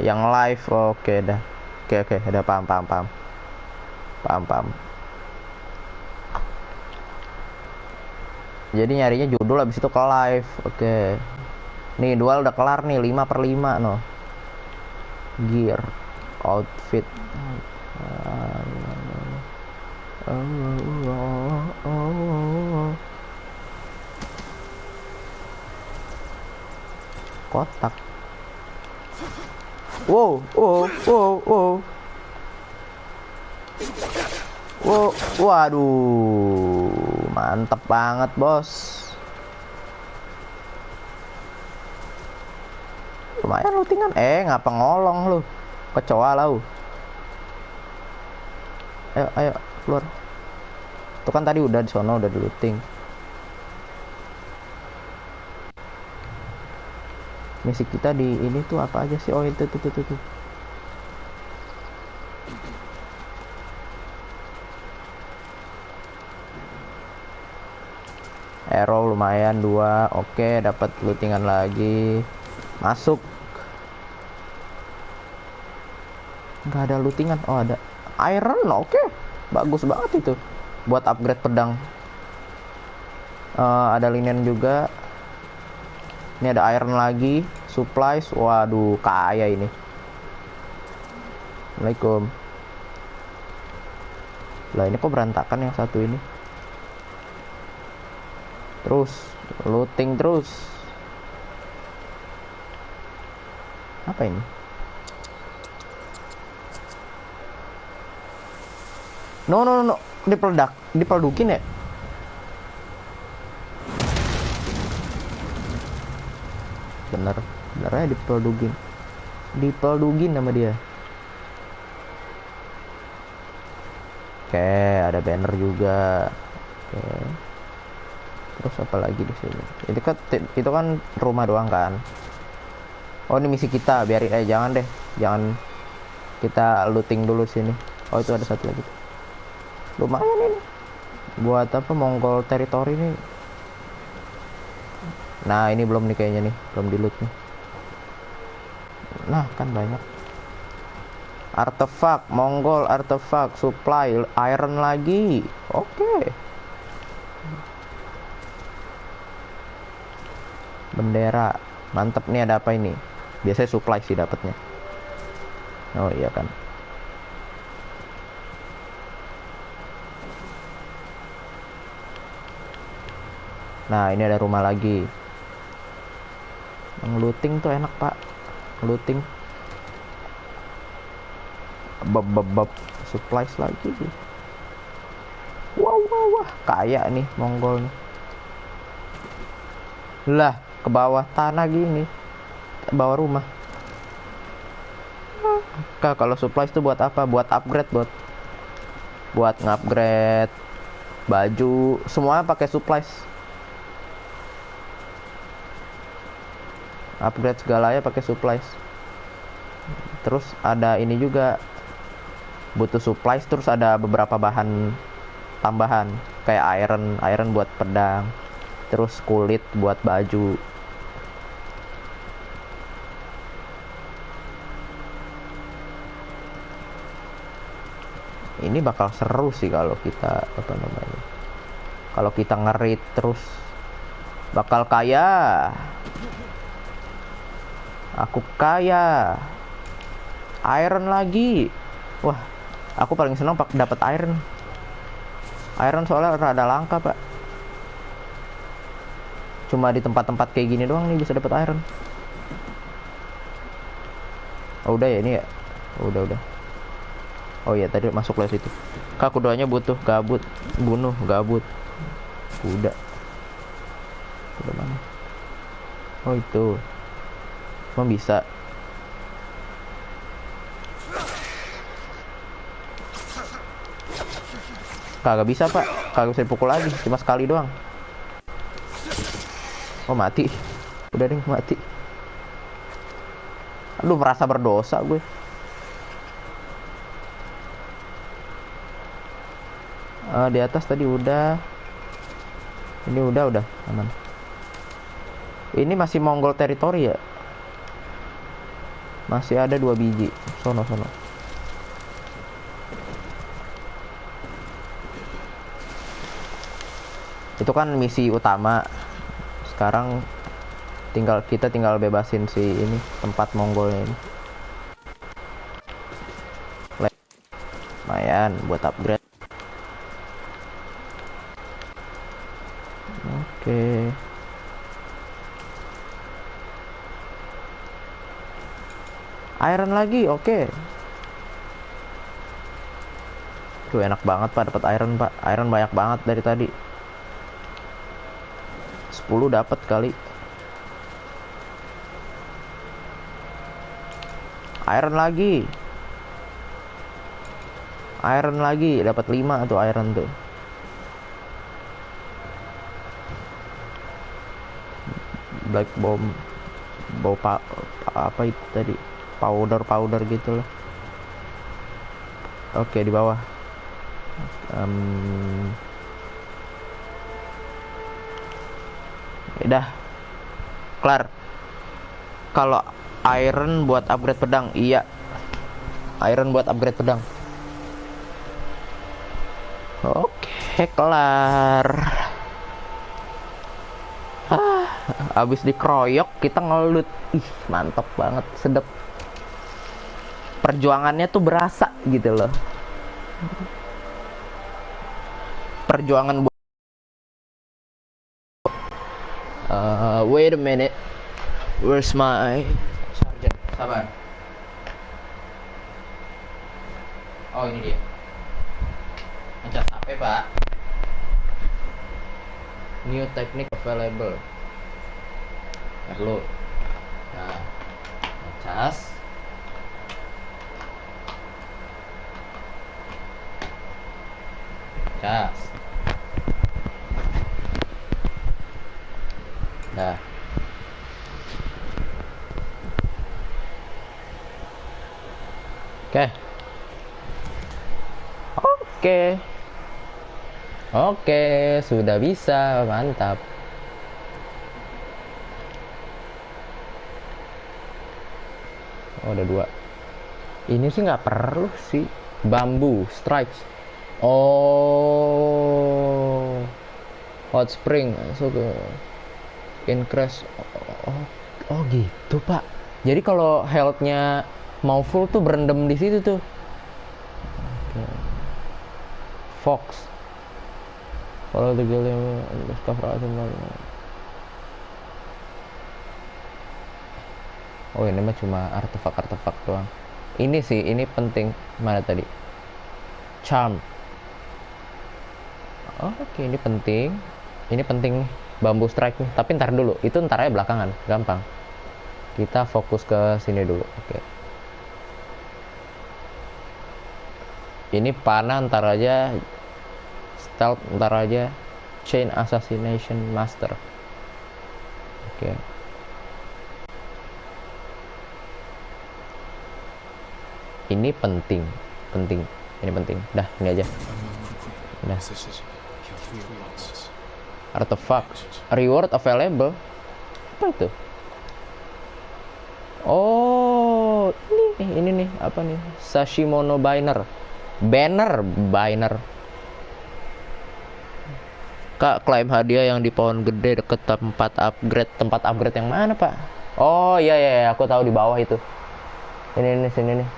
Yang live, oke dah. Oke, udah paham. Jadi nyarinya judul habis itu ke live. Oke. Nih, dual udah kelar nih, 5/5 no. Gear, outfit. Kotak. Wow. Waduh, mantep banget bos. Lumayan lootingan. Ngapa ngolong lu? Kecoa lau. Ayo keluar. Itu kan tadi udah di sono, udah di looting. Misi kita di ini tuh apa aja sih? Oh itu tuh. Arrow lumayan 2. Oke, dapat lootingan lagi. Masuk. Nggak ada lootingan. Oh ada iron. Oke, bagus banget itu buat upgrade pedang. Ada linen juga. Ini ada iron lagi, supplies. Waduh, kaya ini. Assalamualaikum. Lah ini kok berantakan yang satu ini. Terus looting terus. Apa ini? No. Dipeledukin ya? Bener aja dipeldugin sama dia. Oke, ada banner juga. Oke. Terus apa lagi di sini? Itu kan rumah doang kan? Oh, ini misi kita, biarin jangan kita looting dulu sini. Oh, itu ada satu lagi. Lumayan ini. Buat apa Mongol teritori nih? Nah, ini belum nih kayaknya nih, belum di loot nih. Nah, kan banyak. Artefak, Mongol artefak, supply, iron lagi. Oke. Bendera. Mantep nih, ada apa ini? Biasanya supply sih dapatnya. Oh iya kan. Nah, ini ada rumah lagi. Ngeluting tuh enak, Pak. Ngeluting. Bab supplies lagi. Wah, kaya nih Mongol nih. Lah, ke bawah tanah gini. Ke bawah rumah. Kalau supplies tuh buat apa? Buat upgrade, buat ngupgrade baju, semuanya pakai supplies. Upgrade segalanya pakai supplies. Terus ada ini juga, butuh supplies, terus ada beberapa bahan tambahan kayak iron buat pedang, terus kulit buat baju. Ini bakal seru sih kalau kita kalau kita ngerit terus, bakal kaya. Aku kaya. Iron lagi. Wah, aku paling senang dapat iron. Iron soalnya rada langka, Pak. Cuma di tempat-tempat kayak gini doang nih bisa dapat iron. Oh, udah ya ini ya. Udah. Oh iya, tadi masuk ke situ. Kak, kudanya butuh gabut. Bunuh gabut. Kuda. Kuda mana? Oh, itu. Emang bisa. Kagak bisa, Pak. Kagak bisa dipukul lagi. Cuma sekali doang. Oh, mati. Udah deh, mati. Aduh, merasa berdosa gue. Di atas tadi udah. Ini udah aman. Ini masih Mongol teritori ya. Masih ada 2 biji. Sono. Itu kan misi utama. Sekarang kita tinggal bebasin si ini, tempat Mongolnya ini. Lumayan buat upgrade. Oke. Iron lagi, oke. Tuh enak banget, Pak, dapat iron, Pak. Iron banyak banget dari tadi. 10 dapat kali. Iron lagi, dapat 5 tuh iron tuh. Black bomb. Apa itu tadi? Powder gitu loh. Oke, di bawah. Udah kelar. Kalau iron buat upgrade pedang, iya. Iron buat upgrade pedang. Oke, kelar. Abis dikeroyok kita ngelut. Ih, mantap banget, sedep. Perjuangannya tuh berasa gitu loh. Perjuangan wait a minute. Where's my charger? Sabar. Oh, ini dia. Ngecas HP, Pak. New technique available. Perlu. Nah, ngecas. Cas. Nah. Oke, sudah bisa, mantap. Oh, ada 2. Ini sih nggak perlu sih. Bambu strikes. Oh, hot spring. So increase. Oh gitu pak. Jadi kalau healthnya mau full tuh berendam di situ tuh. Okay. Fox. Follow the game. Discover item. Oh ini mah cuma artefak doang. Ini sih, ini penting. Mana tadi? Charm. Oh, oke, ini penting. Ini penting nih, bambu strike nih. Tapi ntar dulu, itu ntar aja belakangan, gampang. Kita fokus ke sini dulu. Oke. Ini panah ntar aja. Stealth ntar aja. Chain Assassination Master. Oke. Ini penting. Ini penting. Dah, ini aja. Dah. Artefak. Reward available. Apa itu? Oh, ini nih, apa nih? Sashimono Banner. Banner. Kak, klaim hadiah yang di pohon gede deket tempat upgrade. Tempat upgrade yang mana, Pak? Oh, iya, aku tahu di bawah itu. Ini sini nih.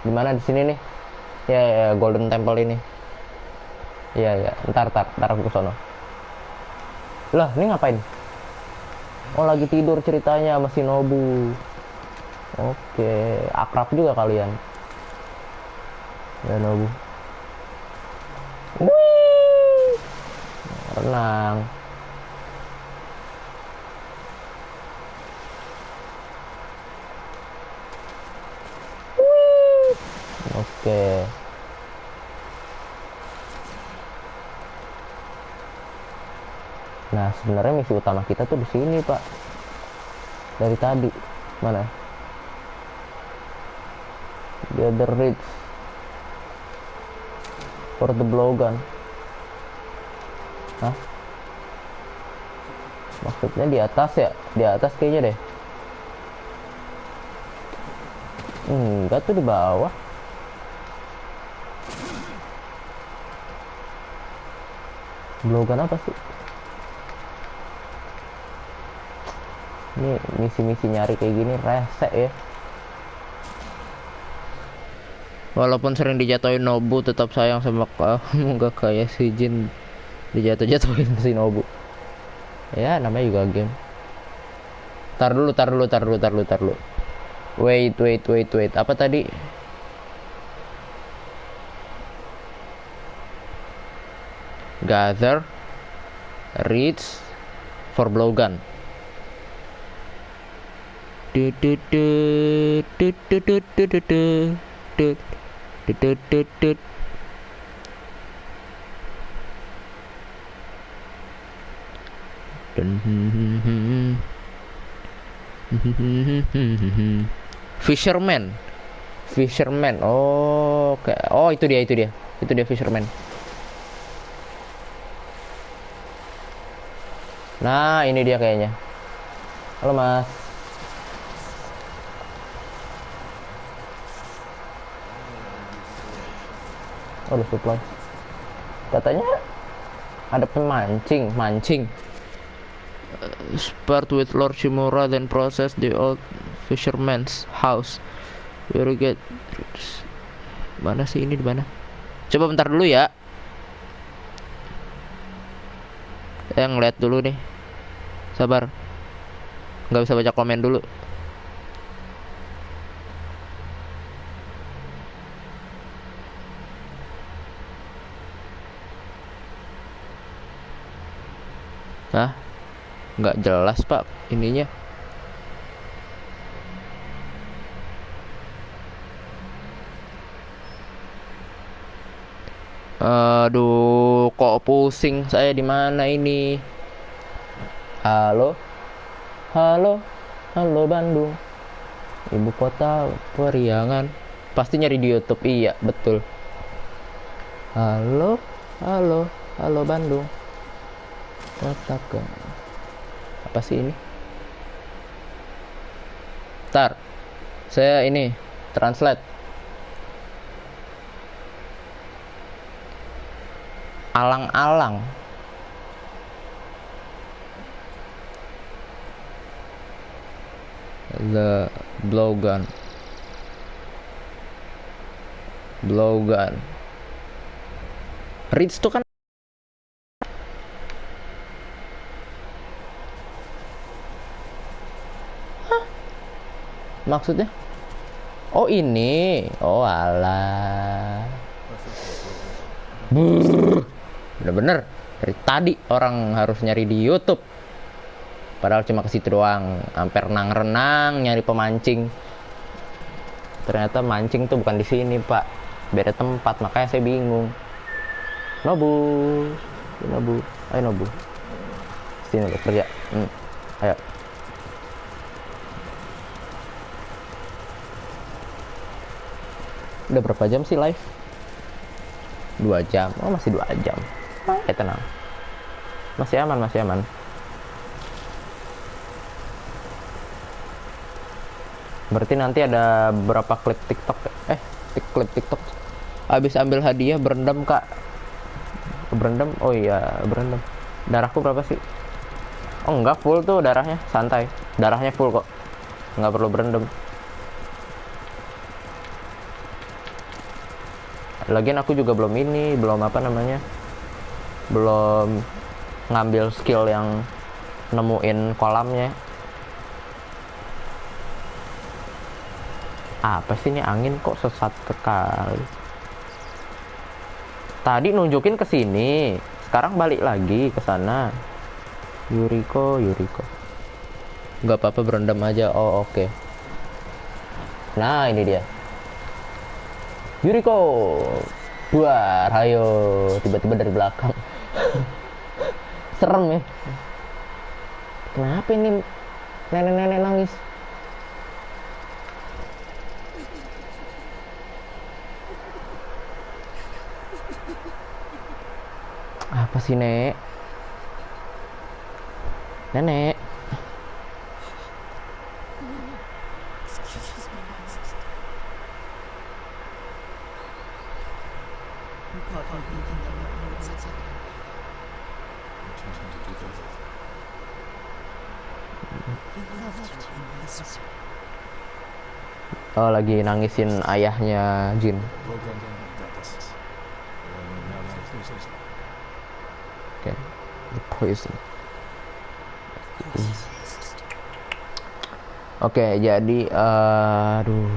Di mana? Di sini nih. Ya, Golden Temple ini. Iya. Ntar aku ke sono. Lah, ini ngapain? Oh, lagi tidur ceritanya sama Shinobu. Oke, akrab juga kalian. Ya, Nobu. Wih. Renang. Oke. Nah, sebenarnya misi utama kita tuh di sini, Pak. Dari tadi. Mana? The other reach for the blowgun. Hah? Maksudnya di atas ya? Di atas kayaknya deh. Enggak tuh di bawah. Blowgun apa sih? Ini misi-misi nyari kayak gini rese ya. Walaupun sering dijatuhin Nobu, tetap sayang sama kamu. Gak kayak si Jin dijatuh-jatuhin si Nobu. Ya namanya juga game. Tar dulu. Wait. Apa tadi? Gather reach for blowgun. Fisherman. Oh, itu dia fisherman. Nah, ini dia kayaknya. Halo, Mas. Oh, ada supply. Katanya ada mancing. Start with Lord Shimura, then process the old fisherman's house. Irrigate. Mana sih ini, di mana? Coba bentar dulu ya. Ngeliat dulu nih. Sabar. Nggak bisa baca komen dulu. Hah? Nggak jelas pak ininya. Aduh, kok pusing saya. Di mana ini? Halo Bandung, ibu kota periangan. Pasti nyari di YouTube. Iya betul. Halo Bandung, kota ke apa sih ini? Ntar Saya ini translate. Alang-alang. The blowgun. Blowgun. Reach tuh kan maksudnya? Oh ini, oh alah, bener-bener dari tadi orang harus nyari di YouTube, padahal cuma ke situ doang, sampai renang-renang nyari pemancing. Ternyata mancing tuh bukan di sini pak, beda tempat, makanya saya bingung. Nobu, Nobu, ayo Nobu, sini udah kerja, ayo. Udah berapa jam sih live? 2 jam. Oh masih 2 jam. Tenang. Masih aman, masih aman. Berarti nanti ada berapa klip TikTok? Klip TikTok. Habis ambil hadiah berendam kak. Berendam? Oh iya berendam. Darahku berapa sih? Oh enggak full tuh darahnya, santai. Darahnya full kok. Nggak perlu berendam. Lagian aku juga belum apa namanya, belum ngambil skill yang nemuin kolamnya. Apa sih ini angin kok sesat sekali? Tadi nunjukin ke sini, sekarang balik lagi ke sana. Yuriko. Nggak apa-apa berendam aja. Oh oke. Nah ini dia. Yuriko, buar, ayo, tiba-tiba dari belakang. Serem ya. Kenapa ini nenek-nenek nangis? Apa sih nek? Nenek. Oh lagi nangisin ayahnya Jin. Oke, the poison. Oke, jadi aduh,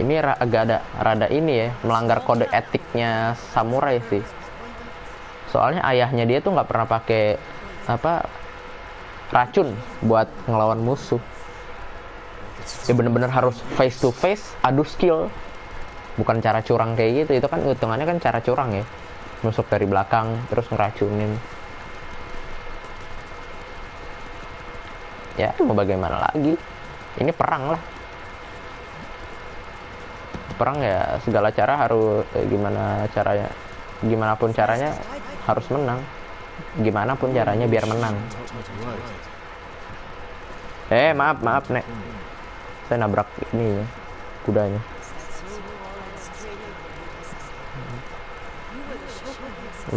ini agak ada rada ini ya, melanggar kode etiknya samurai sih. Soalnya ayahnya dia tuh nggak pernah pakai apa racun buat ngelawan musuh. Dia bener-bener harus face to face, adu skill, bukan cara curang kayak gitu. Itu kan hitungannya kan cara curang ya, nusuk dari belakang terus ngeracunin. Ya mau bagaimana lagi, ini perang lah. Perang ya segala cara harus gimana pun caranya harus menang, gimana pun caranya biar menang. Maaf nek, saya nabrak ini ya, kudanya.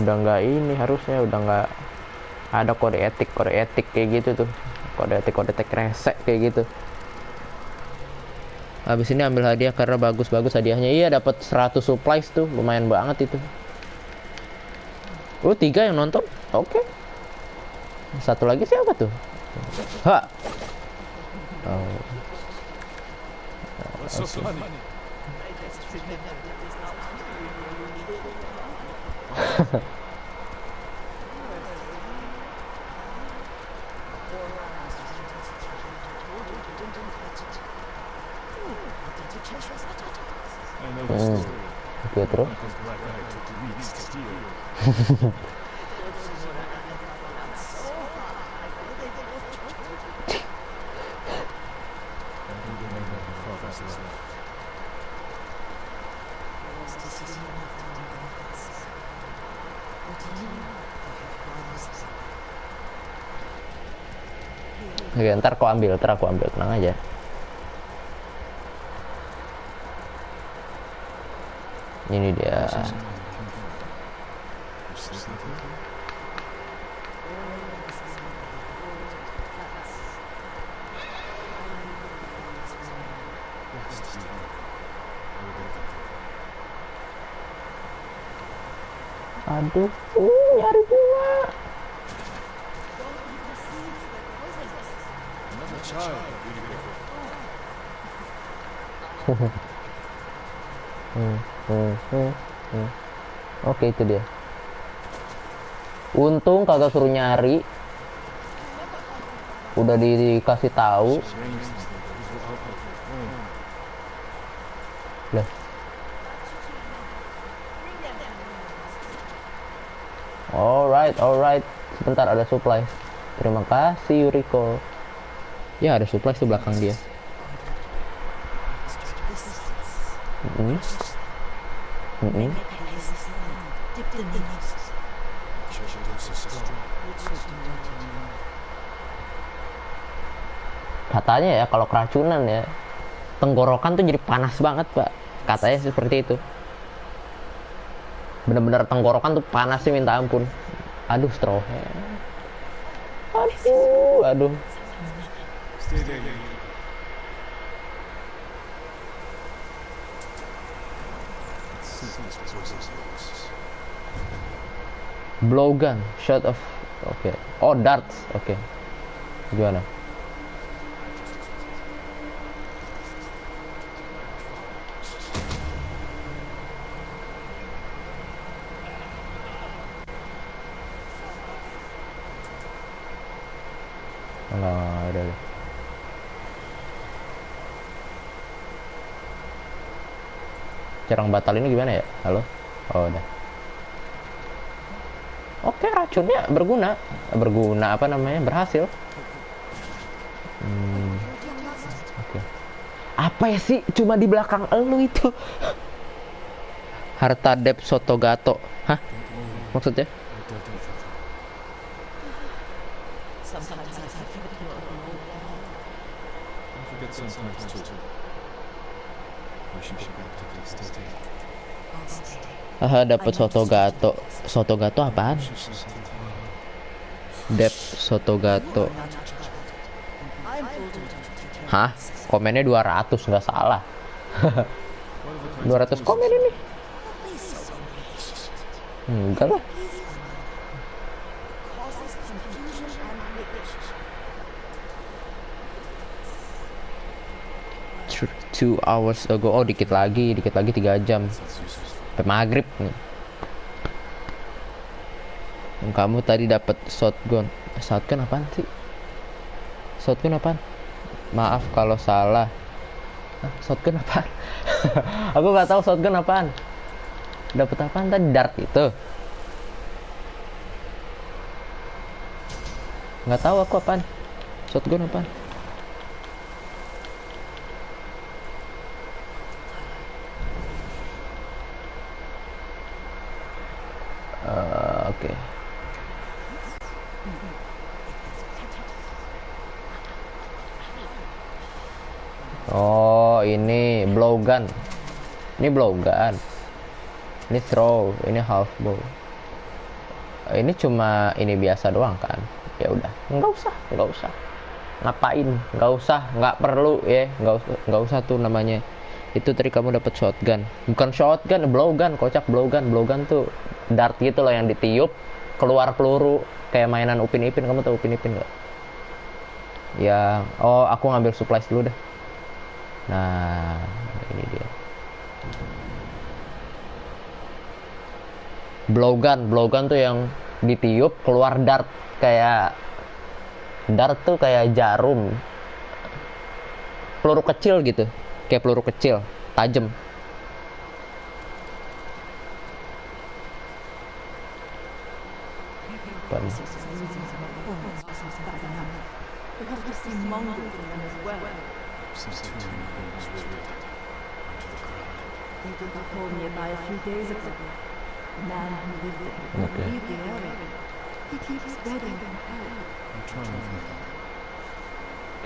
Udah nggak ini, harusnya udah nggak ada kode etik kayak gitu tuh, kode etik resek kayak gitu. Habis ini ambil hadiah karena bagus hadiahnya. Iya dapat 100 supplies tuh, lumayan banget itu. 3 yang nonton, oke. Satu lagi siapa tuh? Oh. Pietro. Oke, ntar aku ambil, tenang aja. Ini dia. Aduh, nyari bunga. Another child. Really beautiful. Oke, itu dia. Untung kagak suruh nyari. Udah dikasih tahu. Lah. Alright. Sebentar, ada supply. Terima kasih Yuriko. Ya, ada supply di belakang dia. Katanya ya, kalau keracunan ya, tenggorokan tuh jadi panas banget, Pak. Katanya seperti itu. Bener-bener tenggorokan tuh panas sih minta ampun. Aduh, straw. Aduh. Stay there, Yuri. Blowgun, shot of. Oke. Oh, darts. Oke. Gimana? Nah, udah. Cerang batal ini gimana ya? Halo? Oh, udah. Oke, racunnya berguna. Apa namanya? Berhasil. Oke. Apa ya sih? Cuma di belakang elu itu. Harta Dep Soto Gato. Hah? Maksudnya? Forget sometimes too. We should go back to this. Stay. Dapat Soto Gato. Soto Gato apaan? Dep Soto Gato. Hah? Komennya 200, nggak salah. 200 komen ini. Enggak lah. Two hours ago. Oh, dikit lagi 3 jam sampai maghrib nih. Kamu tadi dapat shotgun apaan sih? Shotgun apaan? Maaf kalau salah. Shotgun apaan? Aku nggak tahu shotgun apaan. Dapat apaan tadi? Dart itu. Nggak tahu aku apaan. Shotgun apaan? Oke. Oh, ini blowgun. Ini blowgun. Ini throw, ini half bow. Ini cuma ini biasa doang kan? Ya udah, nggak usah. Ngapain? Nggak perlu ya, nggak usah tuh namanya. Itu tadi kamu dapat shotgun. Bukan shotgun, blowgun, kocak blowgun. Blowgun tuh dart gitu loh yang ditiup keluar peluru kayak mainan Upin Ipin. Kamu tahu Upin Ipin nggak? Ya, oh aku ngambil supplies dulu dah. Nah, ini dia. Blowgun tuh yang ditiup keluar dart kayak dart tuh kayak jarum. Peluru kecil gitu. Kayak peluru kecil, tajam.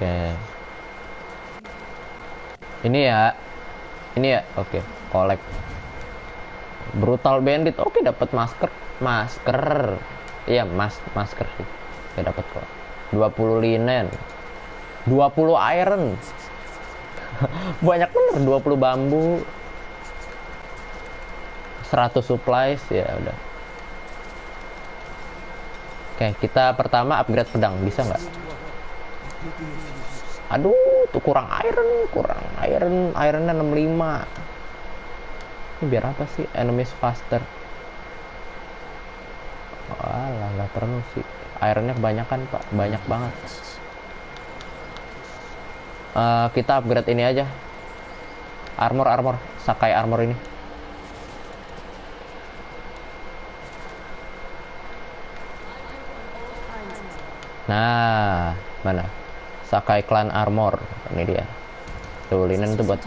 Oke. Ini ya. Oke, collect. Brutal Bandit. Oke, dapat masker. Iya, masker sih. Ya dapat kok. 20 linen. 20 iron. Banyak bener, 20 bambu. 100 supplies, ya udah. Oke, kita pertama upgrade pedang, bisa nggak? Aduh, tuh kurang ironnya 65. Ini biar apa sih? Enemies faster. Walah, nggak perlu sih. Ironnya kebanyakan, Pak. Banyak banget. Kita upgrade ini aja. Armor. Sakai armor ini. Nah, mana? Sakai clan armor. Ini dia. Tuh, linen tuh buat.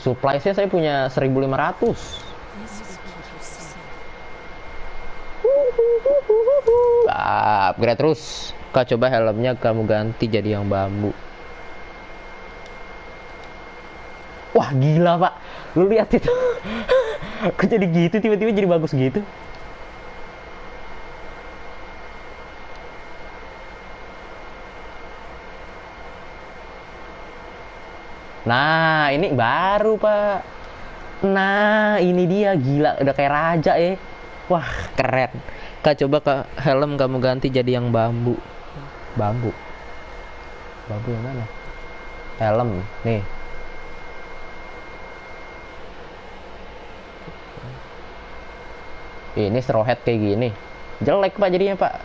Supplies-nya saya punya 1500. Upgrade terus. Kak, coba helmnya kamu ganti jadi yang bambu. Wah, gila, Pak. Lu lihat itu. Kok jadi gitu, tiba-tiba jadi bagus gitu. Nah, ini baru, Pak. Nah, ini dia, gila, udah kayak raja ya. Wah, keren. Kak, coba Kak, helm kamu ganti jadi yang bambu. Bambu yang mana? Helm, nih. Ini straw hat kayak gini. Jelek, Pak, jadinya, Pak.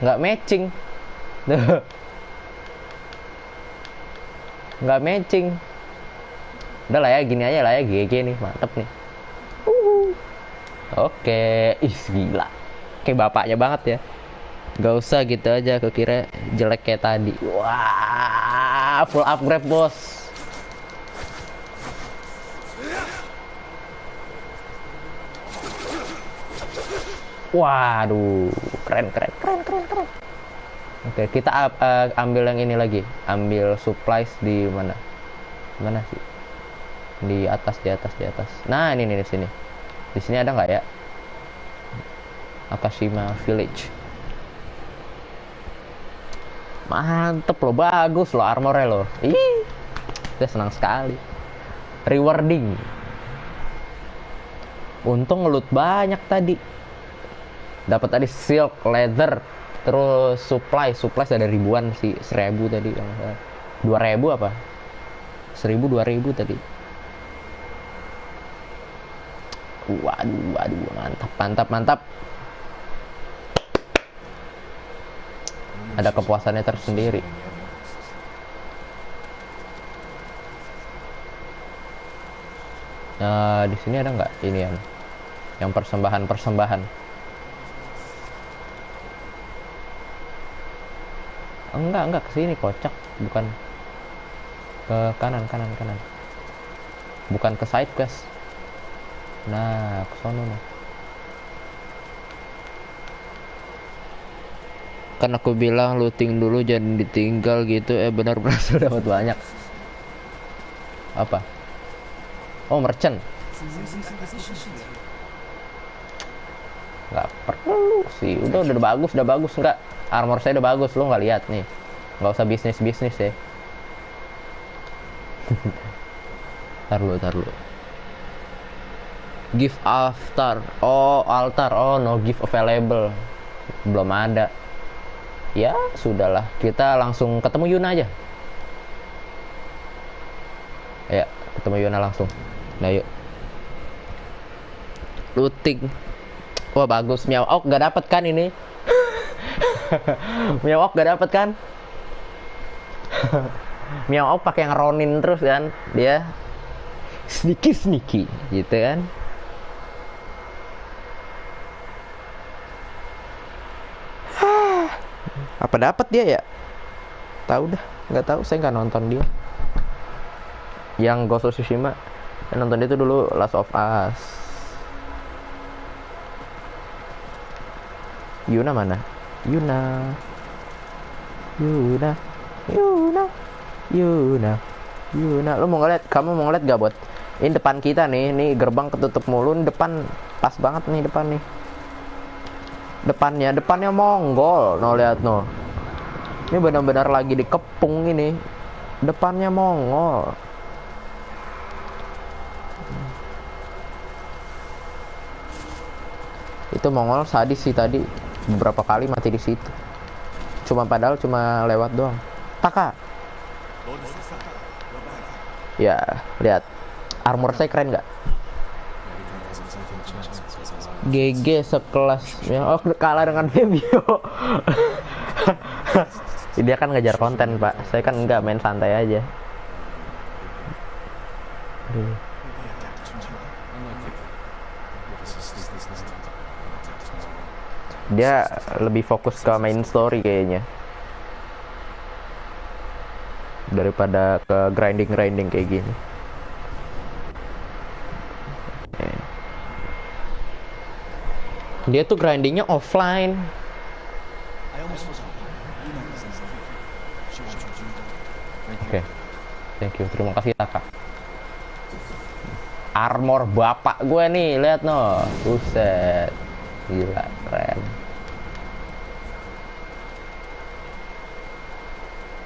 Nggak matching. Nggak matching. Udah lah ya, gini aja lah ya, GG nih, mantep nih. Oke, gila. Kayak bapaknya banget ya. Gak usah gitu aja, kekira jelek kayak tadi. Wah, full upgrade, bos. Waduh, keren. Oke, kita ambil yang ini lagi. Ambil supplies di mana? Mana sih? Di atas. Nah, ini di sini. Di sini ada nggak ya? Akashima Village. Mantep loh, bagus loh armornya loh. Saya senang sekali. Rewarding. Untung ngelut banyak tadi. Dapat tadi silk, leather, terus supplies ada ribuan sih, 1000 tadi. 2000 apa? 2000 tadi. Waduh, mantap. Ada kepuasannya tersendiri. Nah, di sini ada nggak ini yang persembahan? Enggak ke sini, kocak, bukan ke kanan. Bukan ke side quest. Nah, ke sono nih. Kan aku bilang looting dulu, jangan ditinggal gitu. Benar sudah dapat banyak. Apa? Oh, merchant. Nggak perlu sih. Udah bagus. Enggak, armor saya udah bagus. Lo nggak lihat nih. Nggak usah bisnis ya. Tar lu. Gift altar. Oh, no gift available. Belum ada. Ya, sudahlah. Kita langsung ketemu Yuna aja. Ya, ketemu Yuna langsung. Nah, yuk. Looting. Wah, bagus. Meowok gak dapet kan ini? Meowok gak dapet kan? Meowok pakai yang Ronin terus kan. Dia sneaky gitu kan. Apa dapat dia ya? Nggak tahu, saya nggak nonton dia. Yang Ghost of Tsushima, saya nonton itu dulu Last of Us. Yuna mana? Yuna. Lu mau ngeliat? Kamu mau ngeliat gak buat Ini depan kita nih, nih gerbang ketutup mulu, ini depan pas banget nih depan nih. Depannya Monggol, no lihat no. Ini benar-benar lagi dikepung ini. Depannya Mongol. Itu Mongol sadis sih tadi, beberapa kali mati di situ. Padahal cuma lewat doang. Taka. Ya, lihat. Armor saya keren nggak? GG sekelas ya. Oh, kalah dengan Fabio. Dia kan ngejar konten, Pak. Saya kan enggak, main santai aja. Dia lebih fokus ke main story kayaknya daripada ke grinding kayak gini. Dia tuh grindingnya offline. Oke, thank you, terima kasih Taka. Armor bapak gue nih, lihat no, buset, gila keren.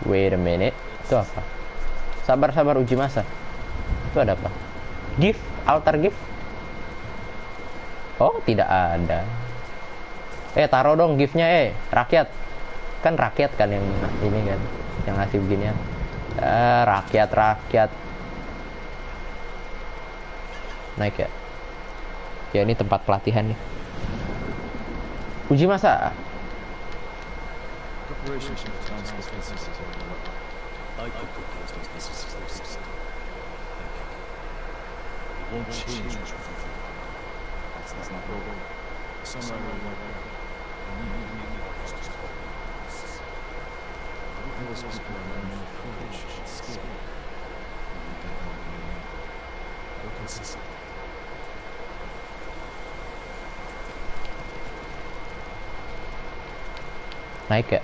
Wait a minute, itu apa? Sabar uji masa. Itu ada apa? Gift, altar gift. Oh, tidak ada. Taruh dong giftnya, rakyat. Kan rakyat kan yang ini kan, yang ngasih beginian. Rakyat. Naik ya. Ya ini tempat pelatihan nih. Uji masa. Naik ya.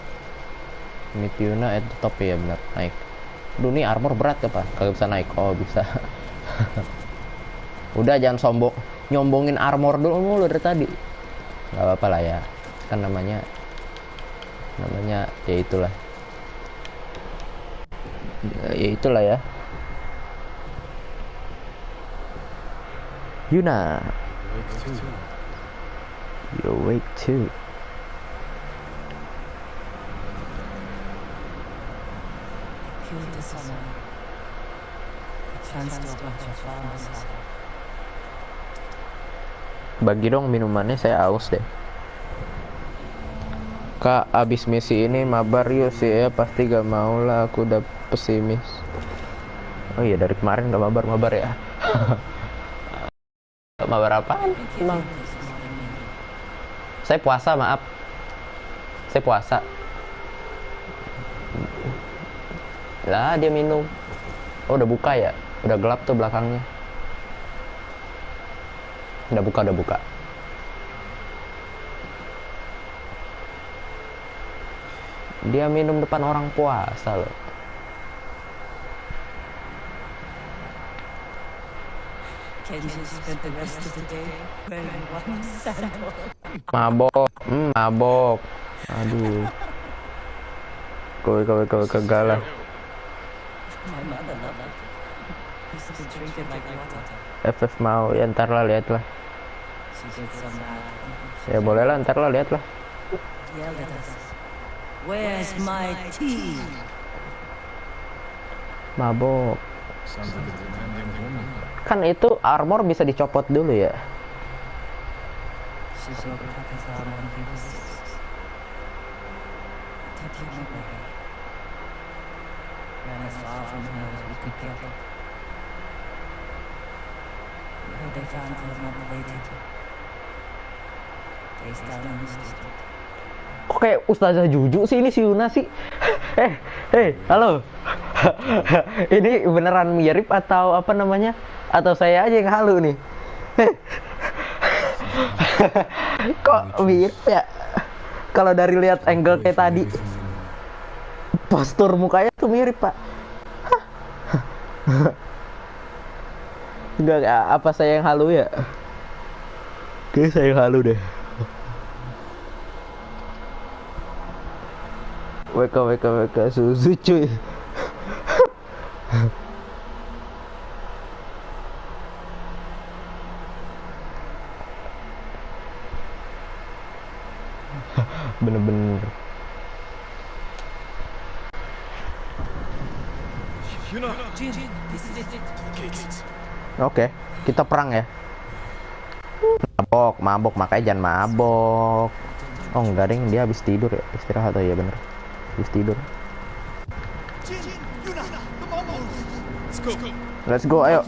Mitiuna at the top ya, benar, naik. Duh, nih armor berat apa? Kagak bisa naik. Oh, bisa. Udah, jangan nyombongin armor dulu mulu dari tadi. Gak apa-apa lah ya. Kan namanya ya itulah. Ya itulah ya. Yuna. You're awake too. Bagi dong minumannya, saya aus deh. Kak, abis misi ini mabar yuk sih ya. Pasti gak mau lah, aku udah pesimis. Oh iya, dari kemarin gak mabar ya. Mabar apaan emang? Saya puasa, maaf. Saya puasa. Lah, dia minum. Oh, udah buka ya? Udah gelap tuh belakangnya. Udah buka. Dia minum depan orang puasa loh. Mabok. Aduh. Kowe kegalah. FF mau ya, ntar lah, lihat lah. Ya boleh lah, ntar lah, lihat lah. Where's my tea? Mabok. Kan itu armor bisa dicopot dulu ya. Kok kayak Ustazah Juju sih ini si Yuna sih? Halo. Ini beneran mirip atau apa namanya? Atau saya aja yang halu nih? Kok mirip ya? Kalau dari lihat angle kayak tadi, postur mukanya tuh mirip, Pak. Enggak, apa saya yang halu ya? Kayaknya saya yang halu deh. WK susu cuy. Bener-bener. Oke, kita perang ya. Mabok, makanya jangan mabok. Oh enggak deng, dia habis tidur ya, istirahat aja bener. Habis tidur. Let's go, ayo.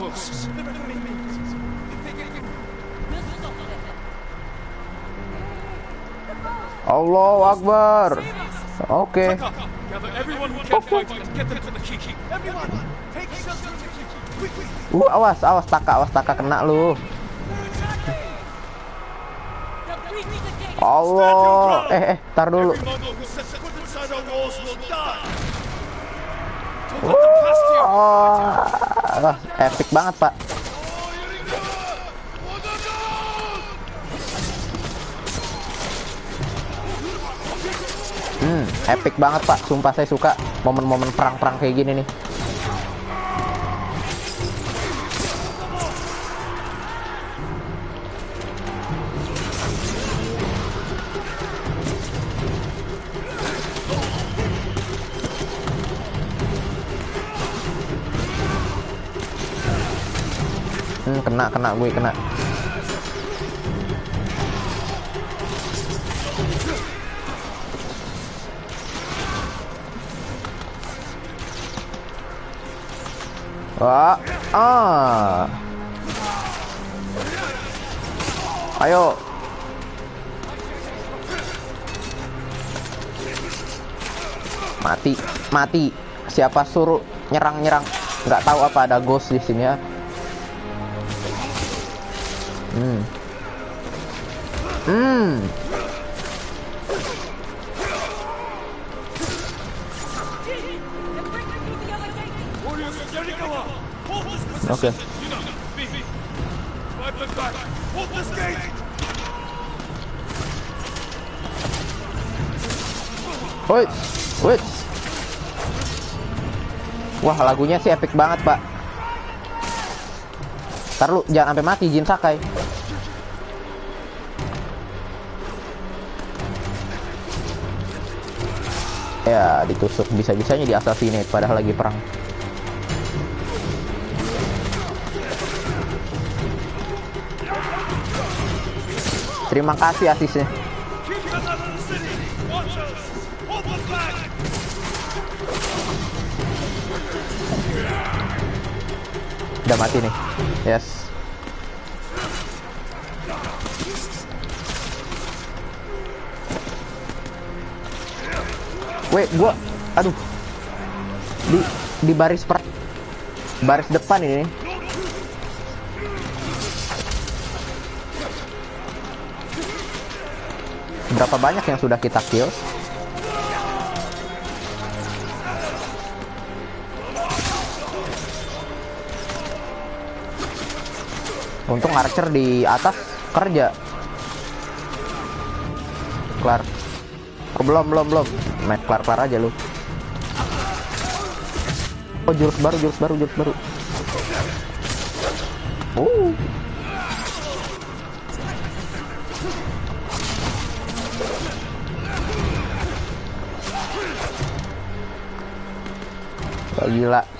Allahu Akbar. Oke. Awas taka kena lu. Allah. Tar dulu. Wah, epic banget, Pak. Epic banget, Pak. Sumpah saya suka momen-momen perang-perang kayak gini nih. Kena gue kena. Wah, ayo. Mati. Siapa suruh nyerang? Nggak tahu apa ada ghost di sini ya. Oke. Wait. Wah, lagunya sih epic banget, Pak. Ntar lu jangan sampai mati Jin Sakai. Ya, ditusuk bisa-bisanya di assassinate padahal lagi perang. Terima kasih asisnya. Udah mati nih. Yes. Gua aduh. Di baris depan ini. Berapa banyak yang sudah kita kill? Untung Archer di atas kerja. Kelar. Oh, belum. Main kelar aja lu. Oh, jurus baru.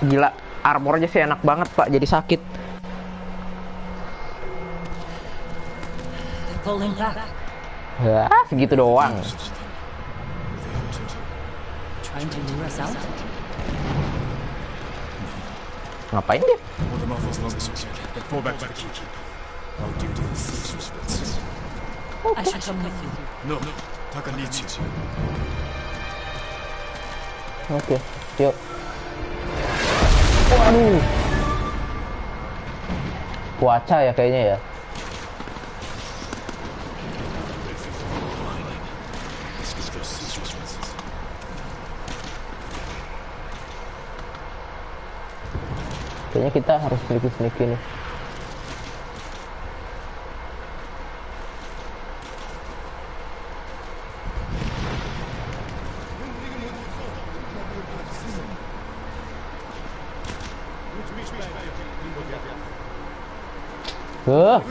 Gila. Armornya sih enak banget, Pak. Jadi sakit. Segitu doang. Ngapain dia? I should come with you. No, Taka needs you. Oke, yuk. Waduh. Cuaca ya kayaknya ya. Kayaknya kita harus sneaky nih. Huh.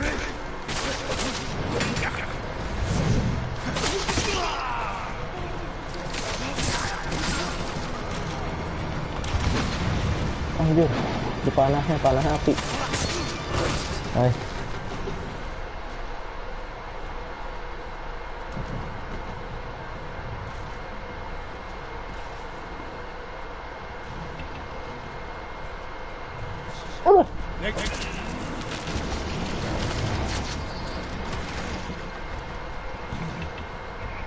Anjir, di panasnya api. Nice.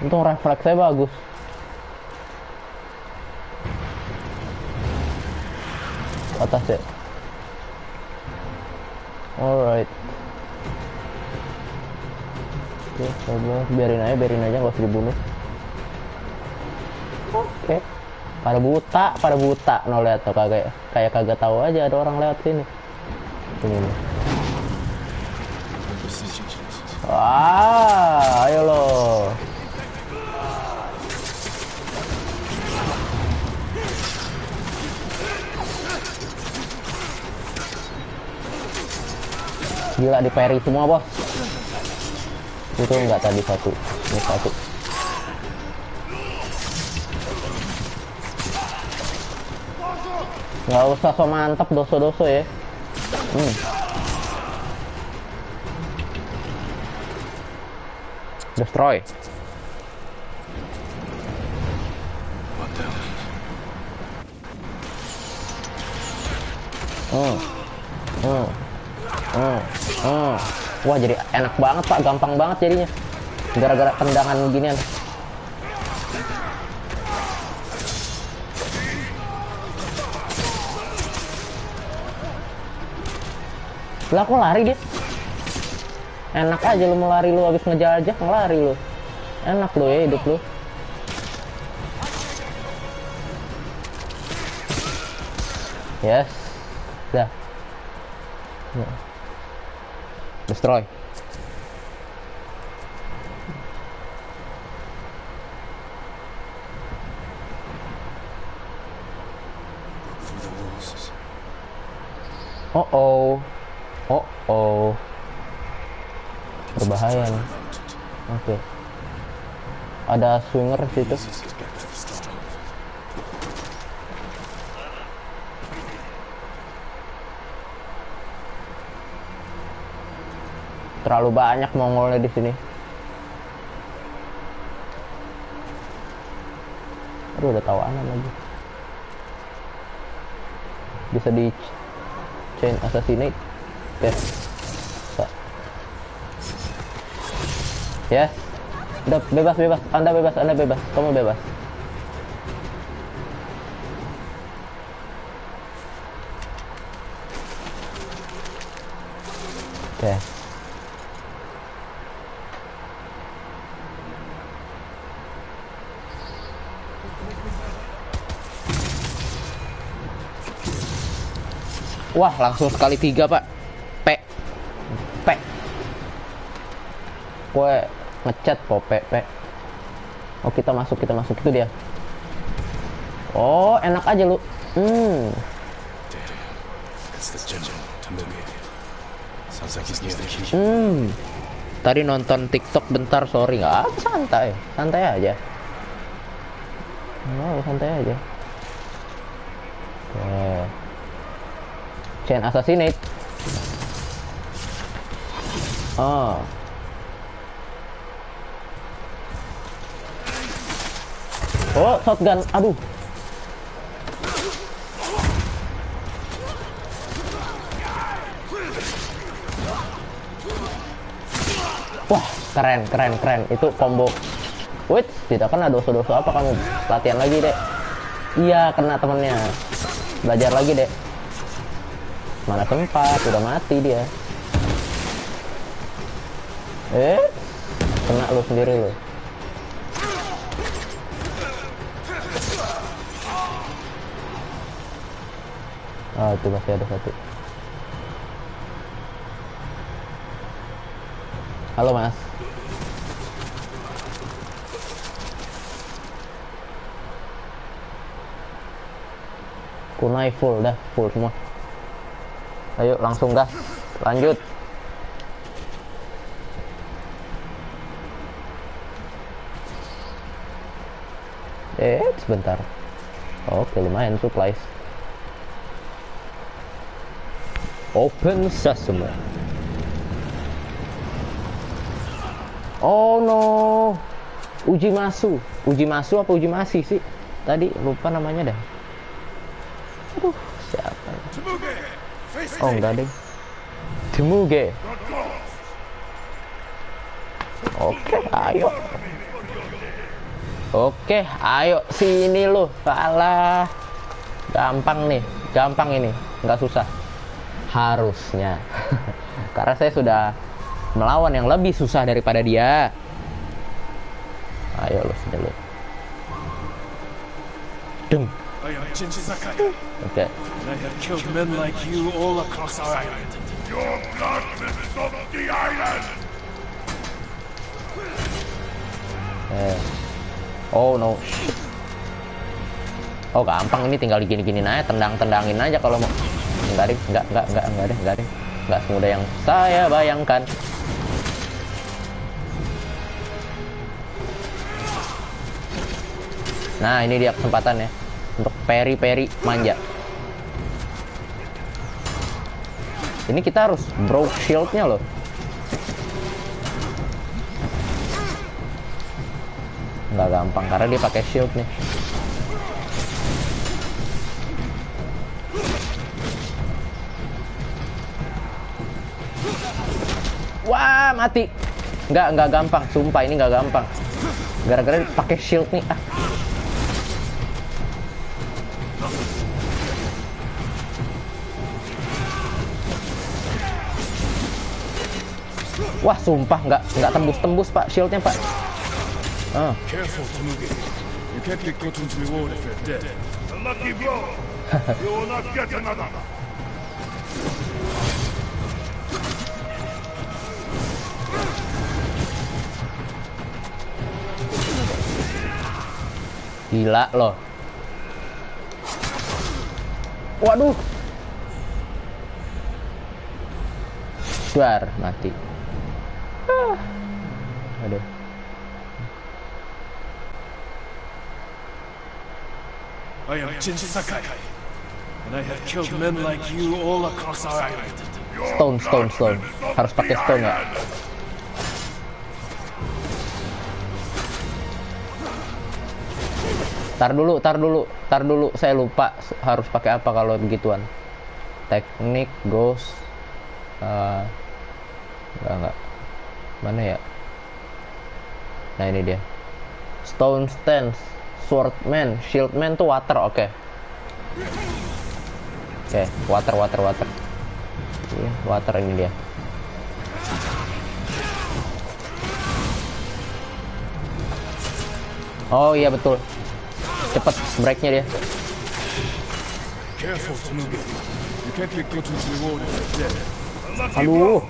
Untung refleksnya bagus. Atas ya. Alright. Oke, biarin aja nggak usah dibunuh. Oke. Pada buta, no lihat tuh kayak kagak tahu aja ada orang lewat sini. Ini nih. Wah, ayo lo. Gila, di parry semua bos. Itu enggak tadi satu, ini satu. Nggak usah so mantap doso-doso ya. Destroy. Wah, jadi enak banget Pak, gampang banget jadinya. Gara-gara tendangan ginian. Lah kok lari dia? Enak aja lu mau lari, lu habis ngejajah ngelari lu. Enak lu ya hidup lu. Yes. Dah. Destroy. Oh. Berbahaya nih. Oke. Ada swinger di situ. Terlalu banyak mongolnya di sini. Aduh, udah tawanan lagi. Bisa di chain assassinate. Oke. Yes. Udah bebas. Anda bebas. Kamu bebas. Oke. Wah, langsung sekali 3 Pak. P. Gue ngechat po P. Oh, kita masuk itu dia. Oh, enak aja lu. Tadi nonton TikTok bentar, sorry. Nggak apa, santai aja. Santai aja. Oke. Chain assassinate. Oh, shotgun. Aduh. Wah, keren. Itu combo. Wait, tidak kena dosa-dosa apa kamu? Latihan lagi, Dek. Iya, kena temennya. Belajar lagi, Dek. Mana sempat, udah mati dia. Kena lu sendiri lu. Itu masih ada satu. Halo Mas. Kunai full semua. Ayo langsung gas, lanjut. Sebentar. Oke, lumayan supplies. Open sesame. Oh no. Uji masu apa uji masih sih? Tadi lupa namanya dah. Aduh, siapa? Oh enggak deh. Temuge. Oke, ayo sini lu. Alah. Gampang nih, gampang ini, nggak susah. Harusnya. Karena saya sudah melawan yang lebih susah daripada dia. Ayo lu sini lu. Dung. I am Jin Sakai, Oke. and I have killed men like you all across our island. Your blood will stop the island! Oh no. Oh gampang ini, tinggal digini-giniin aja, tendangin aja kalau mau. Enggak deh, enggak deh. Enggak semudah yang saya bayangkan. Nah, ini dia kesempatannya untuk peri manja. Ini kita harus broke shield-nya loh. Nggak gampang karena dia pakai shield nih. Wah, mati. Nggak gampang, sumpah ini nggak gampang. Gara-gara pakai shield nih. Wah, sumpah nggak tembus Pak shieldnya Pak. Careful, Temuge. You can't get Gotun's reward if you're dead. A lucky blow! You will not get another! Gila loh. Waduh. Duar, mati. Aduh. I am Jin Sakai, and I have killed men like you all across our island. Stone. Harus pakai stone ya. Tar dulu. Saya lupa harus pakai apa kalau begituan. Teknik ghost. Enggak. Mana ya? Nah, ini dia. Stone stance, swordman, shieldman tuh water, oke. Oke, water. Iya, water ini dia. Oh iya betul. Cepet breaknya dia. Careful, Temuge. You can't get Gotun's reward if you're dead. Aduh,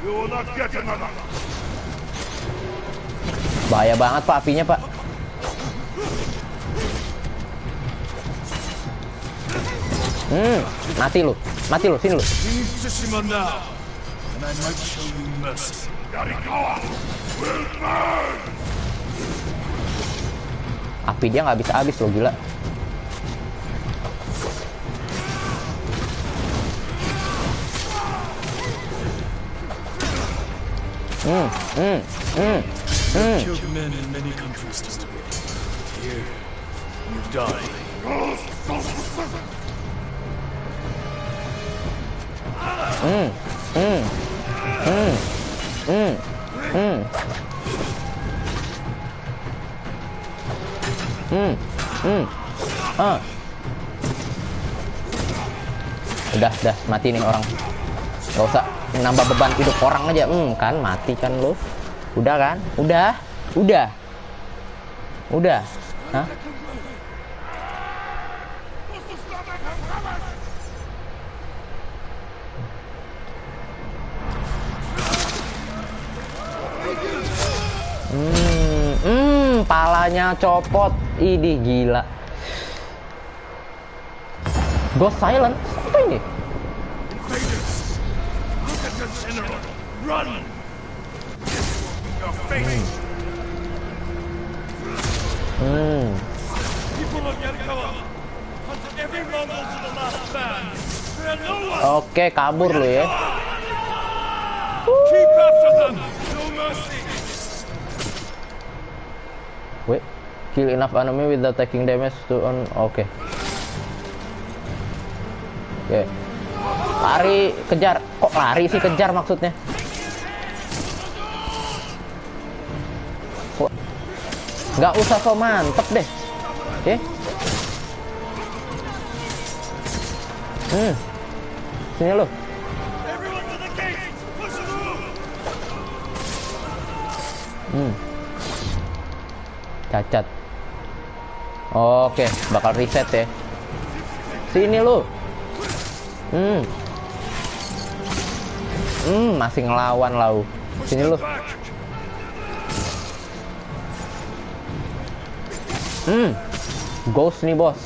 You will not get another! bahaya banget Pak apinya Pak. Mati lu, sini lu. Leave Tsushima now, and I might show you mercy. Yarikawa will burn! Api dia nggak bisa habis loh, gila. Killed men in many countries, Temuge. Here, you die. Udah mati nih orang. Gak usah nambah beban hidup orang aja. Kan mati kan lu. Udah kan? Udah. Hah? Palanya copot. Idih gila. Ghost Silent. Apa ini? Look at the general! Run! Your face! people of Yarikawa hunted every Mongol to the last man. Spare no one. Oke, kabur lu ya. Keep after them. No mercy. Wait, kill enough enemy without taking damage to on. Oke. Oke. Lari, kejar. Kok lari sih, kejar maksudnya? Kok nggak usah so mantep deh. Oke. Sini lu. Everyone to the gate. Push through. Cacat. Oke, bakal reset ya. Sini lu. Masih ngelawan lau. Sini lu. Ghost nih bos.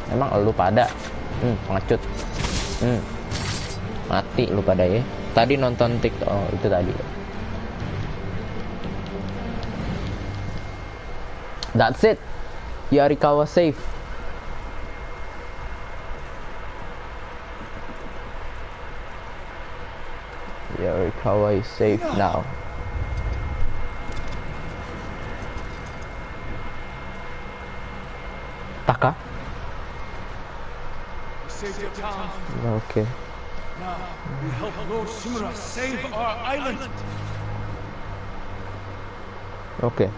Emang lu pada pengecut. Mati lu pada ya. Tadi nonton TikTok. Oh, itu tadi. That's it. Yarikawa safe. Yarikawa is safe now. Taka? We saved your town. Okay. Now, we help Lord Shimura save our island. Okay.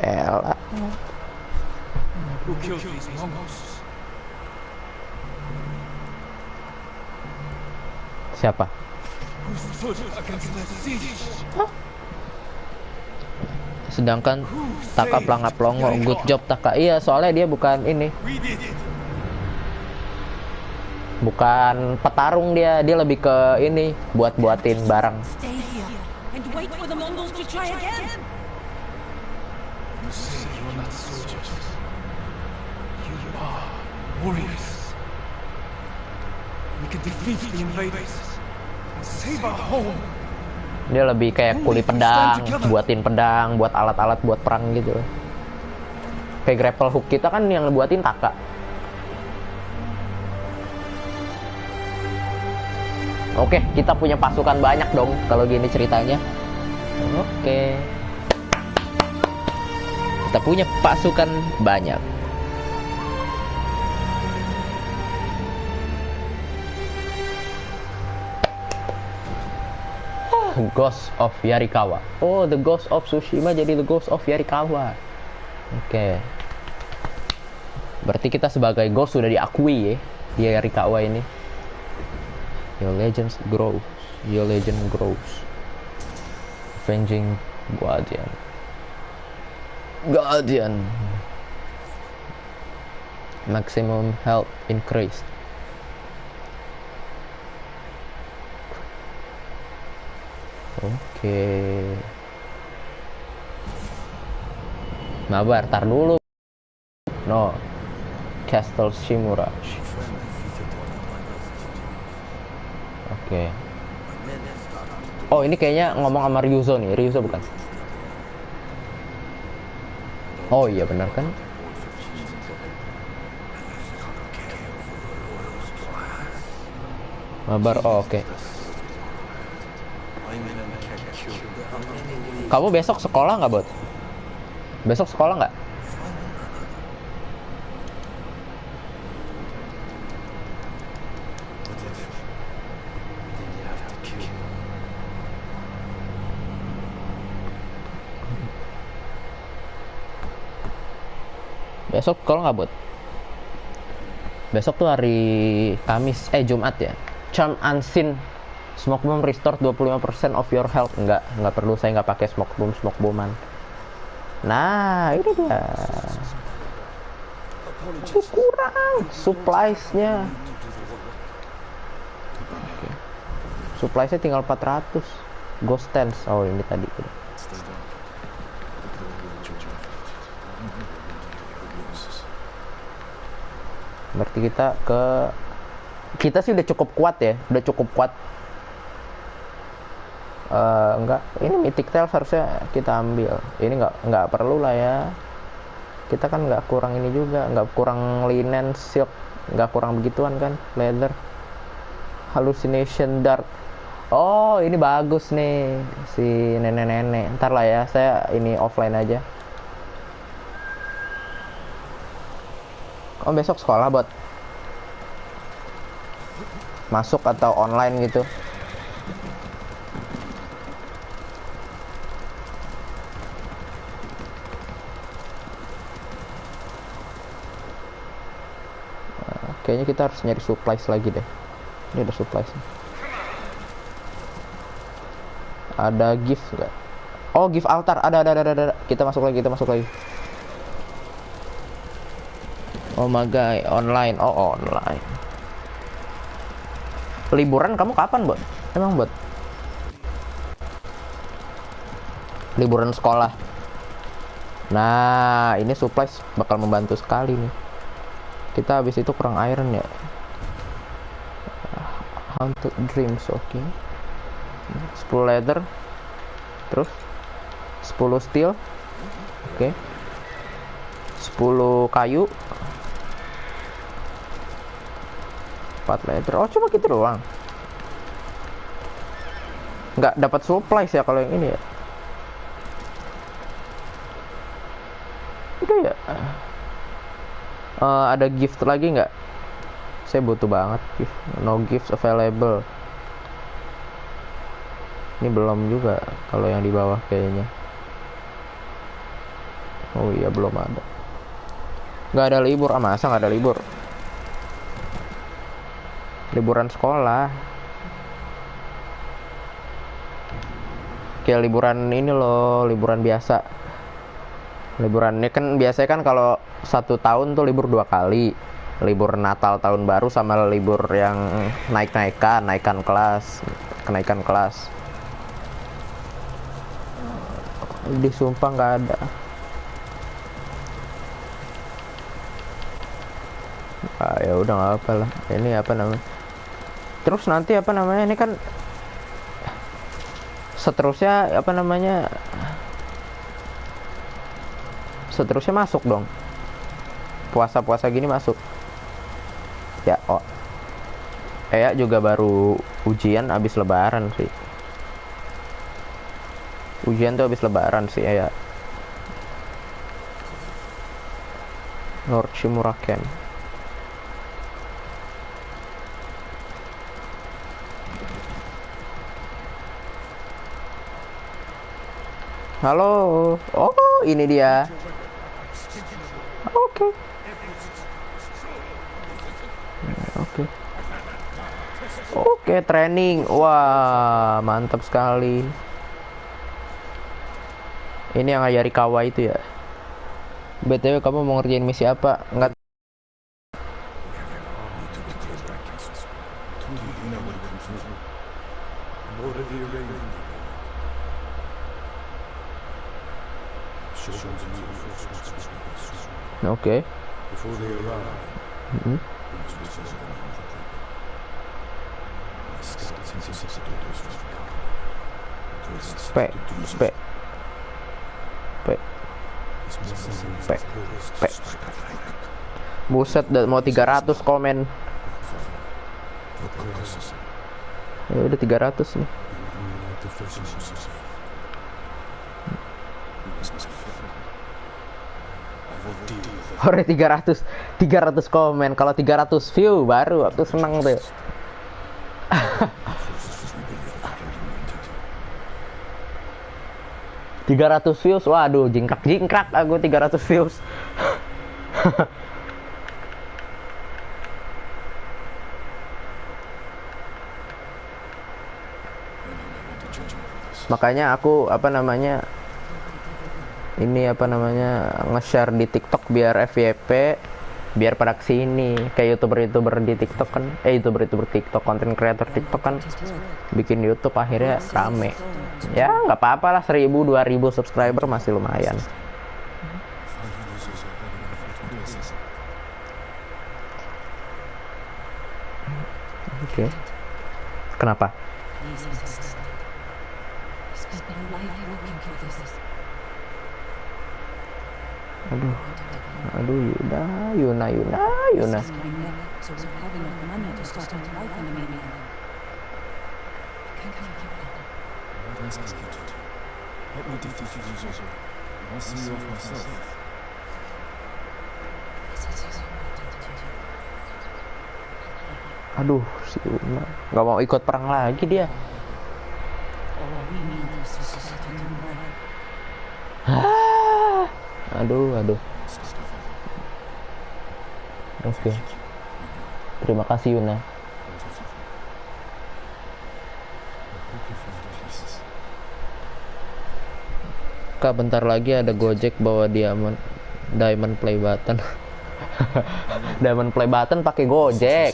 Elah. Who killed these Mongols? Siapa? Who stood against the siege? Sedangkan Taka pelangap-pelongo. Good job Taka. Iya, soalnya dia bukan ini. We did it. Bukan petarung dia lebih ke ini, buatin barang. Stay here and wait for the Mongols to try again. You say you are not soldiers. You are warriors. We can defeat the invaders and save our home. Dia lebih kayak kuli pedang, buatin pedang, buat alat-alat buat perang gitu. Kayak grapple hook kita kan yang buatin Taka. Oke, kita punya pasukan banyak dong kalau gini ceritanya. Oke. Kita punya pasukan banyak. Ghost of Yarikawa. Oh, the Ghost of Tsushima jadi the Ghost of Yarikawa. Oke. Berarti kita sebagai ghost sudah diakui ya di Yarikawa ini. Your legends grows. Your legend grows. Avenging Guardian. Guardian. Maximum health increased. Oke. Mabar, tar dulu. No. Castle Shimura. Oke. Oh, ini kayaknya ngomong sama Ryuzo nih. Ryuzo bukan? Oh iya benar kan? Mabar, oh oke. Kamu besok sekolah nggak, Bot? Besok sekolah nggak? Besok sekolah nggak, Bot? Besok tuh hari Kamis, Jumat ya. Charm Unseen. Smoke bomb restore 25% of your health. Enggak perlu, saya nggak pakai smoke bombman. Nah, ini dia. Kurang supplies-nya. Okay. Supplies-nya tinggal 400. Ghost Stance. Oh, ini tadi. Berarti kita sih udah cukup kuat ya. Udah cukup kuat. Enggak, ini Mythic Tales harusnya kita ambil. Ini nggak perlu lah ya. Kita kan nggak kurang ini juga, nggak kurang linen, silk, nggak kurang begituan kan, leather. Hallucination Dart. Oh, ini bagus nih si nenek-nenek. Ntar lah ya, saya ini offline aja. Oh, besok sekolah buat masuk atau online gitu. Kayaknya kita harus nyari supplies lagi deh. Ini ada supplies. Ada gift nggak? Oh, gift altar. Ada. Kita masuk lagi. Oh my god, online. Oh, online. Liburan kamu kapan, Bot? Emang, Bot? Liburan sekolah. Nah, ini supplies bakal membantu sekali nih. Kita habis itu kurang iron ya. Haunted Dreams, oke. 10 leather. Terus 10 steel. Oke. 10 kayu. 4 leather. Oh, cuma gitu doang. Nggak dapat supplies ya kalau yang ini ya. Udah ya. Ada gift lagi nggak? Saya butuh banget gift. No gifts available. Ini belum juga kalau yang di bawah kayaknya. Oh iya, belum ada. Nggak ada libur. Masa nggak ada libur? Liburan sekolah. Kayak liburan ini loh, liburan biasa. Liburan ini kan biasanya kan kalau 1 tahun tuh libur 2 kali. Libur Natal tahun baru sama libur yang kenaikan kelas. Di sumpah nggak ada. Ya udah nggak apa lah. Ini apa namanya? Terus nanti apa namanya? Ini kan seterusnya apa namanya? Seterusnya masuk dong. Puasa-puasa gini masuk. Ya, oh. Ya juga baru ujian abis lebaran sih. Ujian tuh abis lebaran sih ya. Lord Shimuraken. Halo. Oh, ini dia. Oke, training. Wah, mantap sekali. Ini yang Ayarikawa itu ya. BTW kamu mau ngerjain misi apa? Enggak. Oke. Buset, mau 300 komen. Ya udah 300 nih. Ore 300 komen. Kalau 300 view baru aku senang tuh. $300 views, waduh, jingkrak aku 300 views. Makanya aku nge-share di TikTok biar FYP, biar pada kesini. Kayak youtuber di TikTok kan, youtuber TikTok, konten kreator TikTok kan bikin YouTube akhirnya rame. Ya nggak apa-apa lah, 1000-2000 subscriber masih lumayan. Oke. Kenapa? spent my life working for this. Aduh, aduh, Yuna. Risking my neck so we have enough money to start a life in the mainland. Can't keep that. I'll ask you to. Help me defeat Ryuzo. I'll see you off myself. Aduh, si Yuna nggak mau ikut perang lagi dia. All we need is to set a new life. Aduh. Oke. Terima kasih Yuna. Kak, bentar lagi ada Gojek bawa diamond play button. Diamond play button pakai Gojek.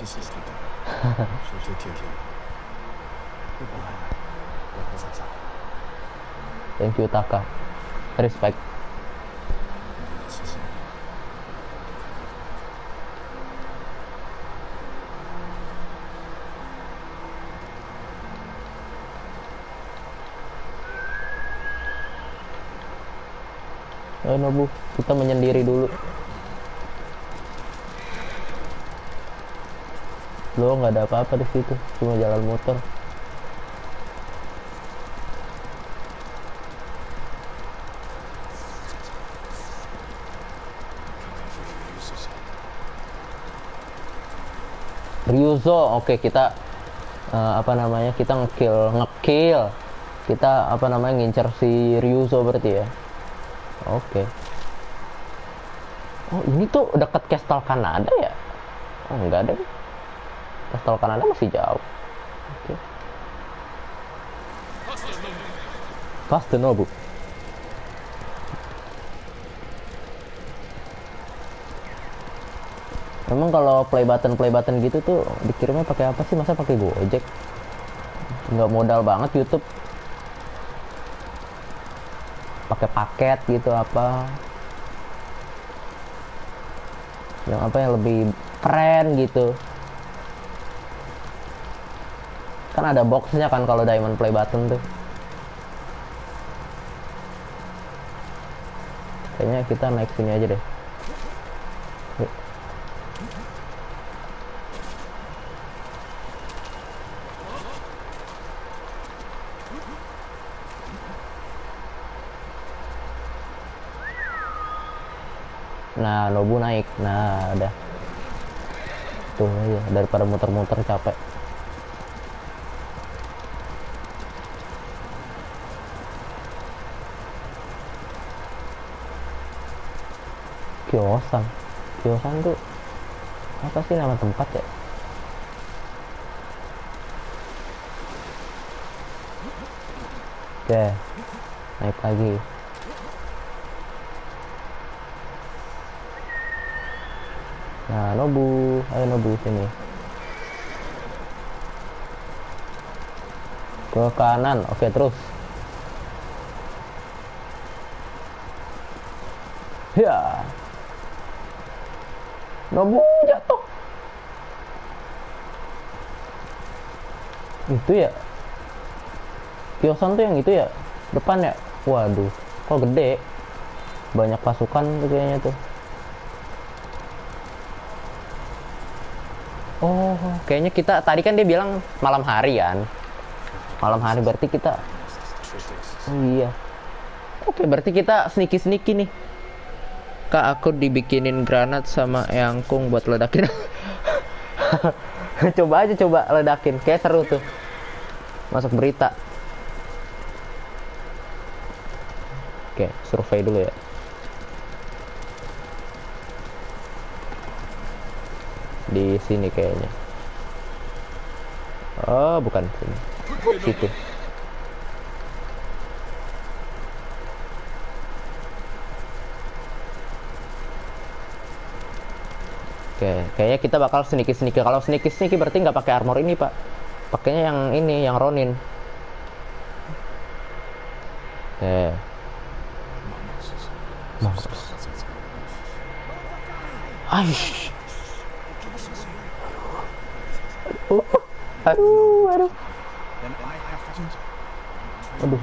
Thank you Taka. Respect. Ayo Nobu, kita menyendiri dulu. Lo nggak ada apa-apa di situ, cuma jalan motor. Ryuzo, oke kita kita ngekill. Kita ngincer si Ryuzo berarti ya. Oke. Oh, ini tuh dekat Castle Kanada ya? Oh, enggak ada. Castle Kanada masih jauh. Oke. Fast Nobu. Memang kalau play button gitu tuh dikirimnya pakai apa sih? Masa pakai Gojek? Nggak modal banget YouTube. Pakai paket gitu apa? Yang lebih keren gitu. Kan ada boxnya kan kalau Diamond Play Button tuh. Kayaknya kita naik sini aja deh. Yuk. Nah, Nobu naik. Nah, udah. Tuh aja, daripada muter-muter capek. Kyosan tuh apa sih nama tempat ya? Oke, naik lagi. Nah, Nobu, ayo Nobu sini. Ke kanan, oke terus. Ya. Nobu jatuh. Itu ya. Kyosan tuh yang itu ya. Depan ya. Waduh, kok gede. Banyak pasukan tuh kayaknya tuh. Oh, kayaknya kita tadi kan dia bilang malam hari kan. Malam hari berarti kita. Oh iya. Oke, berarti kita sneaky nih. Kak, aku dibikinin granat sama Eyangkung buat ledakin. Coba ledakin, kayak seru tuh. Masuk berita. Oke, survei dulu ya. Di sini kayaknya. Oh, bukan sini. Situ. Oke, kayaknya kita bakal sneaky. Kalau sneaky berarti nggak pakai armor ini, Pak. Pakainya yang ini, yang Ronin. Oke. Aish. Aduh. Then I have to Aduh. We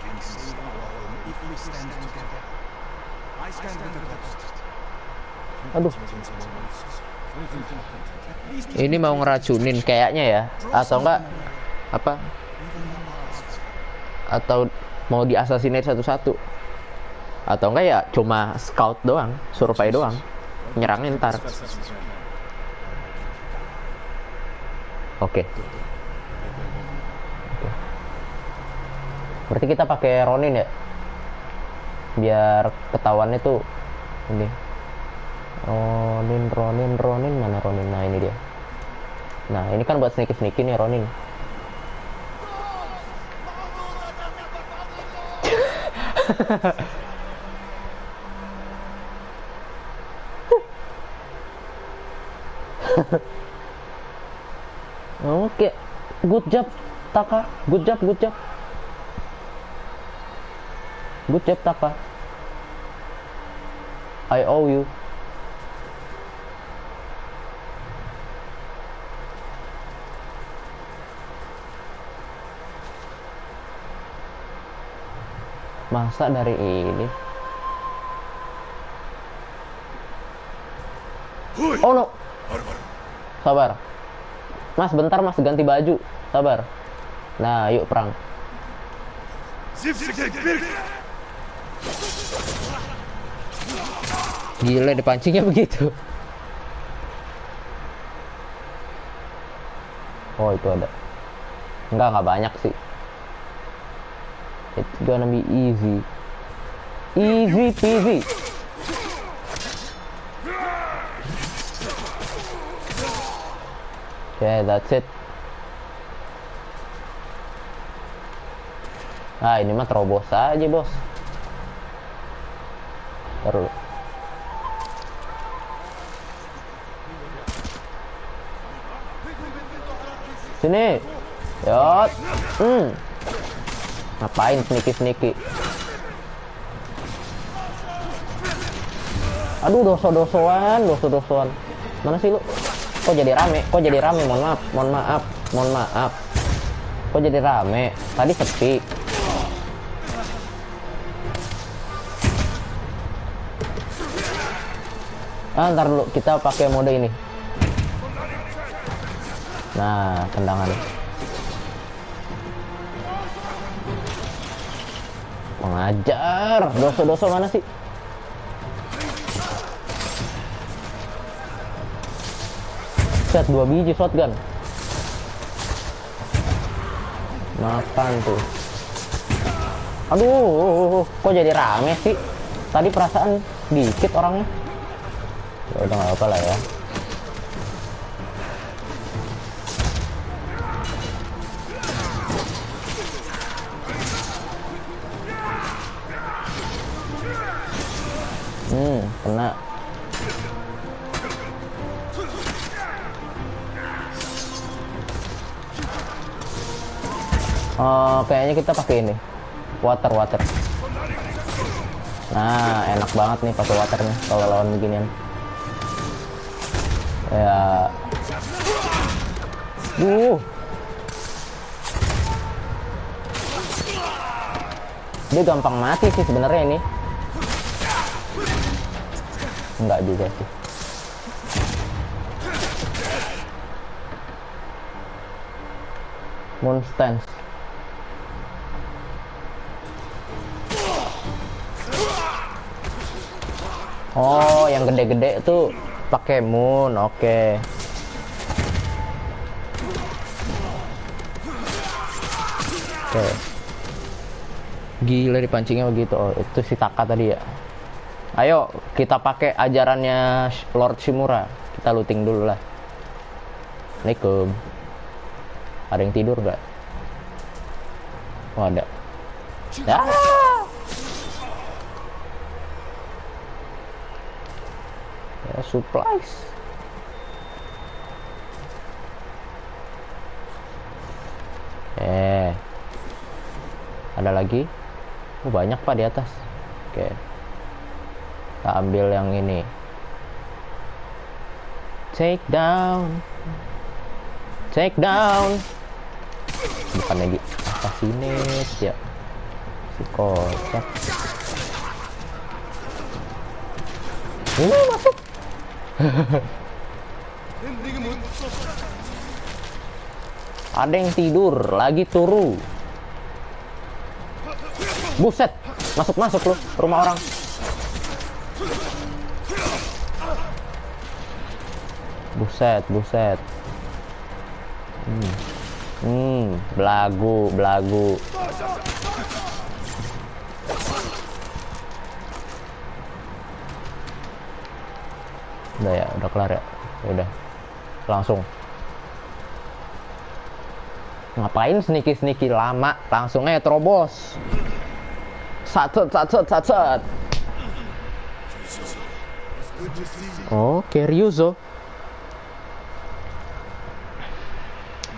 can save our home if we stand together. I stand with the ghost. Aduh. Ini mau ngeracunin kayaknya ya, atau enggak apa? Atau mau di assassinate satu-satu? Atau enggak ya cuma scout doang, survei doang, nyerangin ntar. Oke. Berarti kita pakai Ronin ya, biar ketahuannya tuh ini. Ronin mana Ronin? Nah ini dia. Nah ini kan buat sneaky nih Ronin. Oke, good job Taka, good job Taka. I owe you. Masa dari ini? Oh no. Sabar. Mas, bentar mas, ganti baju. Sabar. Nah, yuk perang. Gila, dipancingnya begitu. Oh, itu ada. Enggak banyak sih. It's gonna be easy. Easy peasy. Okay, that's it. Nah, ini mah terobos aja, bos. Taruh. Sini. Yot. Ngapain sneaky? Aduh, doso-dosoan. Mana sih lu? Kok jadi rame? Mohon maaf. Kok jadi rame? Tadi sepi. Ntar dulu kita pakai mode ini. Nah, tendangan. Mengajar. Doso mana sih? Set 2 biji shotgun. Makan tuh. Aduh, kok jadi rame sih? Tadi perasaan dikit orangnya. Ya udah nggak apa lah ya. Kena. Kayaknya kita pakai ini. Water. Nah, enak banget nih pakai waternya kalau lawan beginian. Ya. Dia gampang mati sih sebenarnya ini. Enggak juga sih. Moon stance. Oh, yang gede-gede tuh pakai moon. Oke. Gila dipancingnya begitu. Oh, itu si Taka tadi ya. Ayo kita pakai ajarannya Lord Shimura. Kita looting dulu lah. Assalamualaikum. Ada yang tidur gak? Oh ada. Ya. Ya supplies. Ada lagi? Oh, banyak pak di atas. Oke. Kita ambil yang ini. Take down. bukannya di assassinate ya. Si kocak. Ini masuk. Ada yang tidur, lagi turu. Buset, masuk lu rumah orang. Buset. Belagu. Udah ya, udah kelar ya. Udah. Langsung. Ngapain sneaky lama? Langsung aja terobos. Satset. Oke, Ryuzo.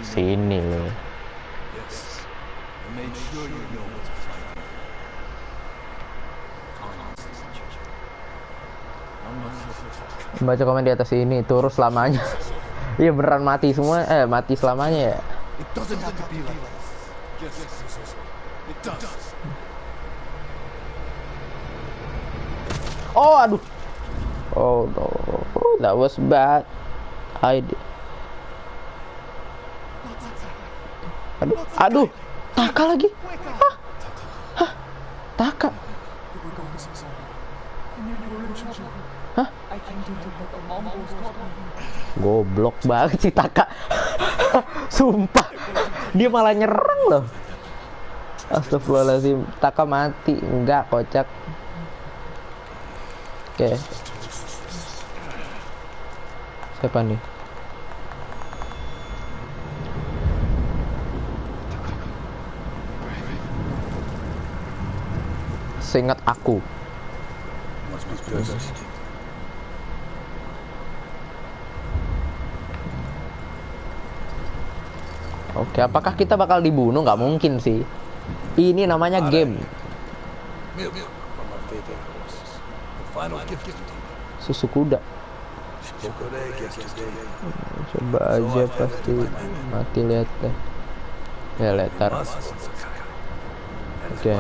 Sini loh. Baca komen di atas ini, Turu selamanya. Iya beneran mati semua, mati selamanya ya. It doesn't have to be like this. Yes, it does. Oh, aduh. Oh no, that was bad. Aduh, Taka lagi. Taka. Hah? Goblok banget si Taka. Sumpah, dia malah nyerang loh. Astagfirullahaladzim, Taka mati. Enggak, kocak. Oke. Siapa nih? Seingat aku. Oke, apakah kita bakal dibunuh? Nggak mungkin sih. Ini namanya game. Susu kuda. Coba aja pasti mati, lihat deh. Ya letter. Oke.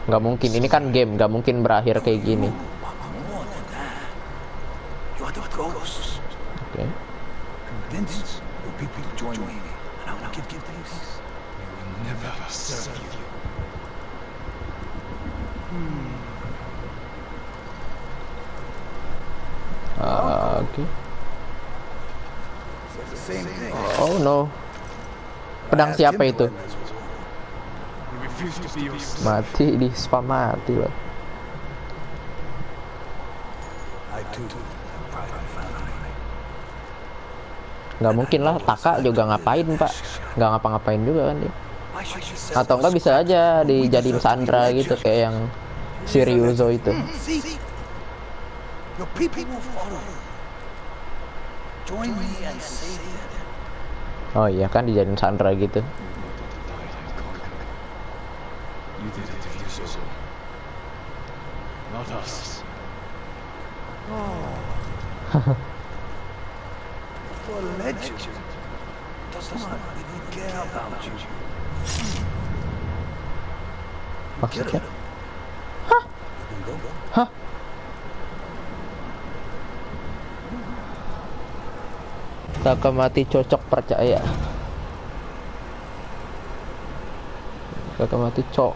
Nggak mungkin, ini kan game, nggak mungkin berakhir kayak gini. Oke. Oke. Oh no. Pedang siapa itu? Mati di spam, mati loh. Nggak mungkin lah, Taka juga ngapain pak? Nggak ngapa-ngapain juga kan dia. Atau enggak bisa aja dijadiin Sandra gitu kayak yang si Ryuzo itu. Oh iya kan dijadiin Sandra gitu. Maksudnya? Hah? Taka mati cocok percaya. Taka mati cok.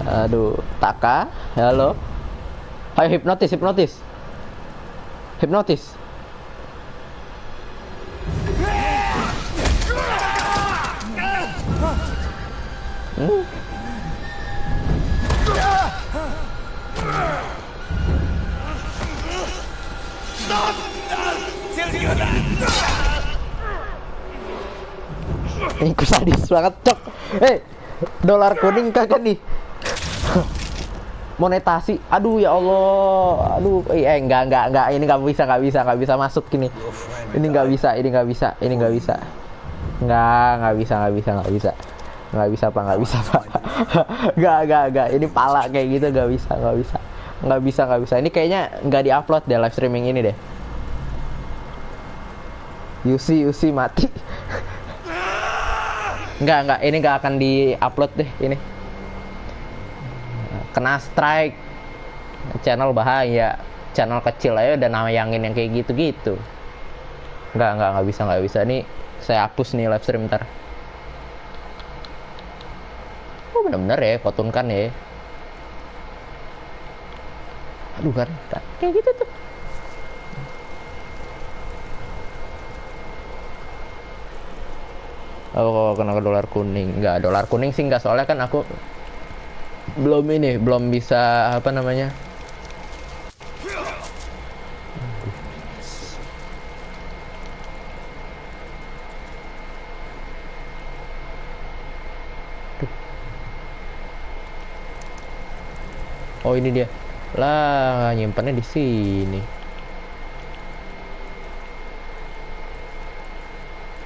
Aduh, Taka, halo. Ayo hipnotis. Ini ku sadis banget cok. Dolar kuning kagak nih. Monetasi. Aduh ya Allah. Aduh, enggak. Ini nggak bisa masuk gini. Ini nggak bisa. Nggak bisa pak. Nggak. Ini pala kayak gitu nggak bisa. Ini kayaknya nggak diupload deh live streaming ini deh. Yusi mati. Enggak, ini enggak akan di-upload deh ini. Kena strike. Channel bahaya. Channel kecil aja udah nayangin yang kayak gitu-gitu. Enggak bisa. Nih saya hapus nih live stream ntar. Oh bener-bener ya, kotunkan ya. Aduh kan kayak gitu tuh. Oh, kena ke dolar kuning. Enggak, dolar kuning sih enggak, soalnya kan aku belum bisa apa namanya. Oh, ini dia. Lah, nyimpannya di sini.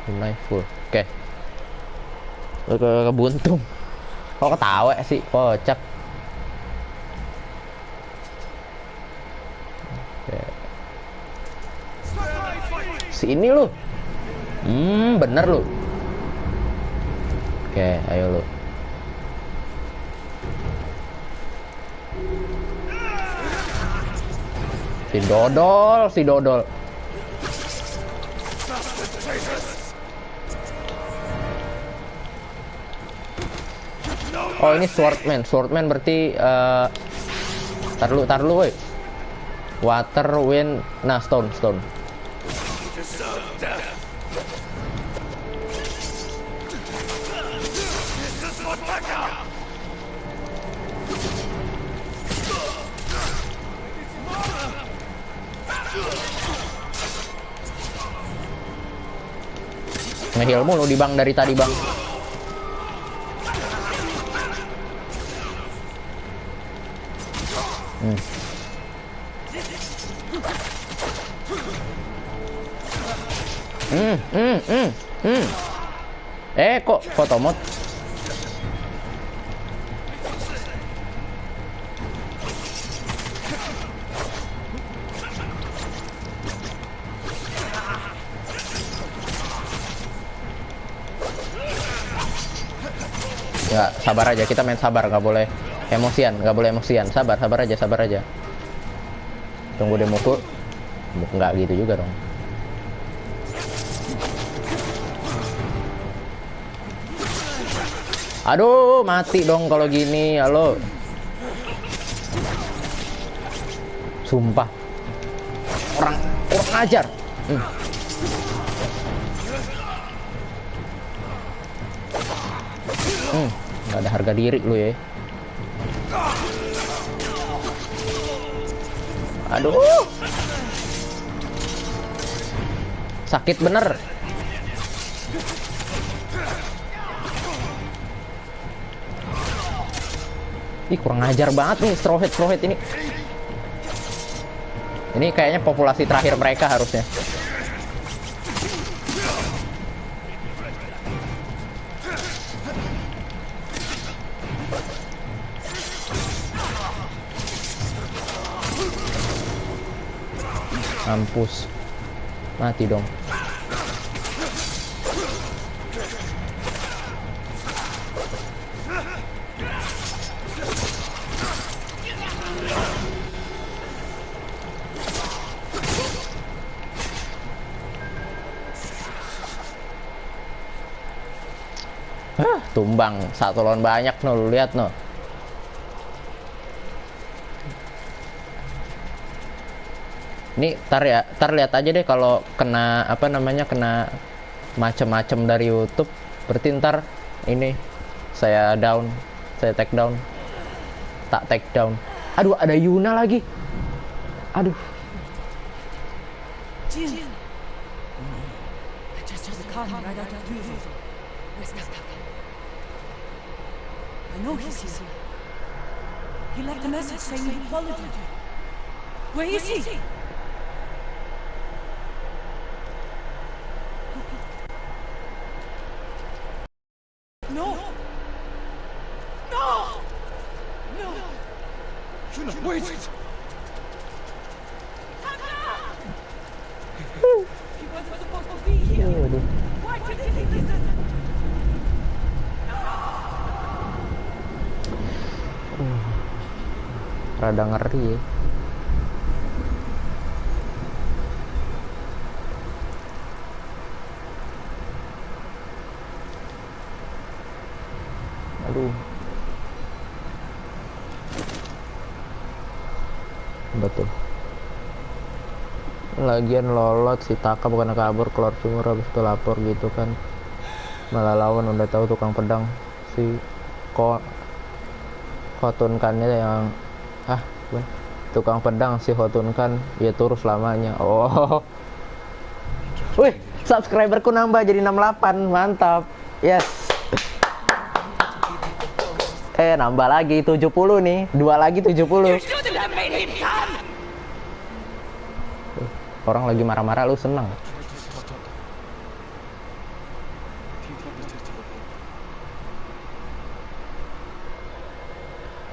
Kunai full. Oke. Kebuntung. Kok ketawa sih, kocak. Oke. Sini lu. Bener lu. Oke, ayo lu. Si dodol. Oh, ini swordman berarti tar lu woi. Water, wind, nah stone. Nge-heal mulu di bang dari tadi bang. Kok fotomod? Ya, sabar aja, kita main sabar, nggak boleh emosian, sabar aja. Tunggu dia mukul, nggak gitu juga dong. Aduh, mati dong kalau gini, halo. Sumpah, orang ajar. Nggak ada harga diri lu ya. Aduh, sakit bener. Ih, kurang ajar banget nih straw head ini. Ini kayaknya populasi terakhir mereka harusnya. Mampus. Mati dong. Tumbang, satu lawan banyak no, lu lihat no. Ini tar lihat aja deh kalau kena apa namanya, kena macem-macem dari YouTube, berarti ntar ini saya take down. Aduh, ada Yuna lagi. Aduh. I know he's here. He left a message saying he followed you. Where is he? No! Yuna, wait! He wasn't supposed to be here. Why didn't he listen? Rada ngeri ya. Aduh. Betul. Lagian lolot si Taka bukan kabur keluar sumur habis itu lapor gitu kan. Malah lawan udah tahu tukang pedang si Khotun Khannya yang tukang pedang si Khotun Khan ya turun selamanya. Oh. Wih, subscriberku nambah jadi 68. Mantap. Yes. Nambah lagi 70 nih. 2 lagi 70. Orang lagi marah-marah lu seneng.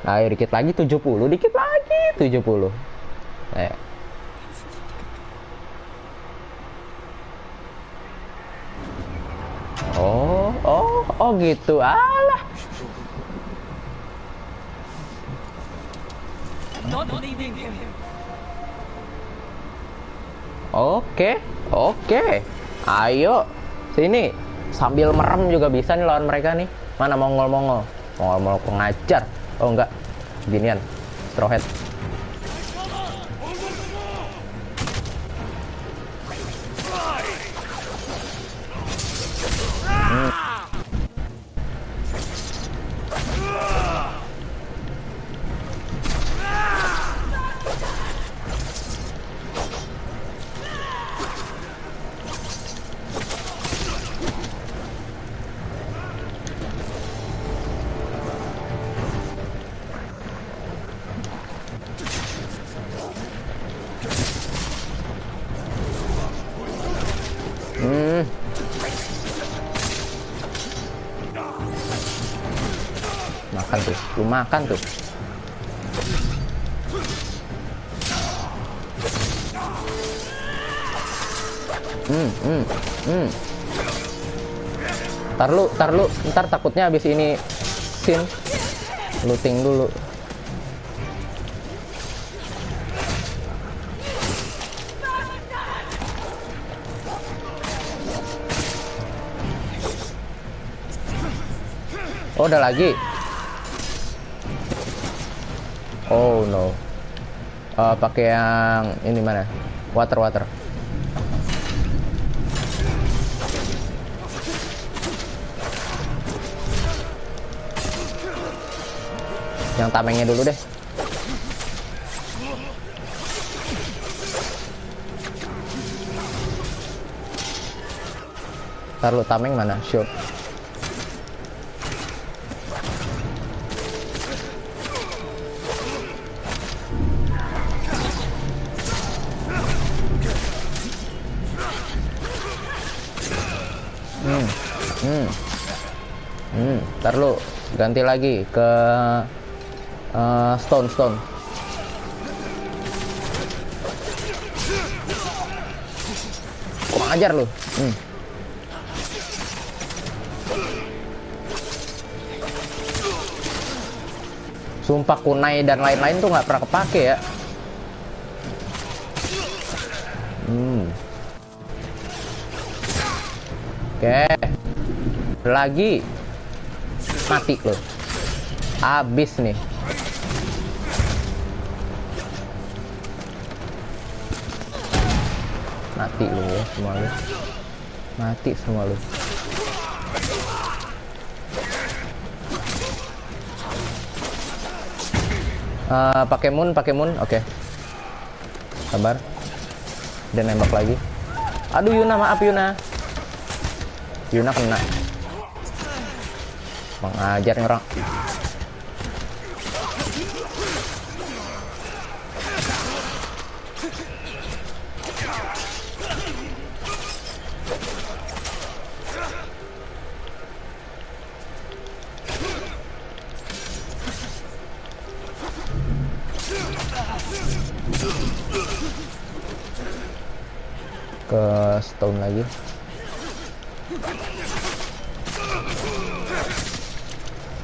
Ayo dikit lagi 70, dikit lagi 70. Oh gitu. Alah. Not leaving him. Oke. Ayo. Sini. Sambil merem juga bisa nih lawan mereka nih. Mana mongol-mongol. Mongol-mongol pengajar. Oh enggak. Ginian. Straw Hat. Makan tuh, lu makan tuh. Ntar lu, ntar takutnya habis ini scene looting dulu. Oh, udah lagi. Oh no. Pakai yang ini mana? Water. Yang tamengnya dulu deh. Taruh tameng mana? Shoot. Ntar lu ganti lagi ke stone. Kurang ajar lu. Sumpah kunai dan lain-lain tuh nggak pernah kepake ya. Oke. Lagi mati loh. Abis nih. Mati lu ya semua lu. Mati semua lu. Pakai moon. Oke. Sabar. Dan nembak lagi. Aduh Yuna, maaf Yuna. Yuna kena. Mengajar ngerang. Ke stone lagi.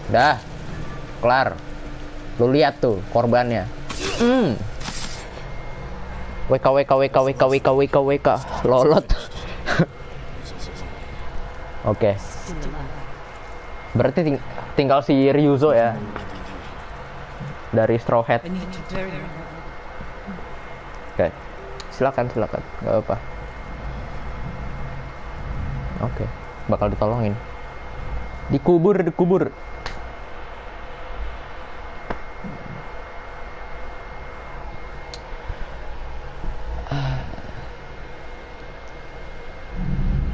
Dah, kelar. Lu lihat tuh korbannya. WK. Lolot. Oke. Berarti tinggal si Ryuzo ya. Dari Straw Hat. I need to bury her. Oke. Silakan. Gak apa. Oke. Bakal ditolongin. Dikubur.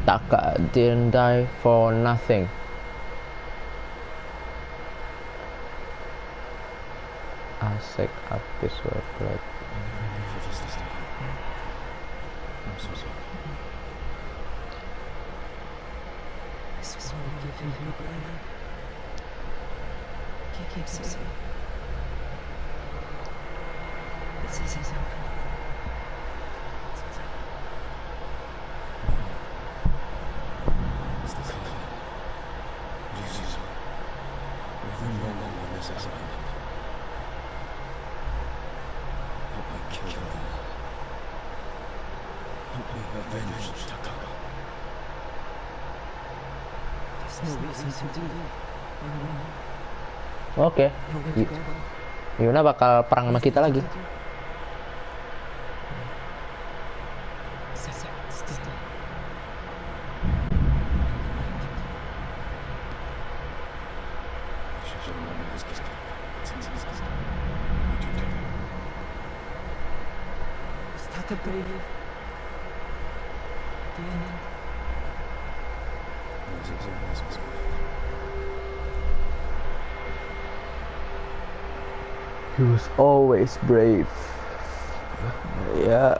Taka didn't die for nothing. Asek habis workload. I'm so sorry. This was all given him brother. Keep so sorry. This is his own. Jesus. We've no longer on this island. Help me kill them. Help me avenge Taka. There's no reason to do that. Oke. Nowhere to go. Yuna bakal perang sama kita lagi. Still. She should have known this. Was Taka brave? The end. He was always brave. Ya.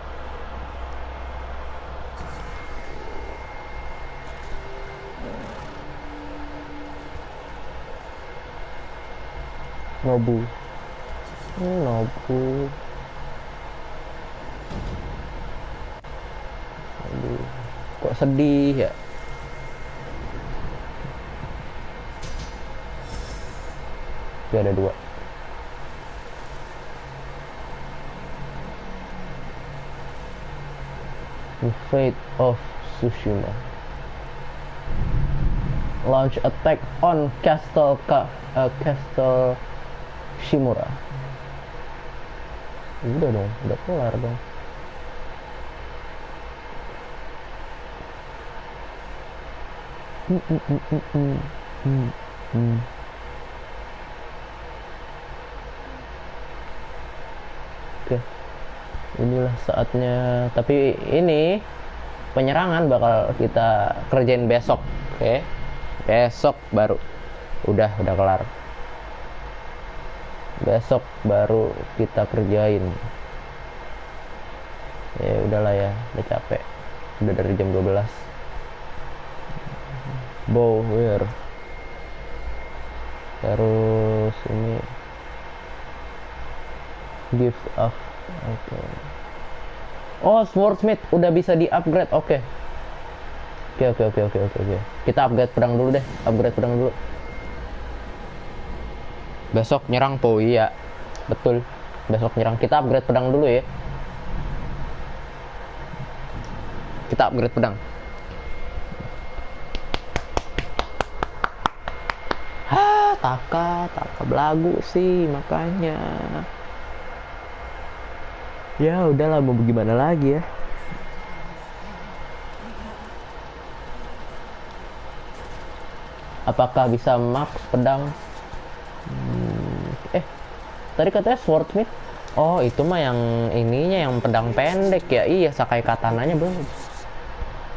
Nobu. Aduh, kok sedih ya? Oke, ada 2. The Fate of Tsushima. Launch attack on Castle Shimura. Udah dong, udah kelar dong. Oke. Inilah saatnya, tapi ini penyerangan bakal kita kerjain besok. Oke. Besok baru udah kelar. Besok baru kita kerjain. Ya udahlah ya, udah capek. Udah dari jam 12. Bow where? Terus ini gift of. Oke. Oh, swordsmith udah bisa di-upgrade. Oke. Kita upgrade pedang dulu deh. Besok nyerang Po, iya. Betul. Besok nyerang. Kita upgrade pedang dulu ya. Kita upgrade pedang. Taka belagu sih makanya. Ya udahlah, mau gimana lagi ya. Apakah bisa max pedang? Tadi katanya swordsmith. Oh, itu mah yang ininya, yang pedang pendek ya. Iya, Sakai katananya belum.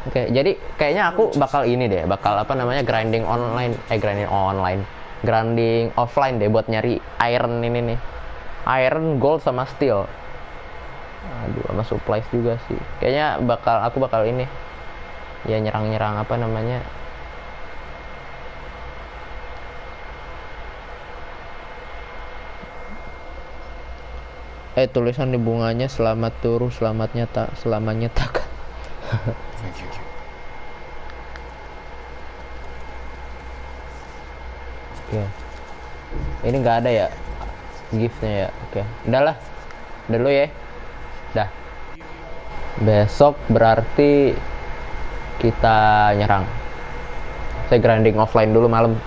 Oke, jadi kayaknya aku bakal ini deh, bakal apa namanya, grinding offline deh buat nyari iron ini nih. Iron, gold sama steel. Aduh, sama supplies juga sih. Kayaknya aku bakal ini. Ya nyerang apa namanya? Tulisan di bunganya, selamat turu, selamanya tak. Thank you. Oke. Ini nggak ada ya giftnya ya. Oke. Udahlah. Udah dulu ya. Dah. Besok berarti kita nyerang. Saya grinding offline dulu malam.